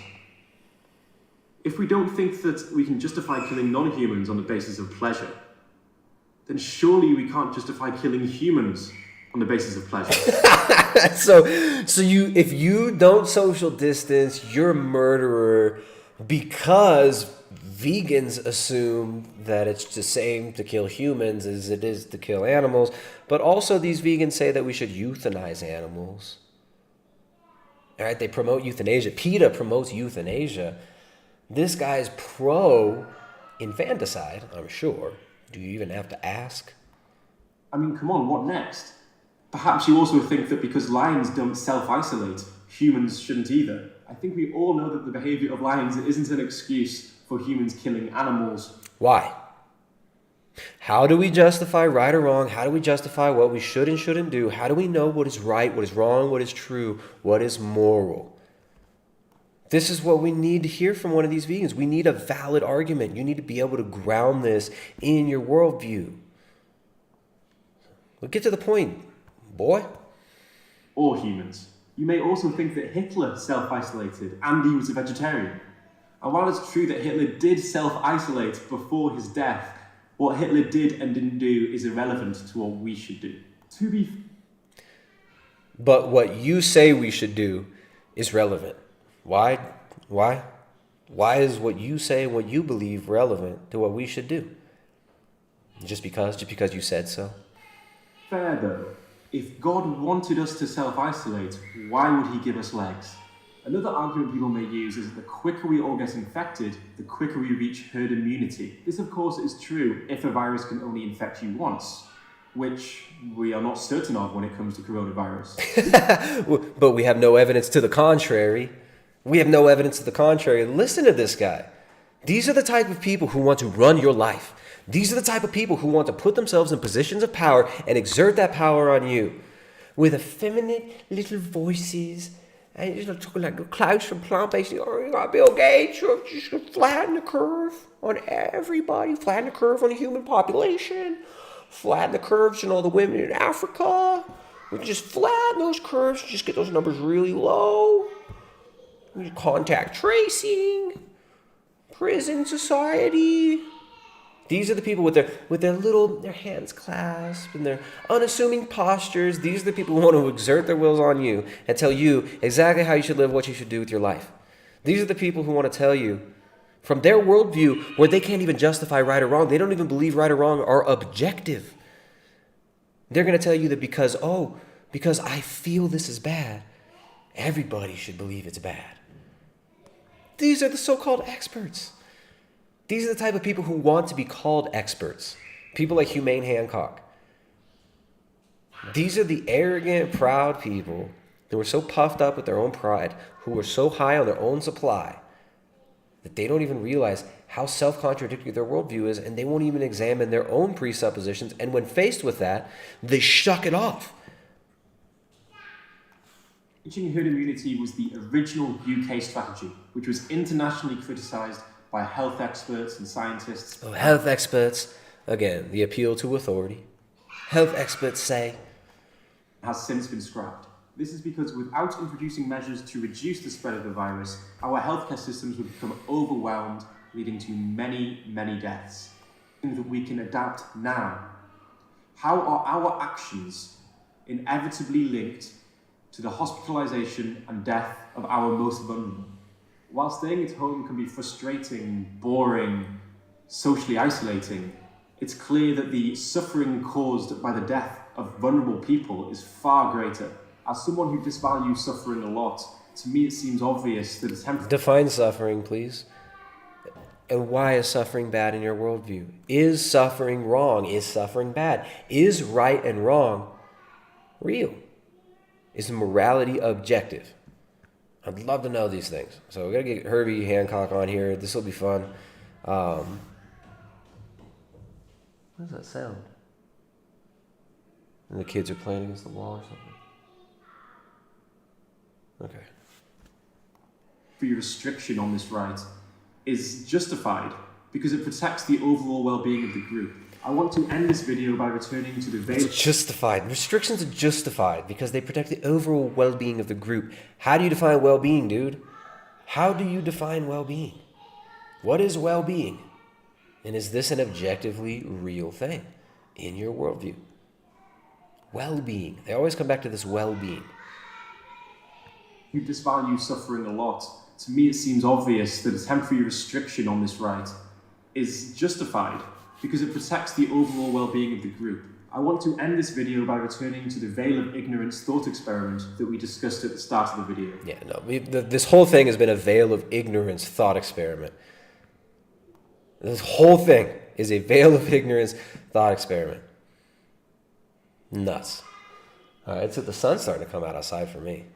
If we don't think that we can justify killing non-humans on the basis of pleasure, then surely we can't justify killing humans on the basis of pleasure. So if you don't social distance, you're a murderer because vegans assume that it's the same to kill humans as it is to kill animals, but also these vegans say that we should euthanize animals. All right, they promote euthanasia. PETA promotes euthanasia. This guy's pro-infanticide, I'm sure. Do you even have to ask? I mean, come on, what next? Perhaps you also think that because lions don't self-isolate, humans shouldn't either. I think we all know that the behavior of lions isn't an excuse for humans killing animals. Why? How do we justify right or wrong? How do we justify what we should and shouldn't do? How do we know what is right, what is wrong, what is true, what is moral? This is what we need to hear from one of these vegans. We need a valid argument. You need to be able to ground this in your worldview. Well, get to the point, boy. Or humans. You may also think that Hitler self-isolated and he was a vegetarian. And while it's true that Hitler did self-isolate before his death, what Hitler did and didn't do is irrelevant to what we should do. But what you say we should do is relevant. Why? Why is what you say and what you believe relevant to what we should do? Just because you said so? Fair though. If God wanted us to self-isolate, why would he give us legs? Another argument people may use is that the quicker we all get infected, the quicker we reach herd immunity. This of course is true if a virus can only infect you once, which we are not certain of when it comes to coronavirus. But we have no evidence to the contrary. Listen to this guy. These are the type of people who want to run your life. These are the type of people who want to put themselves in positions of power and exert that power on you with effeminate little voices. And you're just talking like Klaus from plant-based. Oh, you got Bill Gates. You're just going to flatten the curve on everybody. Flatten the curve on the human population. Flatten the curves on all the women in Africa. We can just flatten those curves. Just get those numbers really low. Contact tracing. Prison society. These are the people with their hands clasped and their unassuming postures. These are the people who want to exert their wills on you and tell you exactly how you should live, what you should do with your life. These are the people who want to tell you from their worldview where they can't even justify right or wrong. They don't even believe right or wrong are objective. They're going to tell you that because I feel this is bad, everybody should believe it's bad. These are the so-called experts. These are the type of people who want to be called experts. People like Humane Hancock. These are the arrogant, proud people who are so puffed up with their own pride, who are so high on their own supply, that they don't even realize how self-contradictory their worldview is, and they won't even examine their own presuppositions, and when faced with that, they shuck it off. Reaching herd immunity was the original UK strategy, which was internationally criticised by health experts and scientists. Oh, health experts, again, the appeal to authority. Health experts say, has since been scrapped. This is because without introducing measures to reduce the spread of the virus, our healthcare systems would become overwhelmed, leading to many, many deaths. That we can adapt now. How are our actions inevitably linked to the hospitalization and death of our most vulnerable? While staying at home can be frustrating, boring, socially isolating, it's clear that the suffering caused by the death of vulnerable people is far greater. As someone who disvalues suffering a lot, to me it seems obvious that attempt... Define suffering, please. And why is suffering bad in your worldview? Is suffering wrong? Is suffering bad? Is right and wrong real? Is morality objective? I'd love to know these things. So we're going to get Herbie Hancock on here. This will be fun. What does that sound? And the kids are playing against the wall or something? Okay. The restriction on this right is justified because it protects the overall well-being of the group. I want to end this video by returning to the veil. It's justified. Restrictions are justified because they protect the overall well-being of the group. How do you define well-being, dude? How do you define well-being? What is well-being? And is this an objectively real thing in your worldview? Well-being. They always come back to this well-being. You disvalue suffering a lot. To me, it seems obvious that a temporary restriction on this right is justified because it protects the overall well-being of the group. I want to end this video by returning to the veil of ignorance thought experiment that we discussed at the start of the video. Yeah, no, this whole thing has been a veil of ignorance thought experiment. This whole thing is a veil of ignorance thought experiment. Nuts. All right, so the sun's starting to come out outside for me.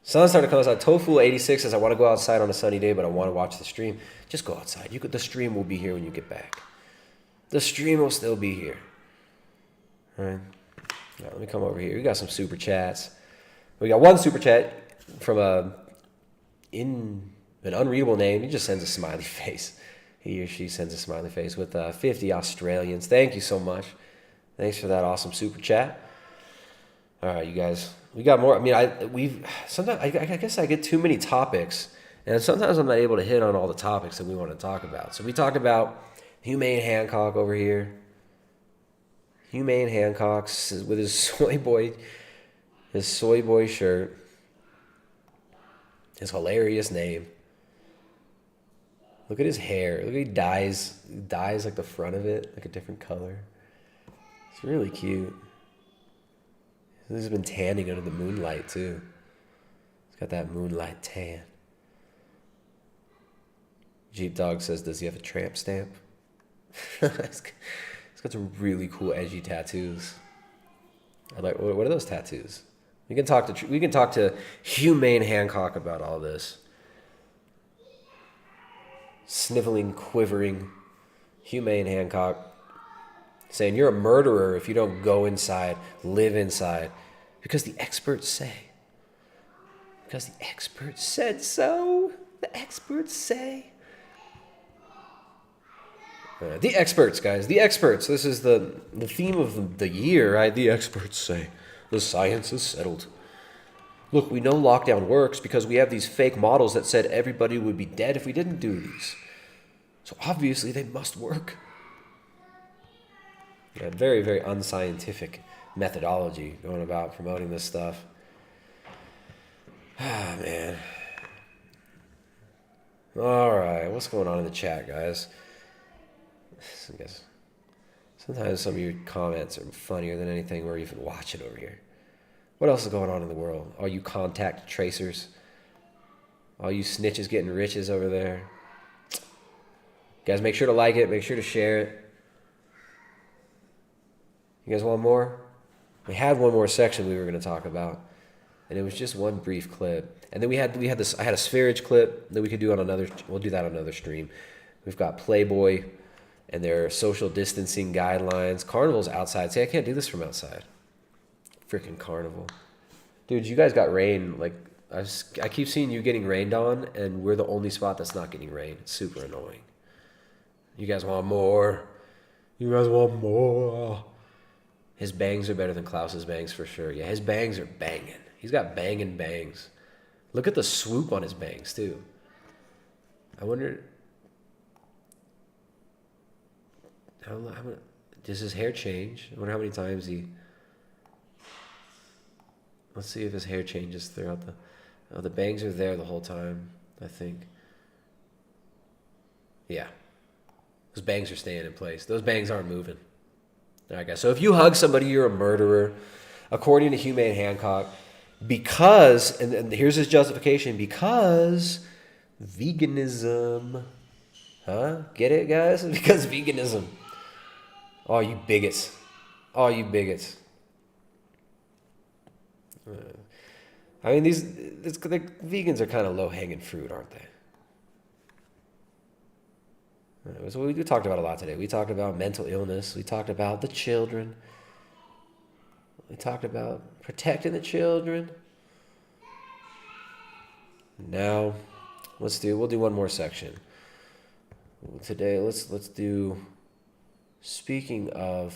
Sun's starting to come outside. Tofu86 says, I want to go outside on a sunny day, but I want to watch the stream. Just go outside. The stream will be here when you get back. The stream will still be here. All right. Now, let me come over here. We got some super chats. We got one super chat from an unreadable name. He just sends a smiley face. He or she sends a smiley face with 50 Australians. Thank you so much. Thanks for that awesome super chat. All right, you guys. We got more. I mean, I guess I get too many topics, and sometimes I'm not able to hit on all the topics that we want to talk about. So we talked about Humane Hancock over here. Humane Hancock with his soy boy shirt. His hilarious name. Look at his hair. Look at he dyes like the front of it, like a different color. It's really cute. This has been tanning under the moonlight too. It's got that moonlight tan. Jeep Dog says, does he have a tramp stamp? It's got some really cool edgy tattoos. What are those tattoos? We can talk to Humane Hancock about all this. Sniveling, quivering, Humane Hancock saying you're a murderer if you don't go inside, live inside, because the experts say. Because the experts said so. The experts say. The experts, guys. The experts. This is the theme of the year, right? The experts say. The science is settled. Look, we know lockdown works because we have these fake models that said everybody would be dead if we didn't do these. So obviously they must work. Yeah, very, very unscientific methodology going about promoting this stuff. Ah, man. All right, what's going on in the chat, guys? I guess sometimes some of your comments are funnier than anything we're even watching over here. What else is going on in the world? All you contact tracers, all you snitches getting riches over there. Guys, make sure to like it. Make sure to share it. You guys want more? We had one more section we were going to talk about, and it was just one brief clip. And then we had this. I had a spherage clip that we could do on another. We'll do that on another stream. We've got Playboy and their social distancing guidelines. Carnival's outside. See, I can't do this from outside. Freaking Carnival. Dude, you guys got rain. Like, I keep seeing you getting rained on, and we're the only spot that's not getting rain. It's super annoying. You guys want more? You guys want more? His bangs are better than Klaus's bangs for sure. Yeah, his bangs are banging. He's got banging bangs. Look at the swoop on his bangs, too. I wonder... How does his hair change? I wonder how many times he... Let's see if his hair changes throughout the... Oh, the bangs are there the whole time, I think. Yeah. Those bangs are staying in place. Those bangs aren't moving. All right, guys. So if you hug somebody, you're a murderer, according to Humane Hancock, because, and here's his justification, because veganism. Huh? Get it, guys? Because veganism. Oh, you bigots. Oh, you bigots. I mean, the vegans are kind of low-hanging fruit, aren't they? So we talked about a lot today. We talked about mental illness. We talked about the children. We talked about protecting the children. Now, we'll do one more section. Today, let's do, speaking of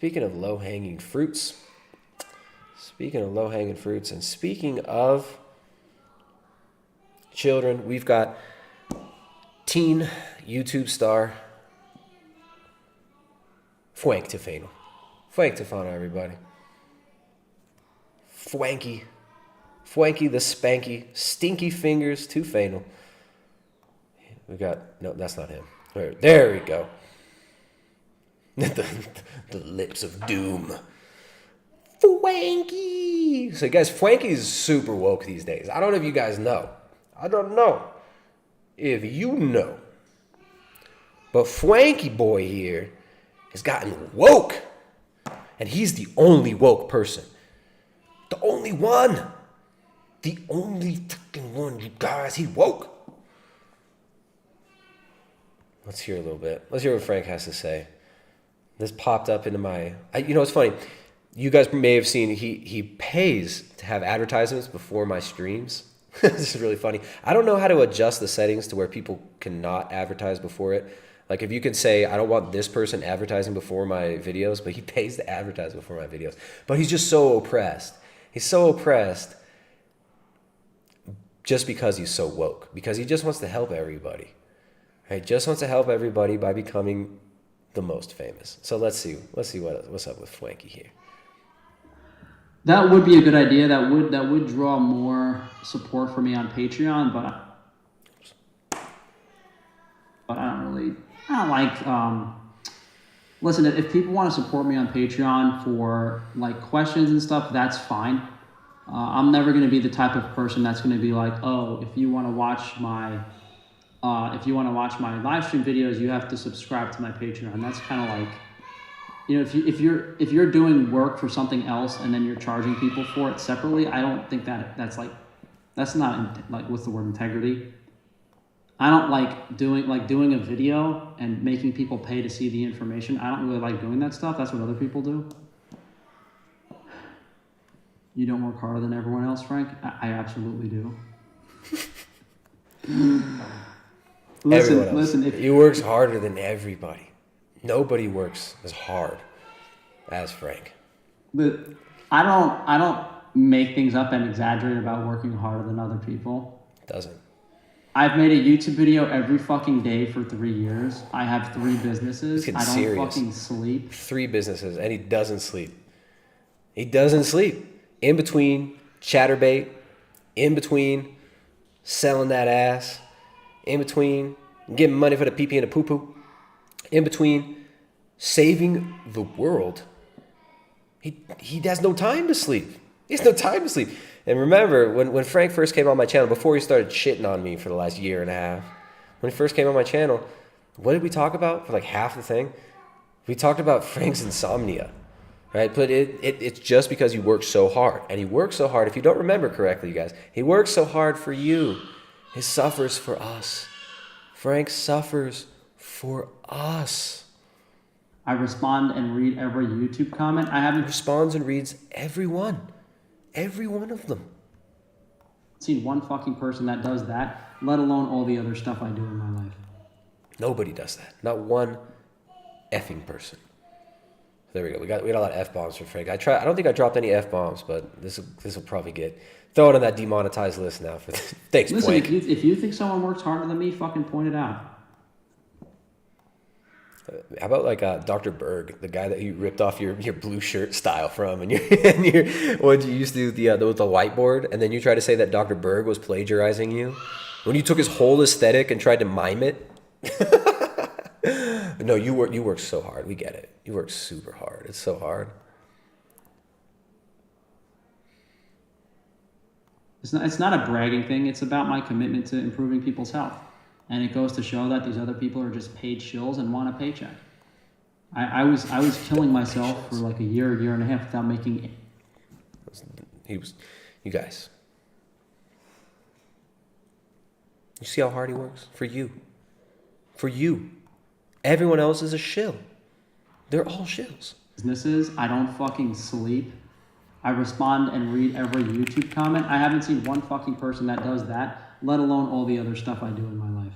low-hanging fruits. Speaking of low-hanging fruits and speaking of children, we've got teen YouTube star Fwank Tufano. Fwank Tufano, everybody. Fwanky the spanky, stinky fingers Tufano. We got, no, that's not him. There we go. the lips of doom. Fwanky. So guys, Fwanky's super woke these days. I don't know if you guys know. I don't know if you know. But Fwanky boy here has gotten woke. And he's the only woke person. The only one. The only fucking one, you guys. He woke. Let's hear a little bit. Let's hear what Frank has to say. This popped up into my... you know, it's funny. You guys may have seen he pays to have advertisements before my streams. This is really funny. I don't know how to adjust the settings to where people cannot advertise before it. Like if you can say, I don't want this person advertising before my videos, but he pays to advertise before my videos. But he's just so oppressed. He's so oppressed just because he's so woke. Because he just wants to help everybody. Right? Just wants to help everybody by becoming the most famous. So let's see what's up with Fwanky here. That would be a good idea. That would draw more support for me on Patreon, but kind of like, listen, if people want to support me on Patreon for like questions and stuff, that's fine. I'm never going to be the type of person that's going to be like, oh, if you want to watch my live stream videos, you have to subscribe to my Patreon. That's kind of like, you know, if you're doing work for something else and then you're charging people for it separately, I don't think that's not like, what's the word, integrity. I don't like doing a video and making people pay to see the information. I don't really like doing that stuff. That's what other people do. You don't work harder than everyone else, Frank? I absolutely do. Listen. He works harder than everybody. Nobody works as hard as Frank. But I don't make things up and exaggerate about working harder than other people. Doesn't. I've made a YouTube video every fucking day for 3 years. I have 3 businesses. I don't fucking sleep. 3 businesses, and he doesn't sleep. He doesn't sleep. In between Chatterbait, in between selling that ass, in between getting money for the pee-pee and the poo-poo, in between saving the world, he has no time to sleep. He has no time to sleep. And remember, when Frank first came on my channel, before he started shitting on me for the last year and a half, when he first came on my channel, what did we talk about for like half the thing? We talked about Frank's insomnia, right? But it's just because he works so hard. And he works so hard, if you don't remember correctly, you guys, he works so hard for you. He suffers for us. Frank suffers for us. I respond and read every YouTube comment. Responds and reads every one. Every one of them. Seen one fucking person that does that, let alone all the other stuff I do in my life. Nobody does that. Not one effing person. There we go. We got a lot of F-bombs from Frank. I don't think I dropped any F-bombs, but this will probably throw it on that demonetized list now. Thanks, Listen, Frank. if you think someone works harder than me, fucking point it out. How about like Dr. Berg, the guy that you ripped off your blue shirt style from, and what you used to do with the whiteboard, and then you try to say that Dr. Berg was plagiarizing you when you took his whole aesthetic and tried to mime it. No, you work so hard. We get it. You work super hard. It's so hard. It's not a bragging thing. It's about my commitment to improving people's health. And it goes to show that these other people are just paid shills and want a paycheck. I was killing myself for like a year and a half without making it. You guys. You see how hard he works? For you. For you. Everyone else is a shill. They're all shills. Businesses, I don't fucking sleep. I respond and read every YouTube comment. I haven't seen one fucking person that does that, let alone all the other stuff I do in my life.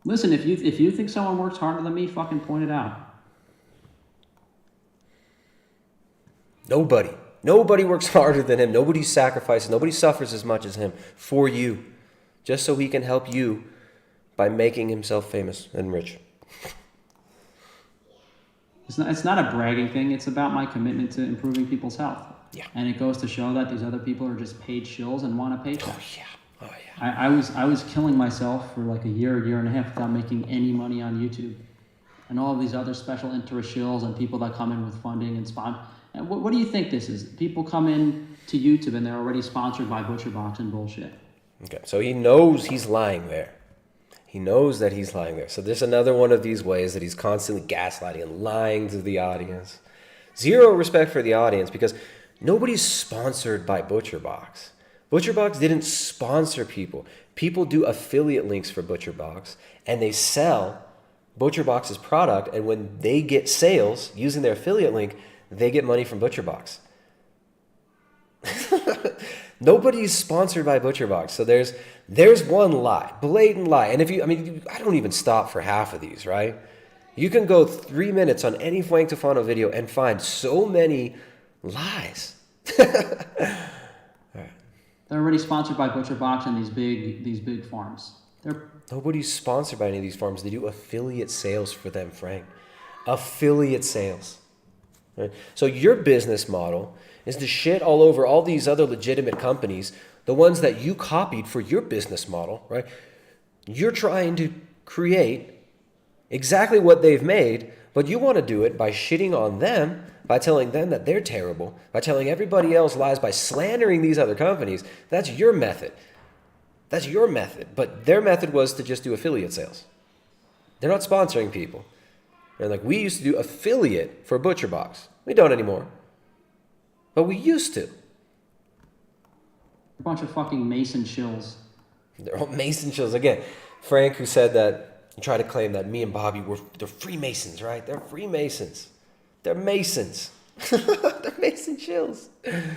Listen, if you think someone works harder than me, fucking point it out. Nobody works harder than him. Nobody sacrifices. Nobody suffers as much as him for you, just so he can help you by making himself famous and rich. It's not a bragging thing. It's about my commitment to improving people's health. Yeah. And it goes to show that these other people are just paid shills and want a paycheck. Oh yeah. I was killing myself for like a year and a half without making any money on YouTube. And all of these other special interest shills and people that come in with funding and sponsor. And what do you think this is? People come in to YouTube and they're already sponsored by ButcherBox and bullshit. Okay, so he knows he's lying there. He knows that he's lying there. So there's another one of these ways that he's constantly gaslighting and lying to the audience. Zero respect for the audience because nobody's sponsored by ButcherBox. ButcherBox didn't sponsor people. People do affiliate links for ButcherBox, and they sell ButcherBox's product, and when they get sales using their affiliate link, they get money from ButcherBox. Nobody's sponsored by ButcherBox. So there's one lie, blatant lie. And I don't even stop for half of these, right? You can go 3 minutes on any Fwank Tufano video and find so many lies. They're already sponsored by ButcherBox and these big farms. Nobody's sponsored by any of these farms. They do affiliate sales for them, Frank. Affiliate sales. Right? So your business model is to shit all over all these other legitimate companies, the ones that you copied for your business model, right? You're trying to create exactly what they've made, but you want to do it by shitting on them, by telling them that they're terrible, by telling everybody else lies, by slandering these other companies. That's your method. That's your method. But their method was to just do affiliate sales. They're not sponsoring people. And like, we used to do affiliate for ButcherBox. We don't anymore. But we used to. A bunch of fucking Mason shills. They're all Mason shills. Again, Frank, who said that, he tried to claim that me and Bobby they're Freemasons, right? They're Freemasons. They're Masons. They're Mason shills. There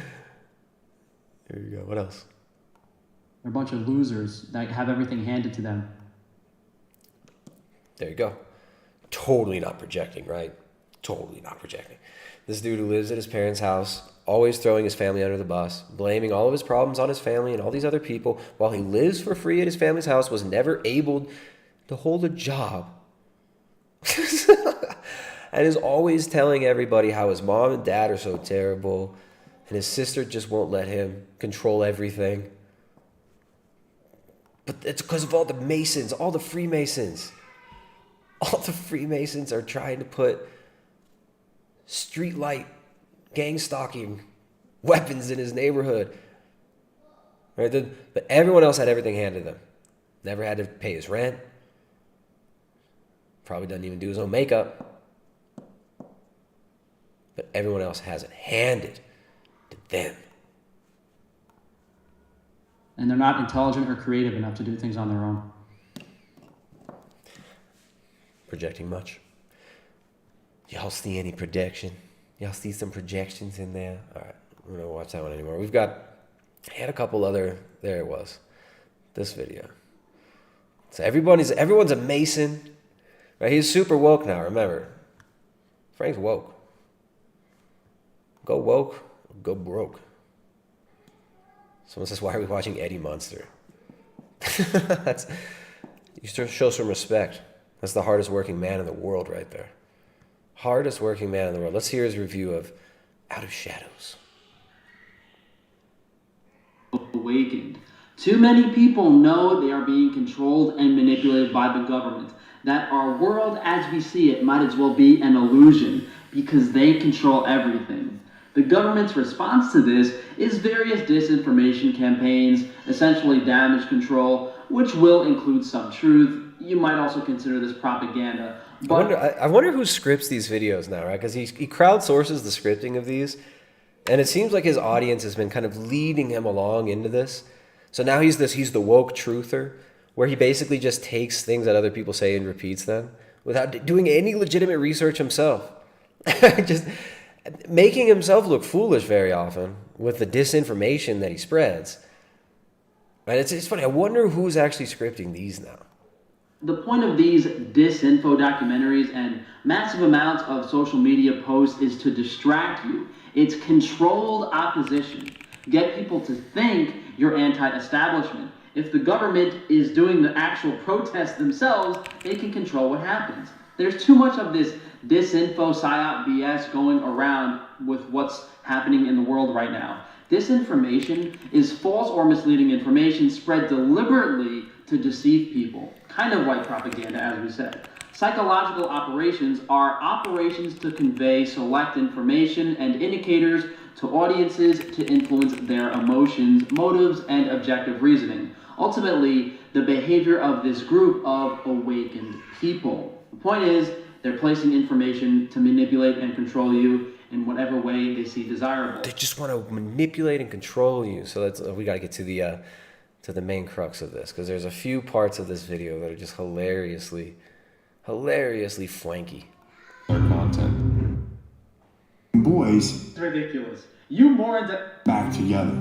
you go. What else? They're a bunch of losers that have everything handed to them. There you go. Totally not projecting, right? Totally not projecting. This dude who lives at his parents' house, always throwing his family under the bus, blaming all of his problems on his family and all these other people, while he lives for free at his family's house, was never able to hold a job. And is always telling everybody how his mom and dad are so terrible, and his sister just won't let him control everything. But it's because of all the Masons, all the Freemasons. All the Freemasons are trying to put streetlight gang stalking weapons in his neighborhood. Right? But everyone else had everything handed to them. Never had to pay his rent. Probably doesn't even do his own makeup. But everyone else has it handed to them. And they're not intelligent or creative enough to do things on their own. Projecting much. Y'all see any projection? Y'all see some projections in there? All right, we're not gonna watch that one anymore. I had a couple other, there it was. This video. So everyone's a Mason, right? He's super woke now, remember. Frank's woke. Go woke, go broke. Someone says, why are we watching Eddie Munster? You show some respect. That's the hardest working man in the world right there. Hardest working man in the world. Let's hear his review of Out of Shadows. Awakened. Too many people know they are being controlled and manipulated by the government. That our world as we see it might as well be an illusion because they control everything. The government's response to this is various disinformation campaigns, essentially damage control, which will include some truth. You might also consider this propaganda. But I wonder who scripts these videos now, right? Because he crowdsources the scripting of these, and it seems like his audience has been kind of leading him along into this. So now he's the woke truther, where he basically just takes things that other people say and repeats them without doing any legitimate research himself. Just making himself look foolish very often with the disinformation that he spreads. And it's funny, I wonder who's actually scripting these now. the point of these disinfo documentaries and massive amounts of social media posts is to distract you. It's controlled opposition. Get people to think you're anti-establishment. If the government is doing the actual protests themselves, they can control what happens. There's too much of this disinfo, psyop, BS going around with what's happening in the world right now. Disinformation is false or misleading information spread deliberately to deceive people, kind of like propaganda, as we said. Psychological operations are operations to convey select information and indicators to audiences to influence their emotions, motives, and objective reasoning. Ultimately, the behavior of this group of awakened people. The point is, they're placing information to manipulate and control you in whatever way they see desirable. They just want to manipulate and control you. So we got to get to the main crux of this, because there's a few parts of this video that are just hilariously fwanky. Content. Boys, It's ridiculous. You more than back together.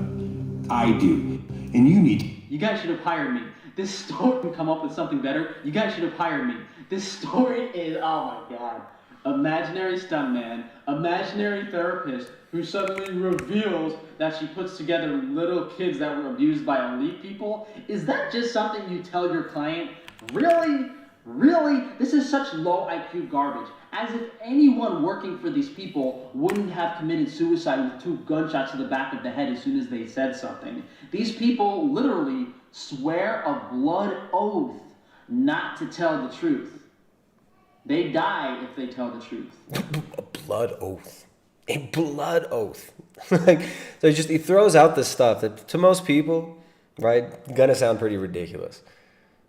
I do. And you need. You guys should have hired me. This story can come up with something better. You guys should have hired me. This story is, oh my god. Imaginary stuntman, imaginary therapist who suddenly reveals that she puts together little kids that were abused by elite people. Is that just something you tell your client? Really? Really? This is such low IQ garbage. As if anyone working for these people wouldn't have committed suicide with 2 gunshots to the back of the head as soon as they said something. These people literally swear a blood oath not to tell the truth. They die if they tell the truth. A blood oath. A blood oath. Like, so he throws out this stuff that to most people, right, gonna sound pretty ridiculous.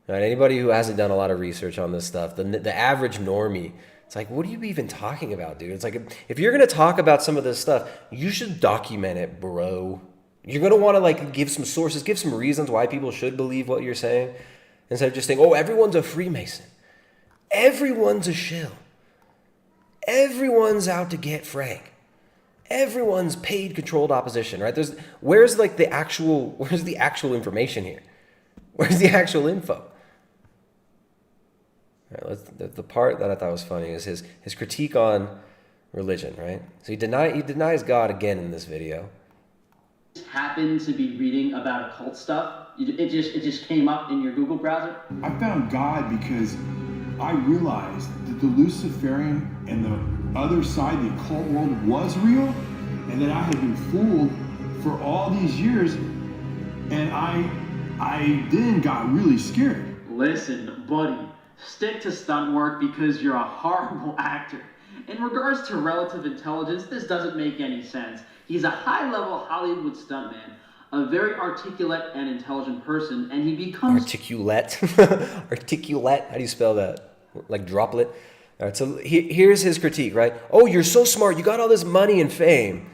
Right? Anybody who hasn't done a lot of research on this stuff, the average normie, it's like, what are you even talking about, dude? It's like, if you're gonna talk about some of this stuff, you should document it, bro. You're gonna want to like give some sources, give some reasons why people should believe what you're saying, instead of just saying, oh, everyone's a Freemason, everyone's a shill, everyone's out to get Frank. Everyone's paid controlled opposition, right? Where's the actual information here? Where's the actual info? All right, the part that I thought was funny is his critique on religion, right? So he denies God again in this video. Happened to be reading about occult stuff. It just came up in your Google browser. I found God because I realized that the Luciferian and the other side, the occult world, was real, and that I had been fooled for all these years, and I then got really scared. Listen, buddy, stick to stunt work because you're a horrible actor. In regards to relative intelligence, this doesn't make any sense. He's a high-level Hollywood stuntman, a very articulate and intelligent person, and he becomes... Articulate? Articulate? How do you spell that? Like droplet? All right, so here's his critique, right? Oh, you're so smart. You got all this money and fame.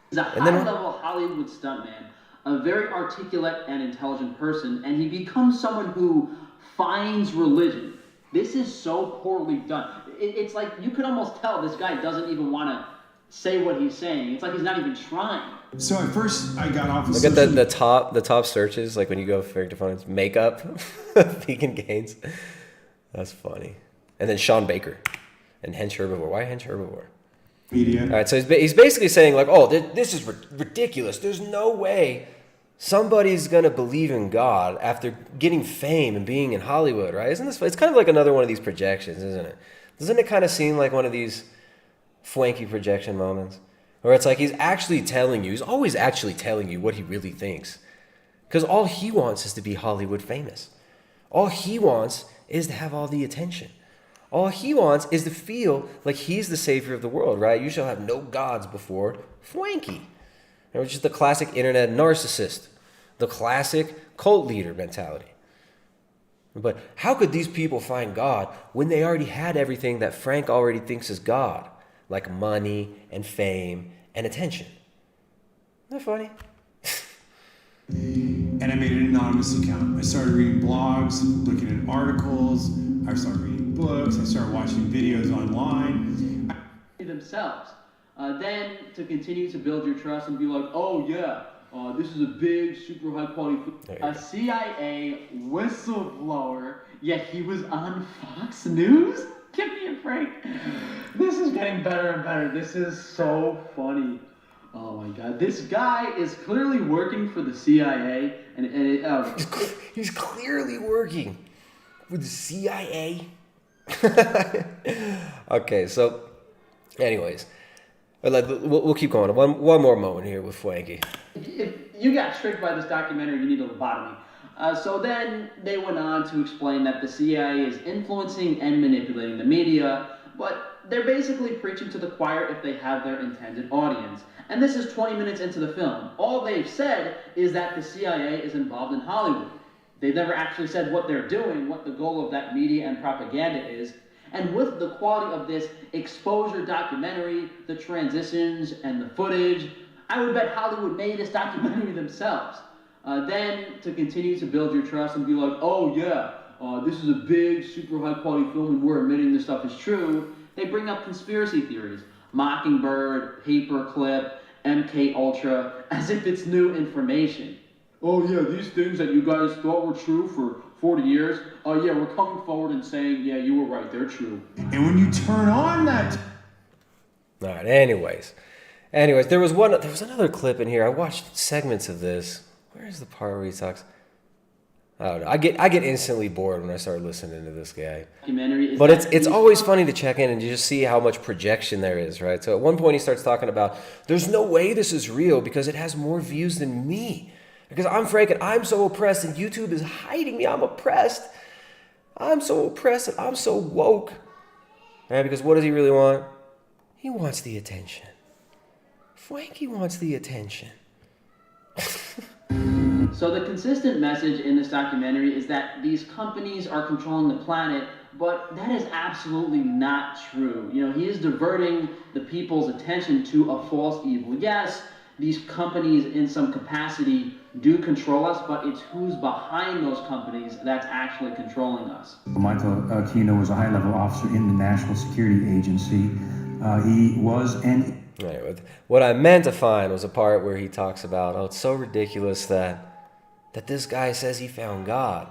He's a high-level Hollywood stuntman, a very articulate and intelligent person, and he becomes someone who finds religion. This is so poorly done. It's like you could almost tell this guy doesn't even want to say what he's saying. It's like he's not even trying. So at first I got off of Look at the top searches, like when you go Fwank Tufano, makeup, vegan gains. That's funny. And then Sean Baker and hench herbivore. Why hench herbivore? Media. All right, so he's basically saying like, oh, this is ridiculous. There's no way somebody's gonna believe in God after getting fame and being in Hollywood, right? Isn't this? It's kind of like another one of these projections, isn't it? Doesn't it kind of seem like one of these Fwanky projection moments, where it's like he's always actually telling you what he really thinks, because all he wants is to be Hollywood famous. All he wants is to have all the attention. All he wants is to feel like he's the savior of the world, right? You shall have no gods before Fwanky. Which is the classic internet narcissist, the classic cult leader mentality. But how could these people find God when they already had everything that Frank already thinks is God, like money and fame and attention? Isn't that funny? And I made an anonymous account. I started reading blogs, looking at articles, I started reading books, I started watching videos online. Themselves. Then to continue to build your trust and be like, oh yeah, this is a big, super high quality food. A CIA whistleblower, yet he was on Fox News? Give me a break. This is getting better and better. This is so funny. Oh my God. This guy is clearly working for the CIA. He's clearly working with the CIA. Okay, so anyways. We'll keep going. One more moment here with Fwanky. If you got tricked by this documentary, you need a lobotomy. So then they went on to explain that the CIA is influencing and manipulating the media, but they're basically preaching to the choir if they have their intended audience. And this is 20 minutes into the film. All they've said is that the CIA is involved in Hollywood. They've never actually said what they're doing, what the goal of that media and propaganda is. And with the quality of this exposure documentary, the transitions and the footage, I would bet Hollywood made this documentary themselves. Then to continue to build your trust and be like, oh yeah, this is a big, super high quality film and we're admitting this stuff is true, they bring up conspiracy theories. Mockingbird, Paperclip, MK Ultra, as if it's new information. Oh yeah, these things that you guys thought were true for 40 years, oh yeah, we're coming forward and saying, yeah, you were right, they're true. And when you turn on that... All right, anyways, there was another clip in here. I watched segments of this. Where's the part where he talks? I don't know. I get instantly bored when I start listening to this guy. But it's always funny to check in and you just see how much projection there is, right? So at one point he starts talking about, there's no way this is real because it has more views than me. Because I'm Frank and I'm so oppressed and YouTube is hiding me. I'm oppressed. I'm so oppressed and I'm so woke. Right? Because what does he really want? He wants the attention. Frankie wants the attention. So the consistent message in this documentary is that these companies are controlling the planet, but that is absolutely not true. You know, he is diverting the people's attention to a false evil. Yes, these companies in some capacity do control us, but it's who's behind those companies that's actually controlling us. Michael Aquino was a high-level officer in the National Security Agency. He was an... Right, what I meant to find was a part where he talks about, oh, it's so ridiculous that this guy says he found God.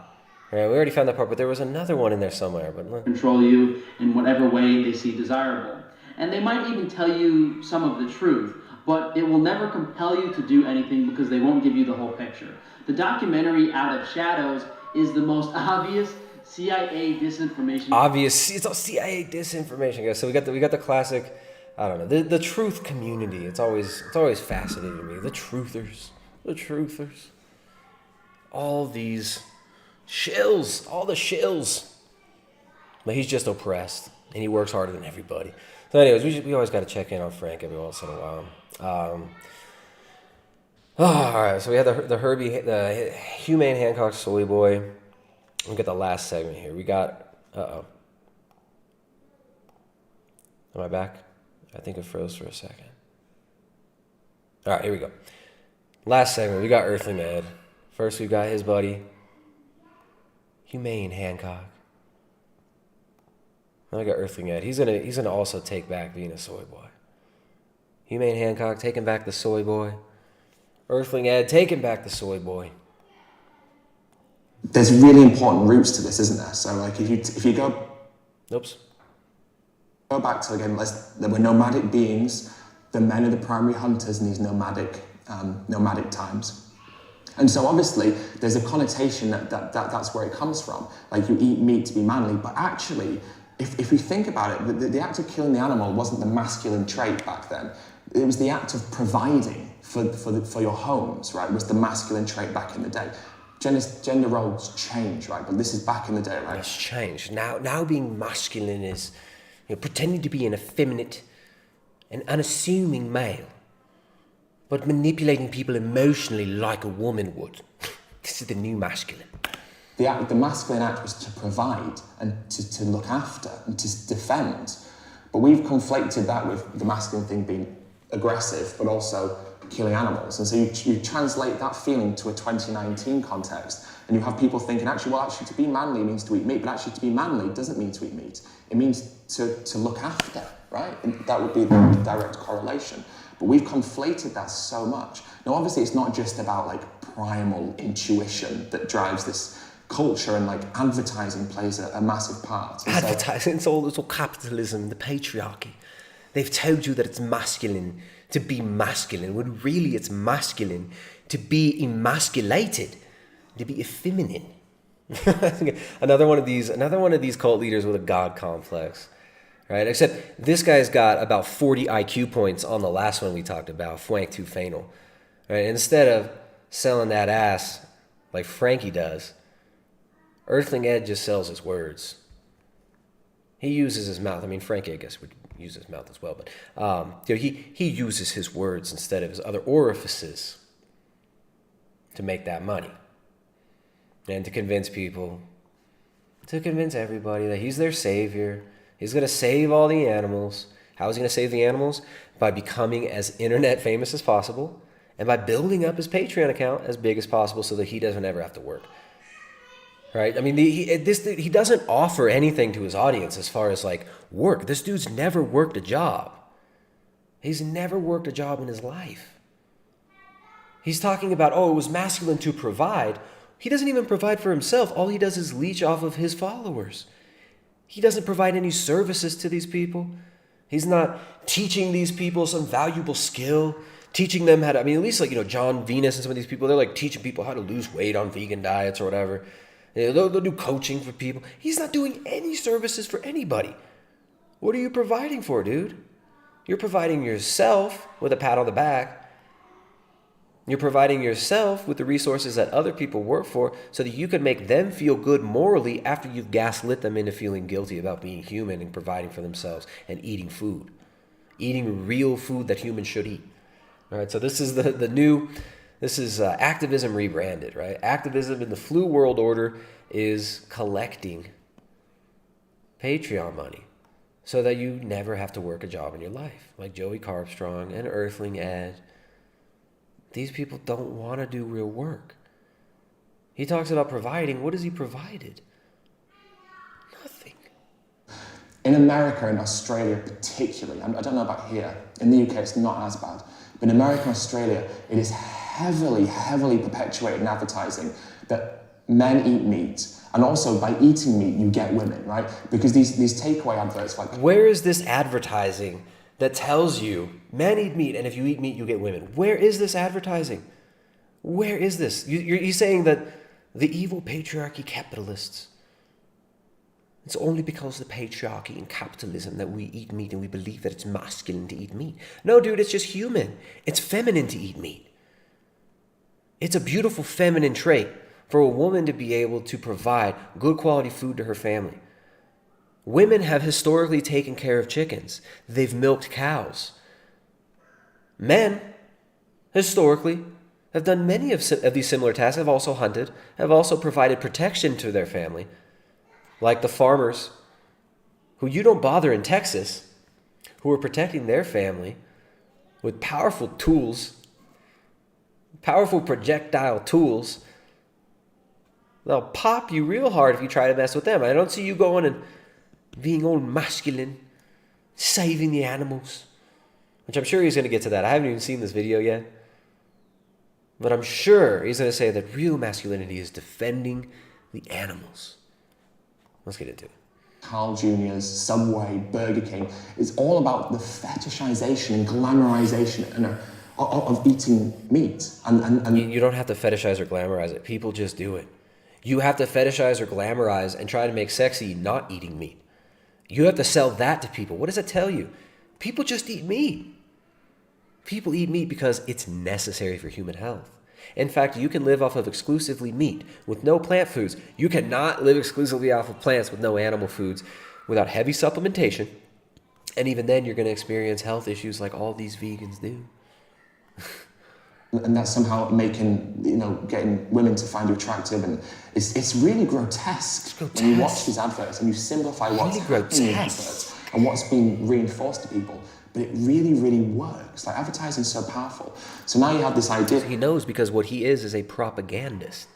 Right, we already found that part, but there was another one in there somewhere. But control you in whatever way they see desirable. And they might even tell you some of the truth, but it will never compel you to do anything because they won't give you the whole picture. The documentary Out of Shadows is the most obvious CIA disinformation. It's all CIA disinformation, guys. So we got the classic, I don't know, the truth community. It's always fascinating to me. The truthers. All these shills, all the shills. But he's just oppressed, and he works harder than everybody. So anyways, we always got to check in on Frank every once in a while. All right, so we had the Humane Hancock Soy Boy. We got the last segment here. We got, am I back? I think it froze for a second. All right, here we go. Last segment, we got Earthling Ed. First, we got his buddy, Humane Hancock. Now we got Earthling Ed. He's gonna also take back being a soy boy. Humane Hancock taking back the soy boy. Earthling Ed taking back the soy boy. There's really important roots to this, isn't there? So, like, if you go, go back to again, there were nomadic beings. The men are the primary hunters in these nomadic times. And so obviously there's a connotation that's where it comes from. Like, you eat meat to be manly, but actually, if we think about it, the act of killing the animal wasn't the masculine trait back then. It was the act of providing for your homes, right? Was the masculine trait back in the day. Gender roles change, right? But this is back in the day, right? It's changed. Now being masculine is, pretending to be an effeminate and unassuming male, but manipulating people emotionally like a woman would. This is the new masculine. The masculine act was to provide and to look after and to defend. But we've conflated that with the masculine thing being aggressive, but also killing animals. And so you translate that feeling to a 2019 context, and you have people thinking, actually, to be manly means to eat meat, but actually to be manly doesn't mean to eat meat. It means to look after, right? And that would be the direct correlation. But we've conflated that so much. Now, obviously, it's not just about like primal intuition that drives this culture, and like advertising plays a massive part. And advertising, it's all capitalism, the patriarchy. They've told you that it's masculine to be masculine, when really it's masculine to be emasculated, to be effeminate. another one of these cult leaders with a god complex. Right, except this guy's got about 40 IQ points on the last one we talked about, Fwank Tufano. Right, instead of selling that ass like Frankie does, Earthling Ed just sells his words. He uses his mouth. I mean, Frankie, I guess, would use his mouth as well, but he uses his words instead of his other orifices to make that money and to convince people, to convince everybody that he's their savior. He's going to save all the animals. How is he going to save the animals? By becoming as internet famous as possible and by building up his Patreon account as big as possible so that he doesn't ever have to work. Right? I mean, he doesn't offer anything to his audience as far as like work. This dude's never worked a job. He's never worked a job in his life. He's talking about, it was masculine to provide. He doesn't even provide for himself. All he does is leech off of his followers. He doesn't provide any services to these people. He's not teaching these people some valuable skill, teaching them how to, at least like, John Venus and some of these people, they're like teaching people how to lose weight on vegan diets or whatever. They'll do coaching for people. He's not doing any services for anybody. What are you providing for, dude? You're providing yourself with a pat on the back. You're providing yourself with the resources that other people work for so that you can make them feel good morally after you've gaslit them into feeling guilty about being human and providing for themselves and eating food. Eating real food that humans should eat. All right, so this is the new, this is activism rebranded, right? Activism in the flu world order is collecting Patreon money so that you never have to work a job in your life. Like Joey Carbstrong and Earthling Ed. These people don't want to do real work. He talks about providing. What has he provided? Nothing. In America and Australia particularly, I don't know about here, in the UK it's not as bad, but in America and Australia it is heavily perpetuated in advertising that men eat meat, and also by eating meat you get women, right? Because these takeaway adverts like... Where is this advertising that tells you men eat meat and if you eat meat you get women? Where is this advertising? Where is this? You're saying that the evil patriarchy capitalists, it's only because of the patriarchy and capitalism that we eat meat and we believe that it's masculine to eat meat. No, dude, it's just human. It's feminine to eat meat. It's a beautiful feminine trait for a woman to be able to provide good quality food to her family. Women have historically taken care of chickens. They've milked cows. Men, historically, have done many of these similar tasks, have also hunted, have also provided protection to their family, like the farmers who you don't bother in Texas, who are protecting their family with powerful tools, powerful projectile tools. They'll pop you real hard if you try to mess with them. I don't see you going and being all masculine, saving the animals, which I'm sure he's going to get to that. I haven't even seen this video yet, but I'm sure he's going to say that real masculinity is defending the animals. Let's get into it. Carl Jr.'s, Subway, Burger King, it's all about the fetishization and glamorization of eating meat. And you don't have to fetishize or glamorize it. People just do it. You have to fetishize or glamorize and try to make sexy not eating meat. You have to sell that to people. What does that tell you? People just eat meat. People eat meat because it's necessary for human health. In fact, you can live off of exclusively meat with no plant foods. You cannot live exclusively off of plants with no animal foods without heavy supplementation. And even then, you're going to experience health issues like all these vegans do. And that's somehow making, getting women to find you attractive, and it's really grotesque. When you watch these adverts and you simplify what's happening in adverts and what's being reinforced to people, but it really works. Like, advertising is so powerful. So now you have this idea. He knows, because what he is a propagandist.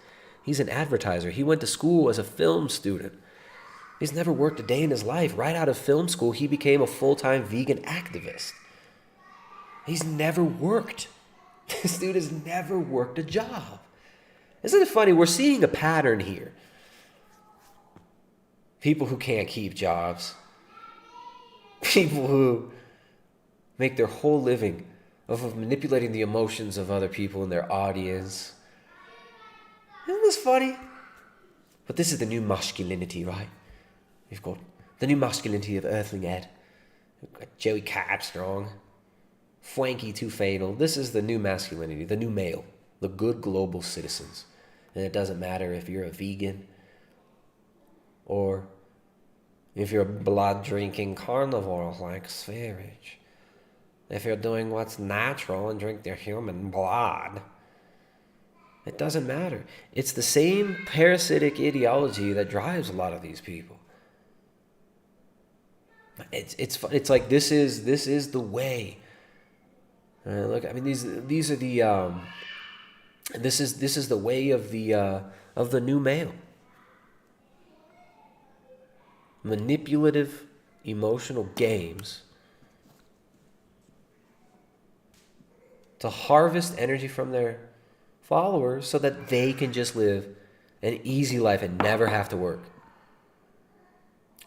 He's an advertiser. He went to school as a film student. He's never worked a day in his life. Right out of film school, he became a full-time vegan activist. He's never worked. This dude has never worked a job. Isn't it funny? We're seeing a pattern here. People who can't keep jobs. People who make their whole living off of manipulating the emotions of other people in their audience. Isn't this funny? But this is the new masculinity, right? We've got the new masculinity of Earthling Ed. We've got Joey Carbstrong. Fwank Tufano. This is the new masculinity, the new male, the good global citizens. And it doesn't matter if you're a vegan or if you're a blood-drinking carnivore like Spherage. If you're doing what's natural and drink their human blood. It doesn't matter. It's the same parasitic ideology that drives a lot of these people. It's like this is the way. Look, I mean, these are the this is the way of the new male. Manipulative, emotional games to harvest energy from their followers so that they can just live an easy life and never have to work.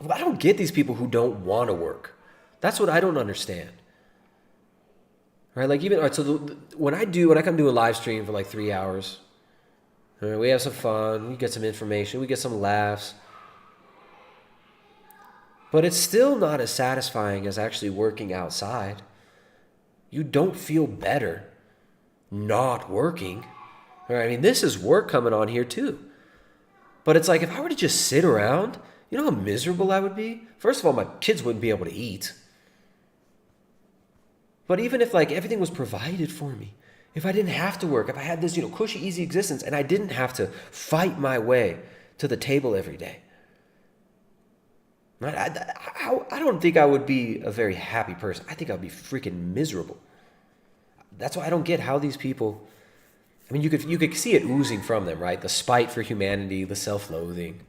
I don't get these people who don't want to work. That's what I don't understand. Right, like even, all right, so when I come do a live stream for like 3 hours, right, we have some fun, we get some information, we get some laughs, but it's still not as satisfying as actually working outside. You don't feel better not working. I mean, this is work coming on here too. But it's like, if I were to just sit around, you know how miserable I would be? First of all, my kids wouldn't be able to eat. But even if like everything was provided for me, if I didn't have to work, if I had this, cushy, easy existence, and I didn't have to fight my way to the table every day, I don't think I would be a very happy person. I think I'd be freaking miserable. That's why I don't get how these people, I mean, you could see it oozing from them, right? The spite for humanity, the self-loathing.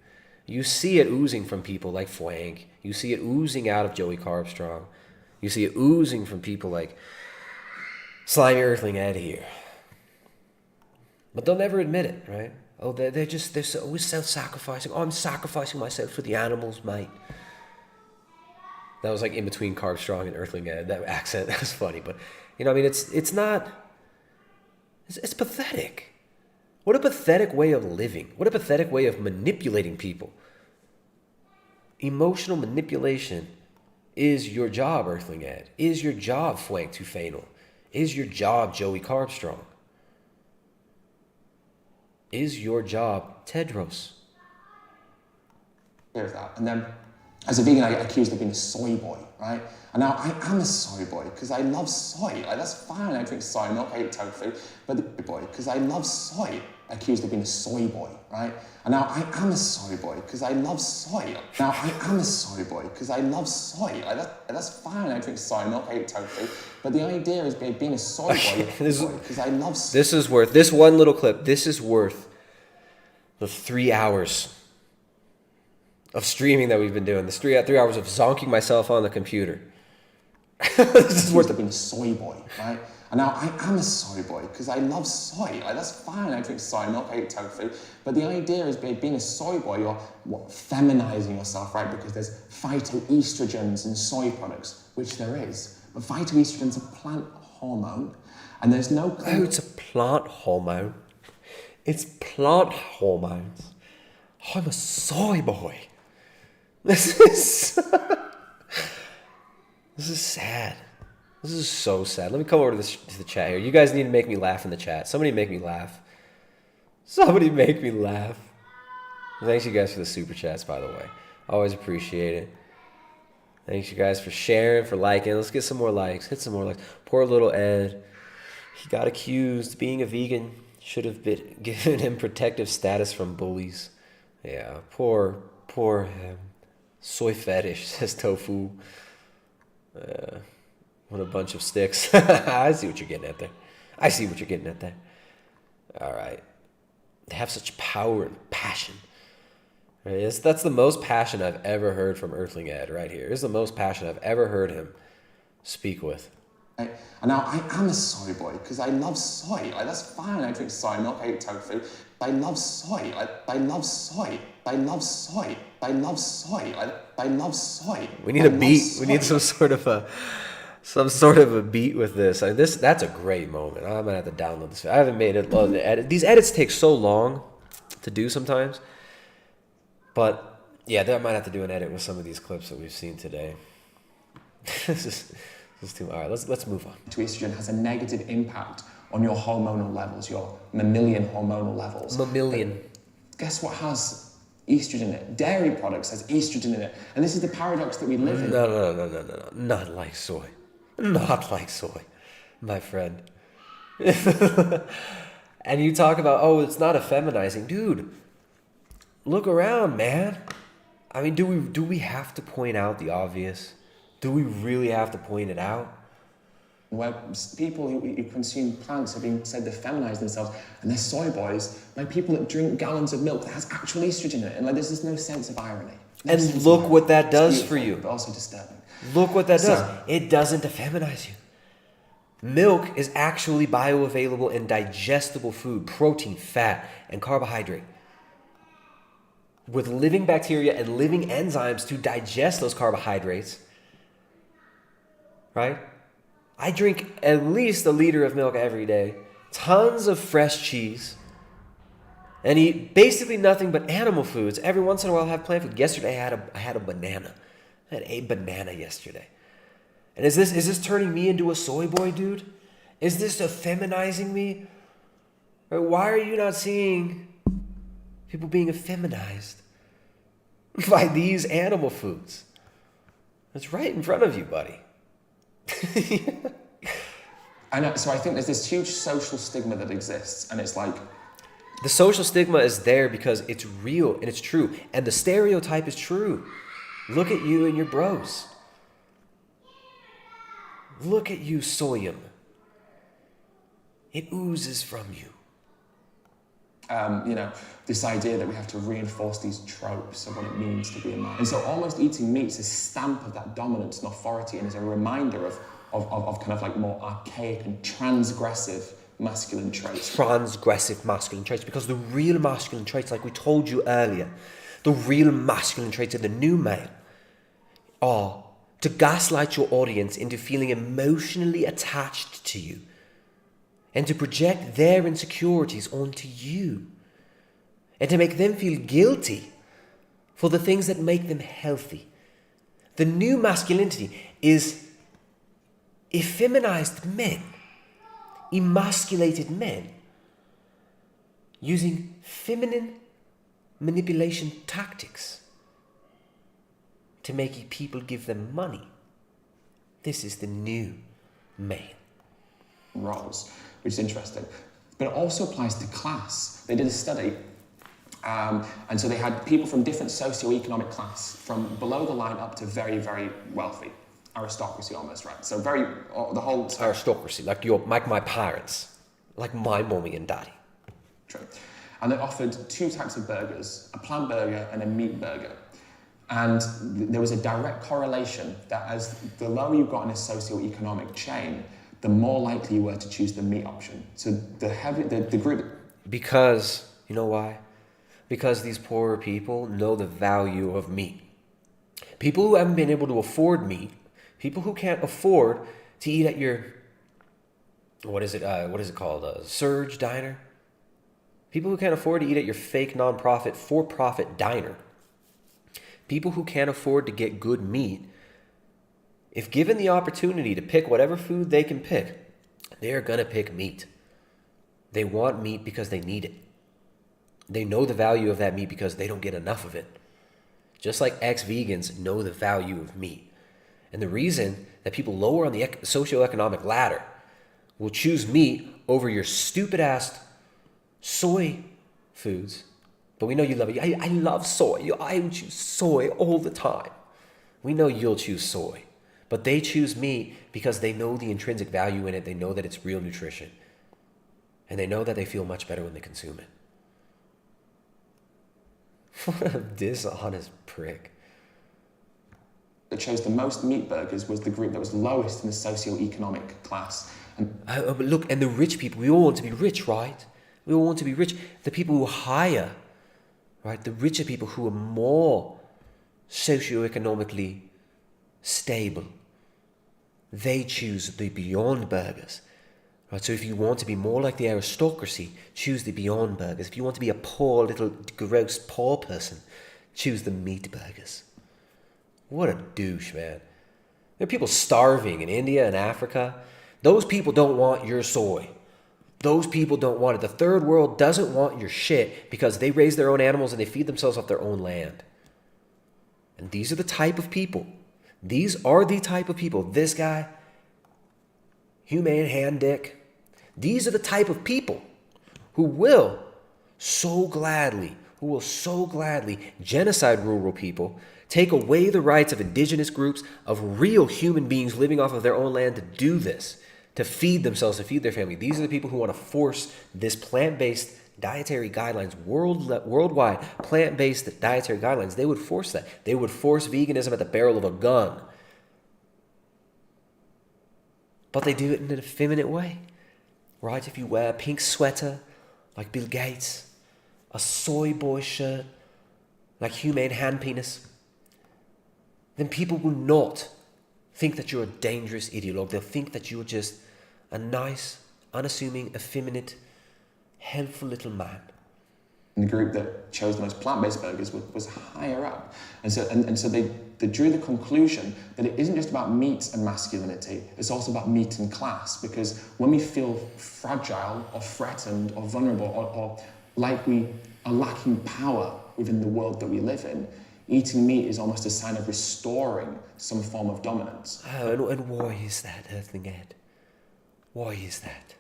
You see it oozing from people like Fwank. You see it oozing out of Joey Carbstrong. You see it oozing from people like Slimy Earthling Ed here. But they'll never admit it, right? Oh, they're always self-sacrificing. Oh, I'm sacrificing myself for the animals, mate. That was like in between Carbstrong and Earthling Ed. That accent, that was funny. But, I mean, it's not... It's pathetic. What a pathetic way of living. What a pathetic way of manipulating people. Emotional manipulation is your job, Earthling Ed. Is your job, Fwank Tufano. Is your job, Joey Carbstrong. Is your job, Tedros. Here's that. And then, as a vegan, I get accused of being a soy boy, right? And now I am a soy boy because I love soy. Like, that's fine. I drink soy milk, I eat tofu. But the boy, because I love soy, accused of being a soy boy, right? And now I am a soy boy because I love soy. Now I am a soy boy because I love soy. Like, that's fine. I drink soy milk, I eat tofu. But the idea is being a soy boy because I love soy. This one little clip, this is worth the 3 hours of streaming that we've been doing. This 3 hours of zonking myself on the computer. This is worth being a soy boy, right? And now I am a soy boy because I love soy. Like, that's fine. I drink soy milk, I eat tofu. But the idea is being a soy boy, you're feminizing yourself, right? Because there's phytoestrogens in soy products, which there is. But phytoestrogens are plant hormone, and there's no... Oh, it's a plant hormone. It's plant hormones. I'm a soy boy. This is sad. This is so sad. Let me come over to the chat here. You guys need to make me laugh in the chat. Somebody make me laugh. Somebody make me laugh. Thanks you guys for the super chats, by the way. Always appreciate it. Thanks you guys for sharing, for liking. Let's get some more likes. Hit some more likes. Poor little Ed. He got accused. Being a vegan should have been given him protective status from bullies. Yeah, poor him. Soy fetish, says Tofu. What a bunch of sticks. I see what you're getting at there. All right. They have such power and passion. Right? That's the most passion I've ever heard from Earthling Ed right here. This is the most passion I've ever heard him speak with. And now I am a soy boy because I love soy. Like, that's fine. I drink soy milk, I eat tofu. But I love soy. I love soy. I love soy. I love soy. I love soy. We need a beat. We need some sort of a beat with this. I mean, that's a great moment. I'm gonna have to download this. I haven't made it. These edits take so long to do sometimes. But yeah, I might have to do an edit with some of these clips that we've seen today. This is too. All right, let's move on. Estrogen has a negative impact on your hormonal levels, your mammalian hormonal levels. Mammalian. Guess what has estrogen in it? Dairy products has estrogen in it. And this is the paradox that we live in. No. Not like soy. Not like soy, my friend. And you talk about, oh, it's not effeminizing. Dude, look around, man. I mean, do we have to point out the obvious? Do we really have to point it out? Where people who consume plants have been said to feminize themselves, and they're soy boys, by people that drink gallons of milk that has actual estrogen in it, and like there's just no sense of irony. And look what that does for you. But also disturbing. Look what that does. It doesn't effeminize you. Milk is actually bioavailable and digestible food, protein, fat, and carbohydrate, with living bacteria and living enzymes to digest those carbohydrates. Right? I drink at least a liter of milk every day, tons of fresh cheese, and eat basically nothing but animal foods. Every once in a while I have plant food. Yesterday I had a banana. I had a banana yesterday. And is this turning me into a soy boy, dude? Is this effeminizing me? Or why are you not seeing people being effeminized by these animal foods? It's right in front of you, buddy. I know, so I think there's this huge social stigma that exists, and it's like... The social stigma is there because it's real and it's true. And the stereotype is true. Look at you and your bros. Look at you, Soyum. It oozes from you. This idea that we have to reinforce these tropes of what it means to be a man. And so almost eating meat is a stamp of that dominance and authority, and is a reminder of kind of like more archaic and transgressive masculine traits. Transgressive masculine traits, because the real masculine traits, like we told you earlier, the real masculine traits of the new male are to gaslight your audience into feeling emotionally attached to you and to project their insecurities onto you and to make them feel guilty for the things that make them healthy. The new masculinity is effeminized men, emasculated men, using feminine manipulation tactics to make people give them money. This is the new man. Roles, which is interesting. But it also applies to class. They did a study, and so they had people from different socioeconomic class, from below the line up to very, very wealthy. Aristocracy almost, right? So the whole... Aristocracy, like my parents, like my mommy and daddy. True. And they offered two types of burgers, a plant burger and a meat burger. And there was a direct correlation that as the lower you got in a socioeconomic chain, the more likely you were to choose the meat option. So the group... Because, you know why? Because these poorer people know the value of meat. People who haven't been able to afford meat, people who can't afford to eat at your, what is it called, Surge Diner? People who can't afford to eat at your fake non-profit, for-profit diner. People who can't afford to get good meat, if given the opportunity to pick whatever food they can pick, they're gonna pick meat. They want meat because they need it. They know the value of that meat because they don't get enough of it. Just like ex-vegans know the value of meat. And the reason that people lower on the socioeconomic ladder will choose meat over your stupid-ass soy foods. But we know you love it. I love soy. I would choose soy all the time. We know you'll choose soy. But they choose meat because they know the intrinsic value in it. They know that it's real nutrition. And they know that they feel much better when they consume it. What a dishonest prick. That chose the most meat burgers was the group that was lowest in the socioeconomic class. But look, and the rich people, we all want to be rich, right? We all want to be rich. The people who hire, right? The richer people who are more socioeconomically stable, they choose the Beyond Burgers. Right? So if you want to be more like the aristocracy, choose the Beyond Burgers. If you want to be a poor, little, gross, poor person, choose the meat burgers. What a douche, man. There are people starving in India and Africa. Those people don't want your soy. Those people don't want it. The third world doesn't want your shit because they raise their own animals and they feed themselves off their own land. And these are the type of people. These are the type of people. This guy, Humane Hand Dick. These are the type of people who will so gladly genocide rural people, take away the rights of indigenous groups, of real human beings living off of their own land to do this, to feed themselves, to feed their family. These are the people who want to force this plant-based dietary guidelines, worldwide plant-based dietary guidelines. They would force that. They would force veganism at the barrel of a gun. But they do it in an effeminate way, right? If you wear a pink sweater like Bill Gates, a soy boy shirt like Humane Hand Penis, then people will not think that you're a dangerous ideologue. They'll think that you're just a nice, unassuming, effeminate, helpful little man. And the group that chose the most plant-based burgers was higher up. And so they drew the conclusion that it isn't just about meat and masculinity, it's also about meat and class, because when we feel fragile or threatened or vulnerable or like we are lacking power within the world that we live in, eating meat is almost a sign of restoring some form of dominance. Oh, and why is that, Earthling Ed? Why is that?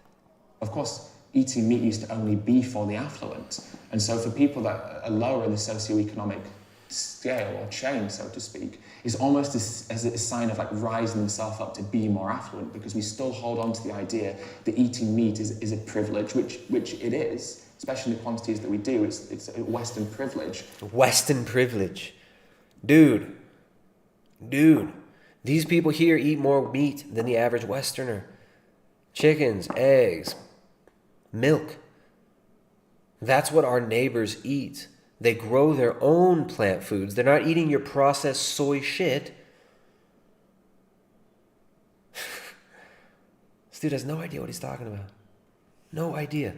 Of course, eating meat used to only be for the affluent. And so for people that are lower in the socioeconomic scale or chain, so to speak, is almost as a sign of like rising themselves up to be more affluent, because we still hold on to the idea that eating meat is a privilege, which it is, especially in the quantities that we do. It's a Western privilege. Western privilege. Dude, these people here eat more meat than the average Westerner. Chickens, eggs, milk. That's what our neighbors eat. They grow their own plant foods. They're not eating your processed soy shit. This dude has no idea what he's talking about. No idea.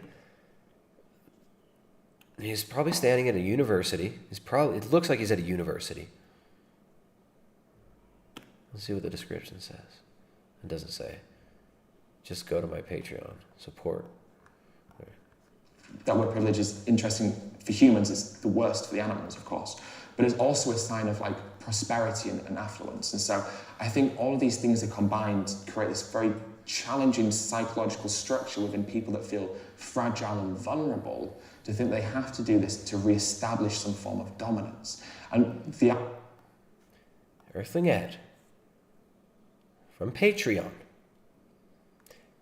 He's probably standing at a university. It looks like he's at a university. Let's see what the description says. It doesn't say. Just go to my Patreon. Support. That word privilege is interesting for humans. It's the worst for the animals, of course. But it's also a sign of like prosperity and affluence. And so I think all of these things are combined to create this very challenging psychological structure within people that feel fragile and vulnerable, to think they have to do this to reestablish some form of dominance. And the Earthling Ed from Patreon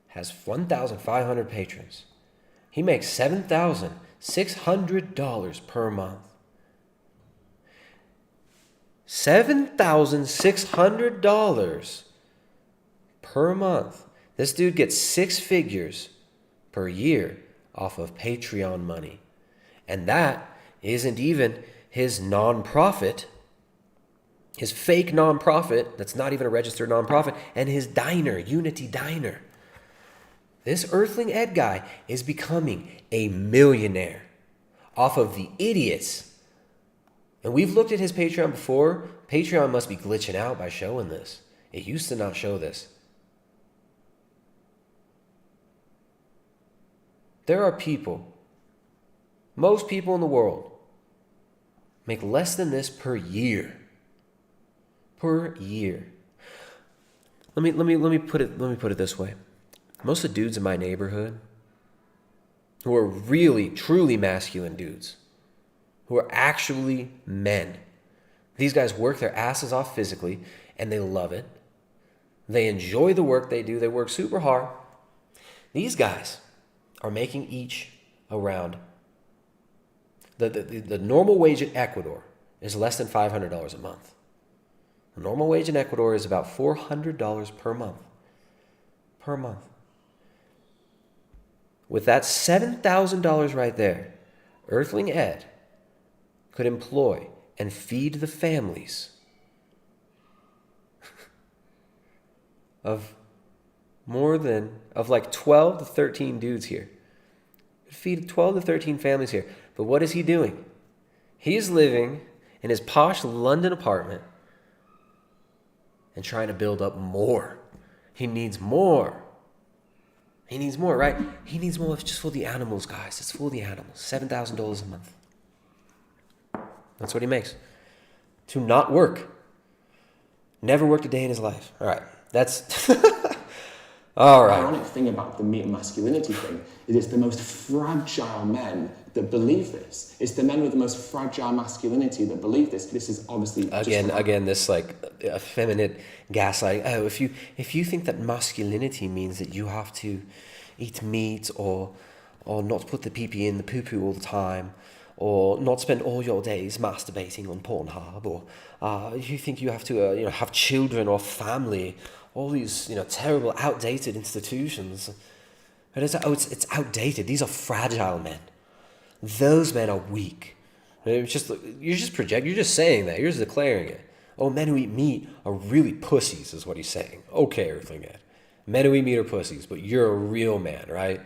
has 1,500 patrons. He makes $7,600 per month. $7,600 per month. This dude gets 6 figures per year off of Patreon money. And that isn't even his nonprofit, his fake nonprofit that's not even a registered nonprofit, and his diner, Unity Diner. This Earthling Ed guy is becoming a millionaire off of the idiots. And we've looked at his Patreon before. Patreon must be glitching out by showing this. It used to not show this. There are people, most people in the world, make less than this per year. Per year. Let me put it this way. Most of the dudes in my neighborhood who are really, truly masculine dudes, who are actually men, these guys work their asses off physically and they love it. They enjoy the work they do. They work super hard. These guys are making each around, the normal wage in Ecuador is less than $500 a month. The normal wage in Ecuador is about $400 per month. Per month. With that $7,000 right there, Earthling Ed could employ and feed the families of like 12 to 13 dudes here. Feed 12 to 13 families here. But what is he doing? He's living in his posh London apartment and trying to build up more. He needs more. He needs more, right? He needs more just for the animals, guys. It's for the animals. $7,000 a month. That's what he makes. To not work. Never worked a day in his life. All right. That's... All right. The ironic thing about the meat and masculinity thing is it's the most fragile men that believe this. It's the men with the most fragile masculinity that believe this. This is obviously again this like effeminate gaslight. Oh, if you think that masculinity means that you have to eat meat or not put the pee-pee in the poo-poo all the time, or not spend all your days masturbating on Pornhub, or you think you have to have children or family, all these terrible outdated institutions. But it's outdated. These are fragile men. Those men are weak. You're just saying that. You're just declaring it. Oh, men who eat meat are really pussies, is what he's saying. Okay, Earthling Ed. Men who eat meat are pussies, but you're a real man, right?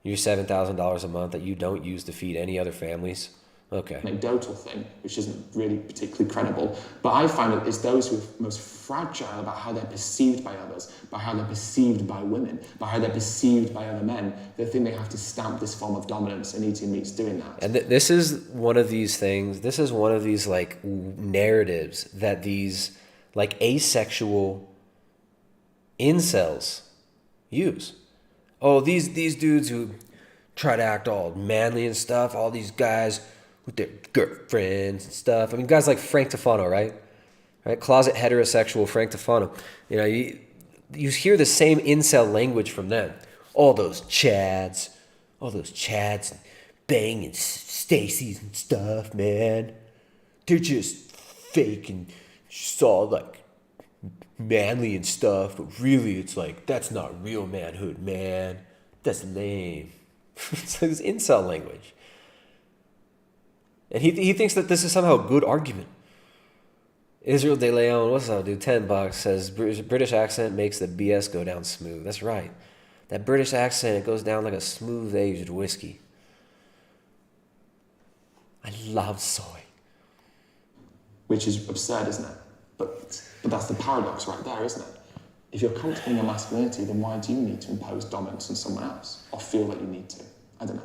Your $7,000 a month that you don't use to feed any other families. Okay. Anecdotal thing, which isn't really particularly credible. But I find it's those who are most fragile about how they're perceived by others, by how they're perceived by women, by how they're perceived by other men. They think they have to stamp this form of dominance, and eating meat's doing that. And this is one of these things, this is one of these like narratives that these like asexual incels use. Oh, these dudes who try to act all manly and stuff, all these guys with their girlfriends and stuff. I mean, guys like Fwank Tufano, right? Closet heterosexual Fwank Tufano. You know, you hear the same incel language from them. All those Chads banging Stacy's and stuff, man. They're just fake and just all like manly and stuff, but really it's like, that's not real manhood, man. That's lame. It's like this incel language. And he thinks that this is somehow a good argument. Israel De Leon, what's up, dude? $10 says British accent makes the BS go down smooth. That's right. That British accent, it goes down like a smooth aged whiskey. I love soy. Which is absurd, isn't it? But that's the paradox right there, isn't it? If you're comfortable in your masculinity, then why do you need to impose dominance on someone else? Or feel that you need to? I don't know.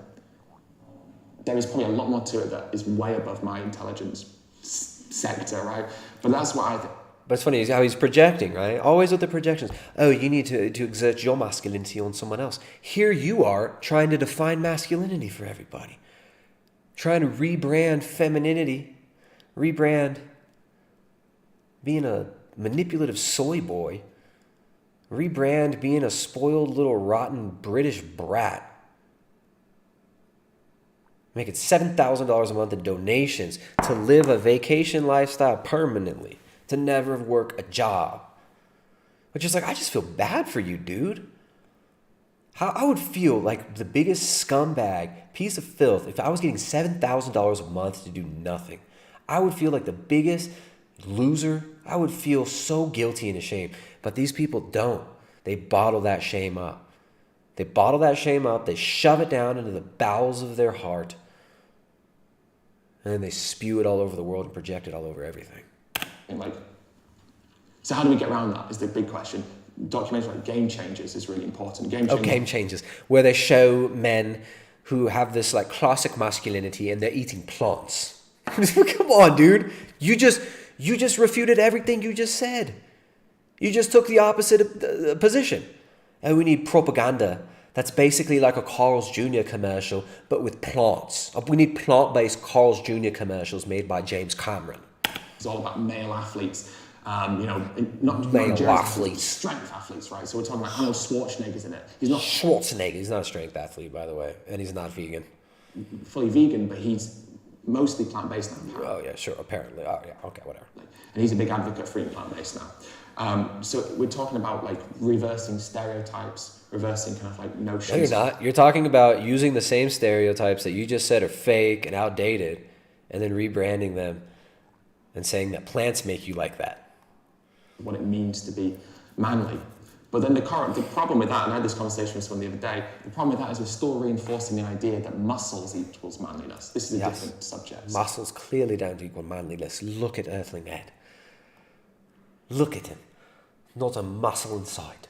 There is probably a lot more to it that is way above my intelligence sector, right? But that's what I think. But it's funny how he's projecting, right? Always with the projections. Oh, you need to exert your masculinity on someone else. Here you are trying to define masculinity for everybody. Trying to rebrand femininity. Rebrand being a manipulative soy boy. Rebrand being a spoiled little rotten British brat. Making $7,000 a month in donations to live a vacation lifestyle permanently, to never work a job. Which is like, I just feel bad for you, dude. How I would feel like the biggest scumbag, piece of filth, if I was getting $7,000 a month to do nothing. I would feel like the biggest loser. I would feel so guilty and ashamed. But these people don't. They bottle that shame up. They bottle that shame up. They shove it down into the bowels of their heart. And then they spew it all over the world and project it all over everything. And so how do we get around that is the big question. Documentaries like Game Changers is really important. Game Changers, where they show men who have this like classic masculinity and they're eating plants. Come on, dude. You just refuted everything you just said. You just took the opposite position. And we need propaganda. That's basically like a Carl's Jr. commercial, but with plants. We need plant-based Carl's Jr. commercials made by James Cameron. It's all about male athletes, not male athletes, strength athletes, right? So we're talking about Arnold Schwarzenegger's in it. He's not Schwarzenegger. He's not a strength athlete, by the way, and he's not vegan. Fully vegan, but he's mostly plant-based now. Oh yeah, sure. Apparently, oh yeah, okay, whatever. And he's a big advocate for eating plant-based now. So we're talking about like reversing stereotypes. Reversing kind of like notions. No, you're not. You're talking about using the same stereotypes that you just said are fake and outdated and then rebranding them and saying that plants make you like that. What it means to be manly. But then the problem with that, and I had this conversation with someone the other day, the problem with that is we're still reinforcing the idea that muscles equals manliness. This is a different subject. Muscles clearly don't equal manliness. Look at Earthling Ed. Look at him. Not a muscle inside.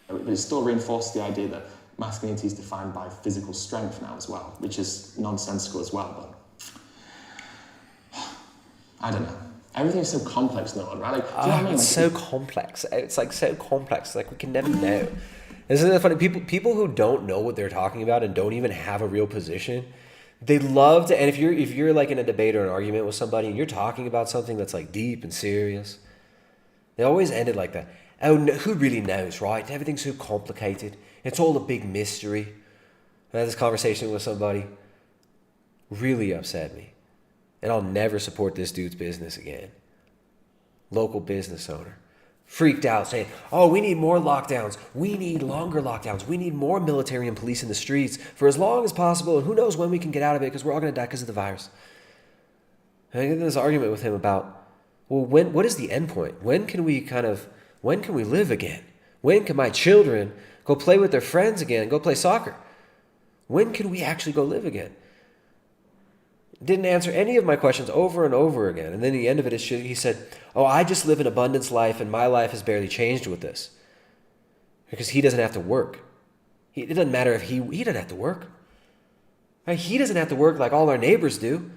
But it still reinforces the idea that masculinity is defined by physical strength now as well, which is nonsensical as well, but I don't know. Everything's so complex now, right? Do you know what I mean? It's so complex. It's like so complex. Like we can never know. Isn't it funny? People who don't know what they're talking about and don't even have a real position, they love to. And if you're like in a debate or an argument with somebody and you're talking about something that's like deep and serious, they always end it like that. Oh, who really knows, right? Everything's so complicated. It's all a big mystery. I had this conversation with somebody. Really upset me. And I'll never support this dude's business again. Local business owner. Freaked out saying, oh, we need more lockdowns. We need longer lockdowns. We need more military and police in the streets for as long as possible. And who knows when we can get out of it because we're all going to die because of the virus. And I get in this argument with him about, well, what is the end point? When can we live again? When can my children go play with their friends again and go play soccer? When can we actually go live again? Didn't answer any of my questions over and over again. And then the end of it is he said, oh, I just live an abundance life and my life has barely changed with this. Because he doesn't have to work. It doesn't matter if he doesn't have to work. Right? He doesn't have to work like all our neighbors do.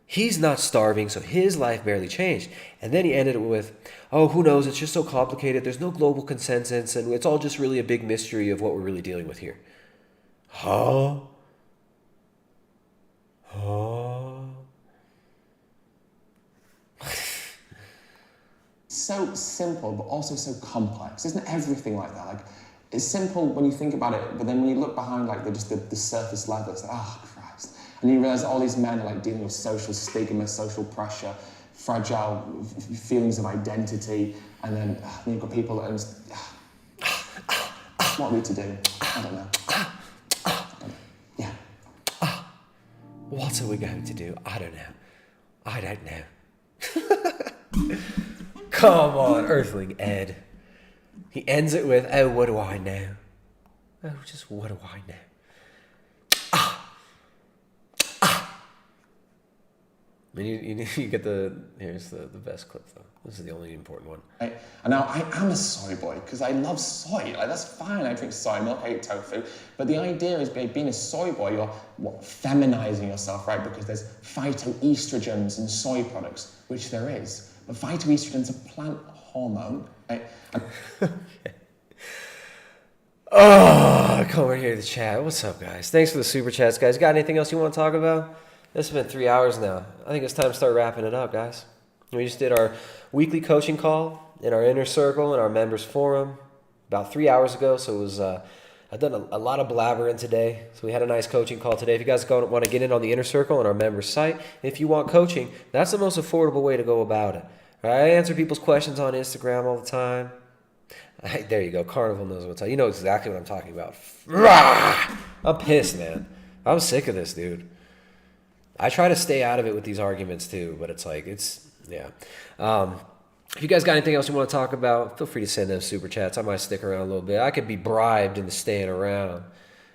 He's not starving, so his life barely changed. And then he ended it with, oh, who knows, it's just so complicated. There's no global consensus, and it's all just really a big mystery of what we're really dealing with here. Huh? So simple, but also so complex. Isn't everything like that? Like, it's simple when you think about it, but then when you look behind like the surface level, it's like, oh Christ. And you realize all these men are like dealing with social stigma, social pressure, fragile feelings of identity, and then you've got people that are just, what are we to do? I don't know. Yeah. What are we going to do? I don't know. I don't know. Come on, Earthling Ed. He ends it with, oh, what do I know? Oh, just what do I know? And you get here's the best clip though. This is the only important one. Right. And now I am a soy boy because I love soy. Like, that's fine. I drink soy milk, I eat tofu. But the idea is being a soy boy, you're feminizing yourself, right? Because there's phytoestrogens in soy products, which there is. But phytoestrogens are plant hormone. Right? Oh, come over here to the chat. What's up, guys? Thanks for the super chats, guys. Got anything else you want to talk about? This has been 3 hours now. I think it's time to start wrapping it up, guys. We just did our weekly coaching call in our inner circle in our members forum about 3 hours ago. So it was I've done a lot of blabbering today. So we had a nice coaching call today. If you guys want to get in on the inner circle on our members site, if you want coaching, that's the most affordable way to go about it. All right? I answer people's questions on Instagram all the time. There you go. Carnival knows what's up. You know exactly what I'm talking about. I'm pissed, man. I'm sick of this, dude. I try to stay out of it with these arguments too, but it's like, yeah. If you guys got anything else you want to talk about, feel free to send those super chats. I might stick around a little bit. I could be bribed into staying around.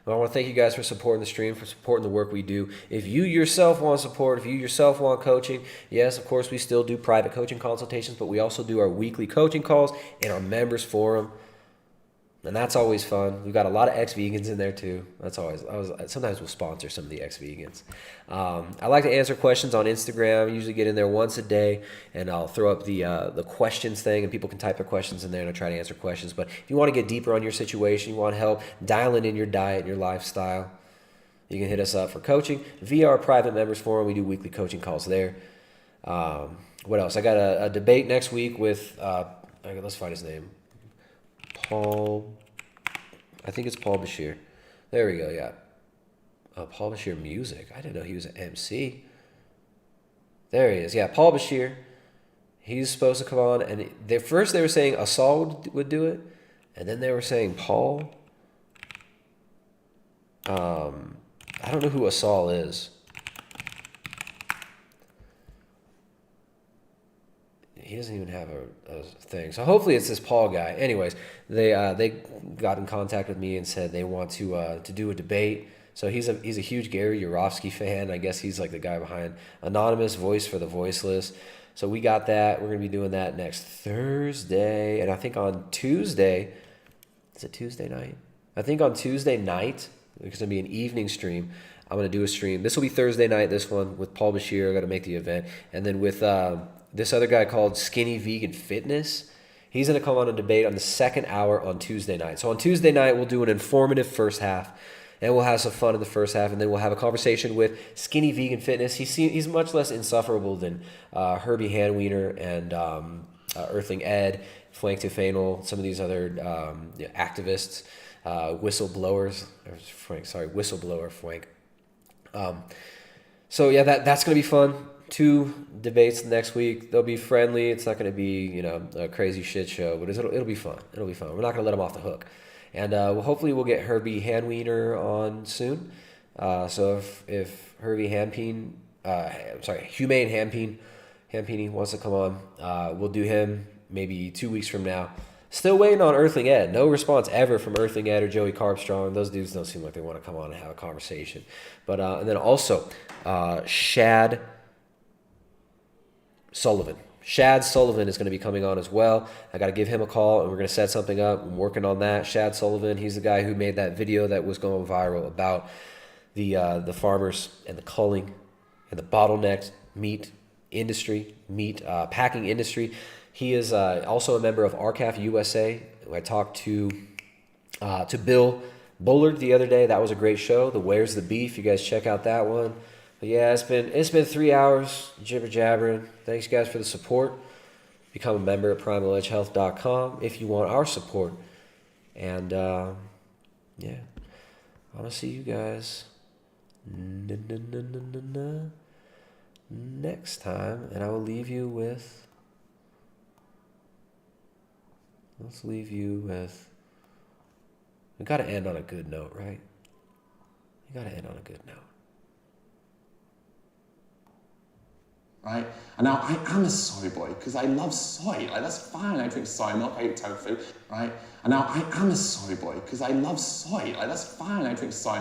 But I want to thank you guys for supporting the stream, for supporting the work we do. If you yourself want support, if you yourself want coaching, yes, of course, we still do private coaching consultations, but we also do our weekly coaching calls in our members forum. And that's always fun. We've got a lot of ex-vegans in there too. Sometimes we'll sponsor some of the ex-vegans. I like to answer questions on Instagram. I usually get in there once a day, and I'll throw up the questions thing, and people can type their questions in there, and I'll try to answer questions. But if you want to get deeper on your situation, you want help dialing in your diet and your lifestyle, you can hit us up for coaching via our private members forum. We do weekly coaching calls there. What else? I got a debate next week with, let's find his name. I think it's Paul Bashir. There we go, yeah. Paul Bashir Music. I didn't know he was an MC. There he is. Yeah, Paul Bashir. He's supposed to come on, and first they were saying Asal would do it, and then they were saying Paul. I don't know who Asal is. He doesn't even have a thing. So hopefully it's this Paul guy. Anyways, they got in contact with me and said they want to do a debate. So he's a huge Gary Yourofsky fan. I guess he's like the guy behind Anonymous Voice for the Voiceless. So we got that. We're going to be doing that next Thursday. And I think on Tuesday, is it Tuesday night? I think on Tuesday night, it's going to be an evening stream. I'm going to do a stream. This will be Thursday night, this one, with Paul Bashir. I got to make the event. And then with this other guy called Skinny Vegan Fitness. He's going to come on a debate on the second hour on Tuesday night. So on Tuesday night, we'll do an informative first half, and we'll have some fun in the first half, and then we'll have a conversation with Skinny Vegan Fitness. He's much less insufferable than Herbie Handweiner and Earthling Ed, Fwank Tufano, some of these other activists, whistleblowers. Whistleblower Fwank. So yeah, that's going to be fun. 2 debates next week. They'll be friendly. It's not going to be, a crazy shit show, but it'll be fun. It'll be fun. We're not going to let them off the hook. And hopefully we'll get Herbie Handweiner on soon. So if Herbie Humane Hampine wants to come on, we'll do him maybe 2 weeks from now. Still waiting on Earthling Ed. No response ever from Earthling Ed or Joey Carbstrong. Those dudes don't seem like they want to come on and have a conversation. But and then also Shad Sullivan. Shad Sullivan is going to be coming on as well. I got to give him a call, and we're going to set something up. I'm working on that. Shad Sullivan, he's the guy who made that video that was going viral about the farmers and the culling and the bottlenecked meat industry, packing industry. He is also a member of RCAF USA. I talked to Bill Bullard the other day. That was a great show. The Where's the Beef? You guys check out that one. But yeah, it's been 3 hours jibber jabbering. Thanks guys for the support. Become a member at primaledgehealth.com if you want our support. And yeah, I want to see you guys next time, and I will leave you with. Let's leave you with. We got to end on a good note, right? You got to end on a good note. Right? And now I am a soy boy because I love soy. Like, that's fine. I drink soy milk, I eat tofu, right? And now I am a soy boy because I love soy. Like, that's fine. I drink soy milk.